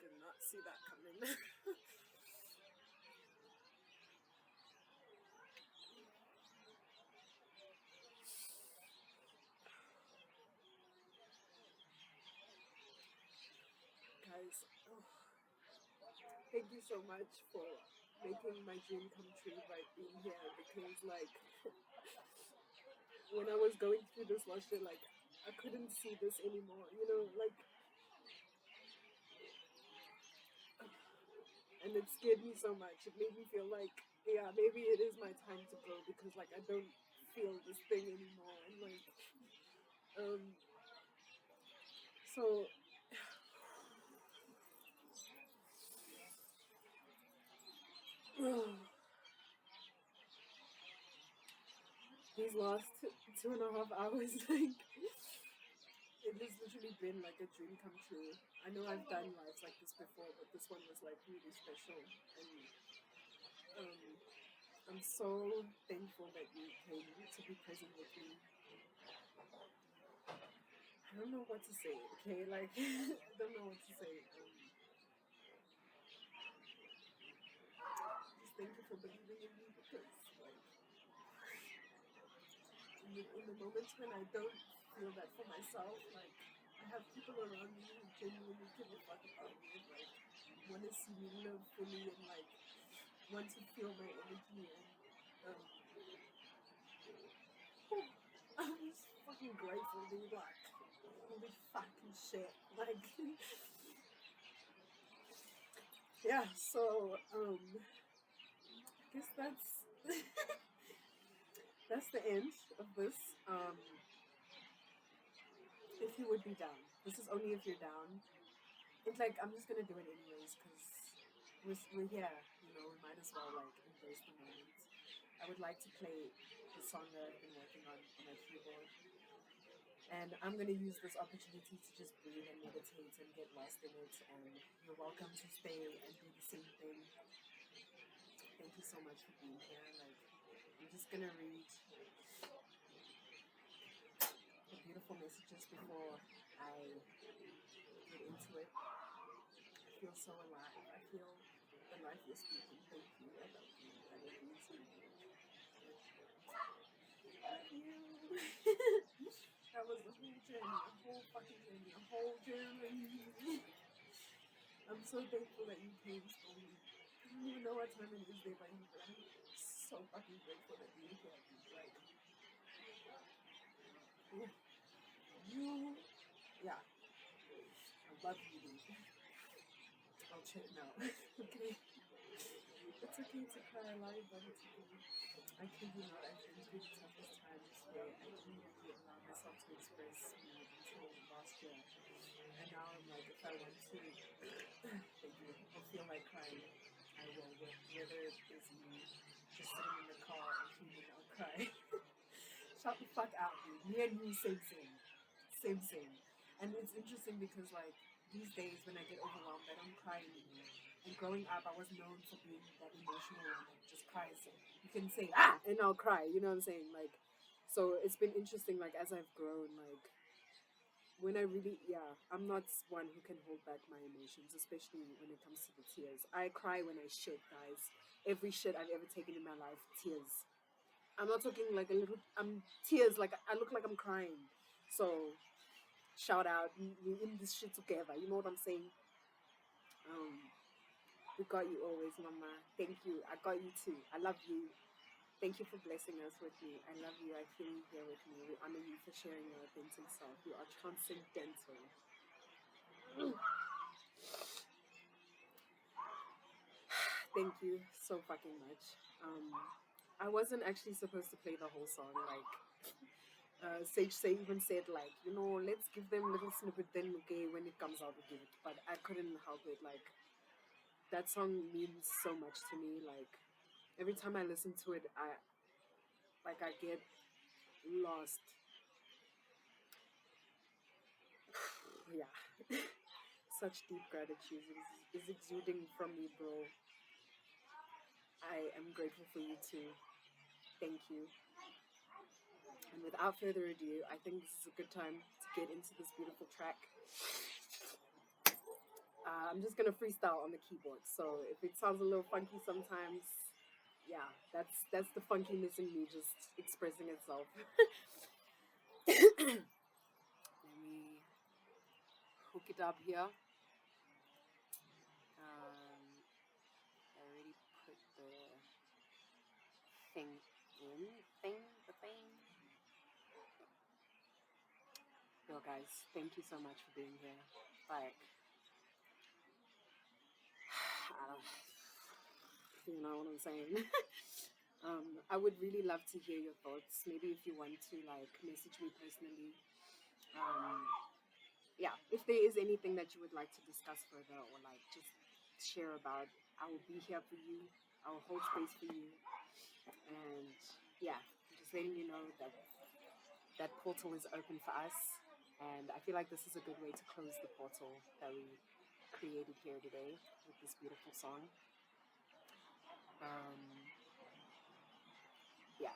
Did not see that coming. Guys, thank you so much for making my dream come true by being here, because like when I was going through this last year, like I couldn't see this anymore, you know, like, and it scared me so much. It made me feel like, yeah, maybe it is my time to go, because like I don't feel this thing anymore, and like so these last 2.5 hours, like it has literally been like a dream come true. I know I've done lives like this before, but this one was like really special, and I'm so thankful that you came to be present with me. I don't know what to say, okay? Like, I don't know what to say. Just thank you for believing in me, because, like, in the moments when I don't feel that for myself, like, I have people around me who genuinely give a fuck about me, and, like, want to see me live fully, and, like, want to feel my energy, and, I'm just fucking grateful, dude, like, holy fucking shit, like, yeah, so, I guess that's, that's the end of this. If you would be down, this is only if you're down. It's like, I'm just gonna do it anyways, because we're here, you know, we might as well, like, embrace the moment. I would like to play the song that I've been working on my keyboard. And I'm going to use this opportunity to just breathe and meditate and get lost in it. And you're welcome to stay and do the same thing. Thank you so much for being here. Like, gonna read the beautiful messages before I get into it. I feel so alive. I feel the life is speaking. Thank you. I love you. I love you too. I love you. That was the whole journey, a whole fucking journey, a whole journey. I'm so thankful that you came for me. I don't even know what time it is there by you, but I'm so fucking grateful that you're here. Like, you, yeah, I love you, dude. I'll check now. Okay? It's okay to cry, I love you, but it's okay. I kid you not, I've been through the toughest times where I didn't really allow myself to express me until last year. And now I'm like, if I want to, thank you, or feel like crying, I will. Whether it is me just sitting in the car and cleaning, I'll cry. Shut the fuck out, dude. Me and you, same. And it's interesting because, like, these days when I get overwhelmed, I don't cry anymore. And growing up, I was known for being that emotional one that just cries. You can say, ah, and I'll cry. You know what I'm saying? Like, so it's been interesting, like, as I've grown, like, when I really, I'm not one who can hold back my emotions, especially when it comes to the tears. I cry when I shit, guys. Every shit I've ever taken in my life, tears. I'm not talking like a little, tears, like I look like I'm crying. So, shout out, we in this shit together, you know what I'm saying? We got you always, mama. Thank you. I got you too. I love you. Thank you for blessing us with me. I love you. I feel you here with me. We honor you for sharing your authentic self. You are transcendental. Thank you so fucking much. I wasn't actually supposed to play the whole song. Like, Sage Say even said, like, you know, let's give them a little snippet, then okay, when it comes out, we'll give it. But I couldn't help it. Like, that song means so much to me. Like, every time I listen to it, I get lost. Yeah. Such deep gratitude is exuding from me, bro. I am grateful for you too. Thank you. And without further ado, I think this is a good time to get into this beautiful track. I'm just gonna freestyle on the keyboard, so if it sounds a little funky sometimes, yeah, that's the funkiness in me just expressing itself. Let me hook it up here. I already put the thing in. The thing. Yo, guys, thank you so much for being here. Like, I don't, you know what I'm saying? I would really love to hear your thoughts. Maybe if you want to, like, message me personally. Yeah, if there is anything that you would like to discuss further or, like, just share about, I will be here for you. I will hold space for you. And, yeah, just letting you know that that portal is open for us. And I feel like this is a good way to close the portal that we created here today with this beautiful song. Yeah,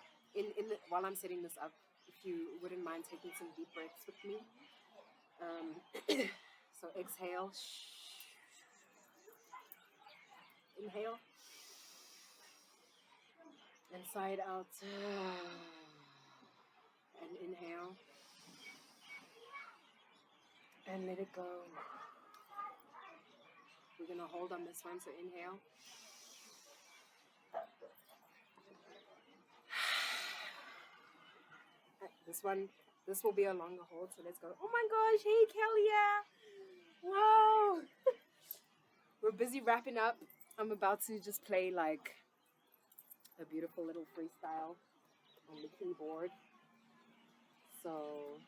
while I'm setting this up, if you wouldn't mind taking some deep breaths with me. So exhale, inhale, and side out, and inhale, and let it go. We're gonna hold on this one, so inhale. This will be a longer hold, so let's go. Oh my gosh, hey Kelly, wow. We're busy wrapping up. I'm about to just play like a beautiful little freestyle on the keyboard. So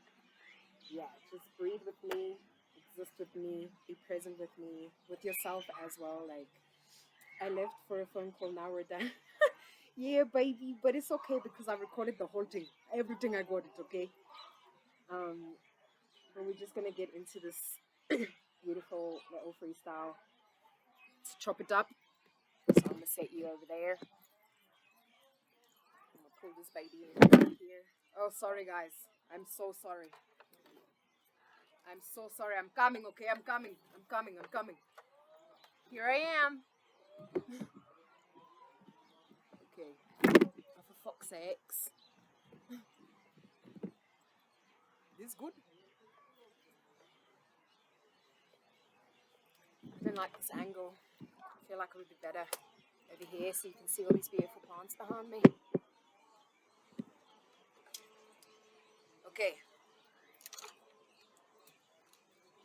yeah, just breathe with me, exist with me, be present with me, with yourself as well. Like, I left for a phone call, now we're done. Yeah, baby, but it's okay because I recorded the whole thing. Everything I got it, okay? But we're just gonna get into this beautiful little freestyle to chop it up. So I'm gonna set you over there. I'm gonna pull this baby here. Oh, sorry, guys. I'm so sorry. I'm so sorry. I'm coming, okay? I'm coming. I'm coming. I'm coming. Here I am. Okay. Oh, for fuck's sakes. This is good. I don't like this angle. I feel like it would be better over here so you can see all these beautiful plants behind me. Okay.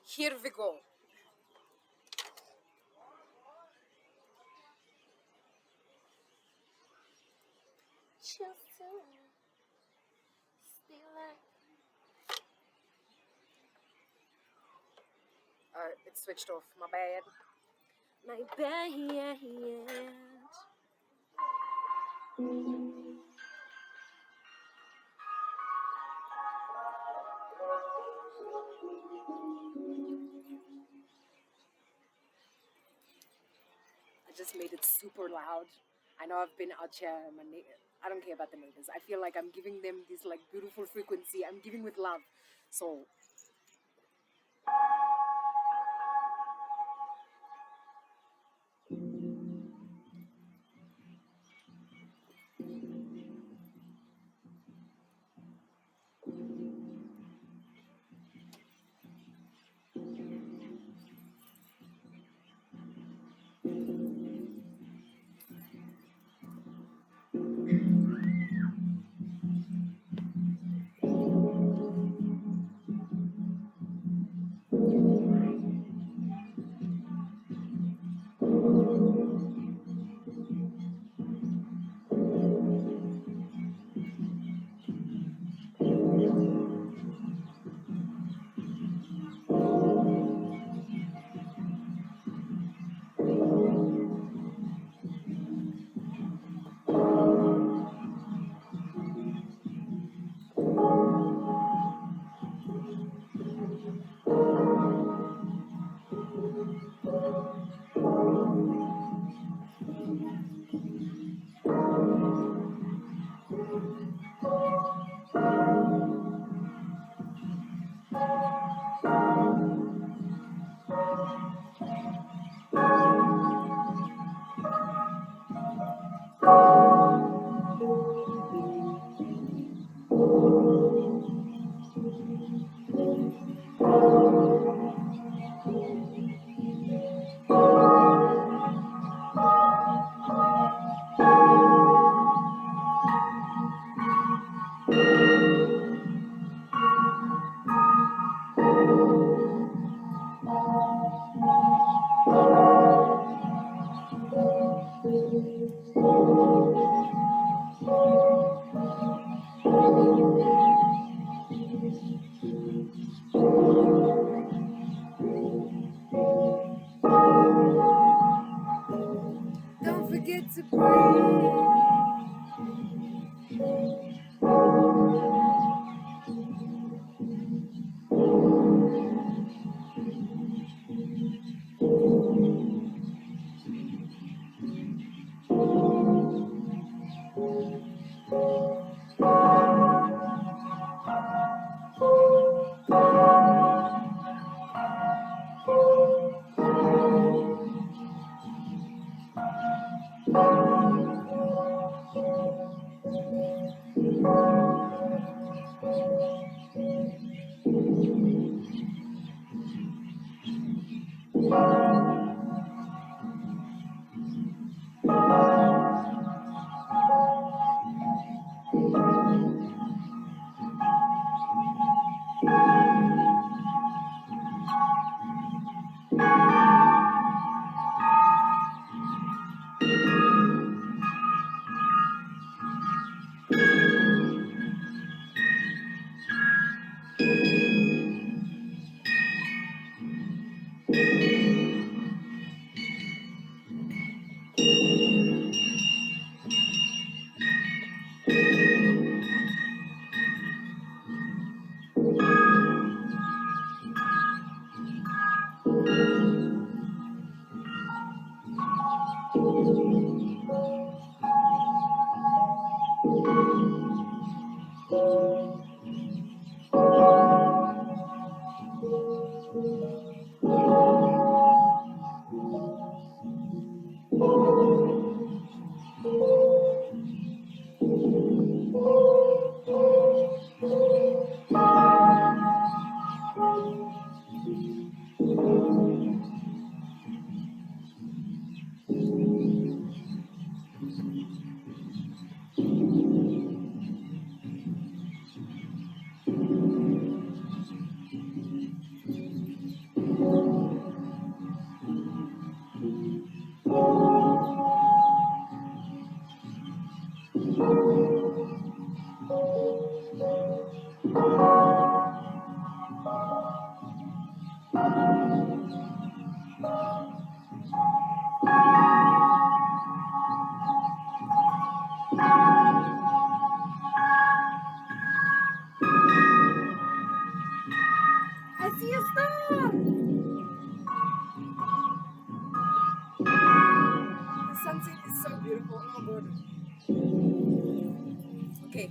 Here we go. It switched off. My bad. My bad. I just made it super loud. I know I've been out here. I don't care about the neighbors. I feel like I'm giving them this like beautiful frequency. I'm giving with love. So Don't forget to breathe. I see a star! The sunset is so beautiful. Oh my god. Okay.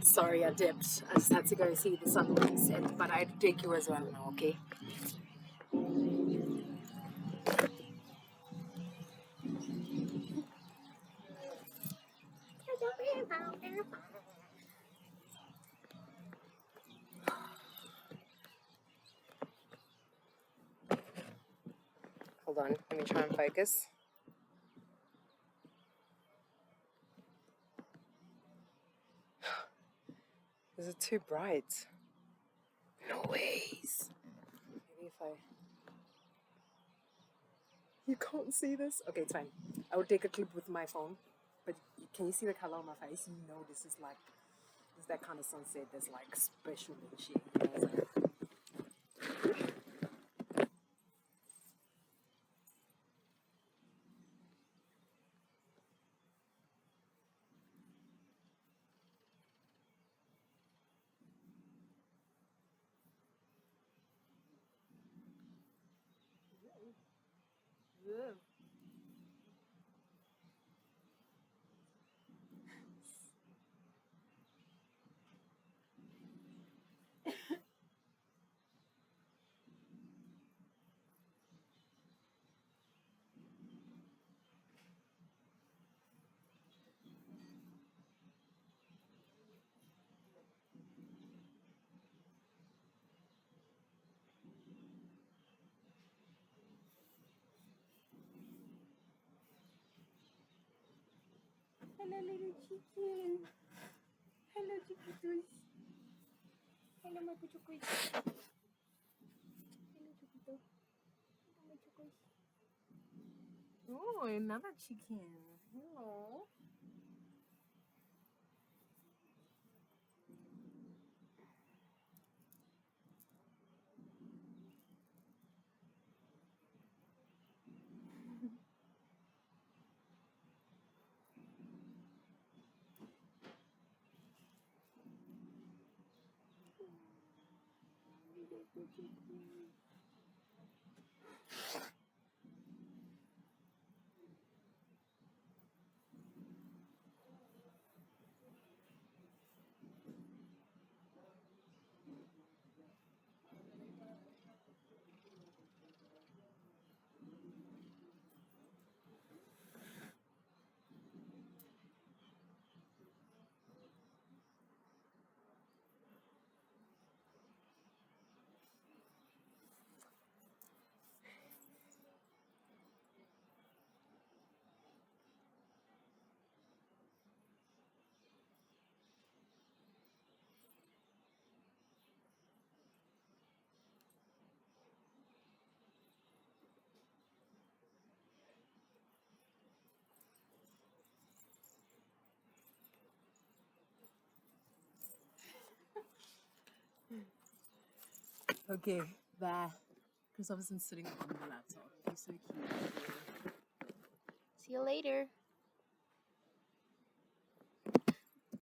Sorry, I dipped. I just had to go see the sunset, but I'd take you as well now, okay? Hold on, let me try and focus. Is it too bright? No ways. Maybe if I... You can't see this? Okay, it's fine. I will take a clip with my phone. But can you see the color on my face? You know this is like... This is that kind of sunset that's like special and shit. You know what I'm saying? Yeah. Hello, little chicken. Hello, chiquitos. Hello, my puchucos. Hello, chiquito. Hello, my chucos. Oh, another chicken. Hello. Okay, bye. Because I wasn't sitting on the laptop. You're so cute. See you later.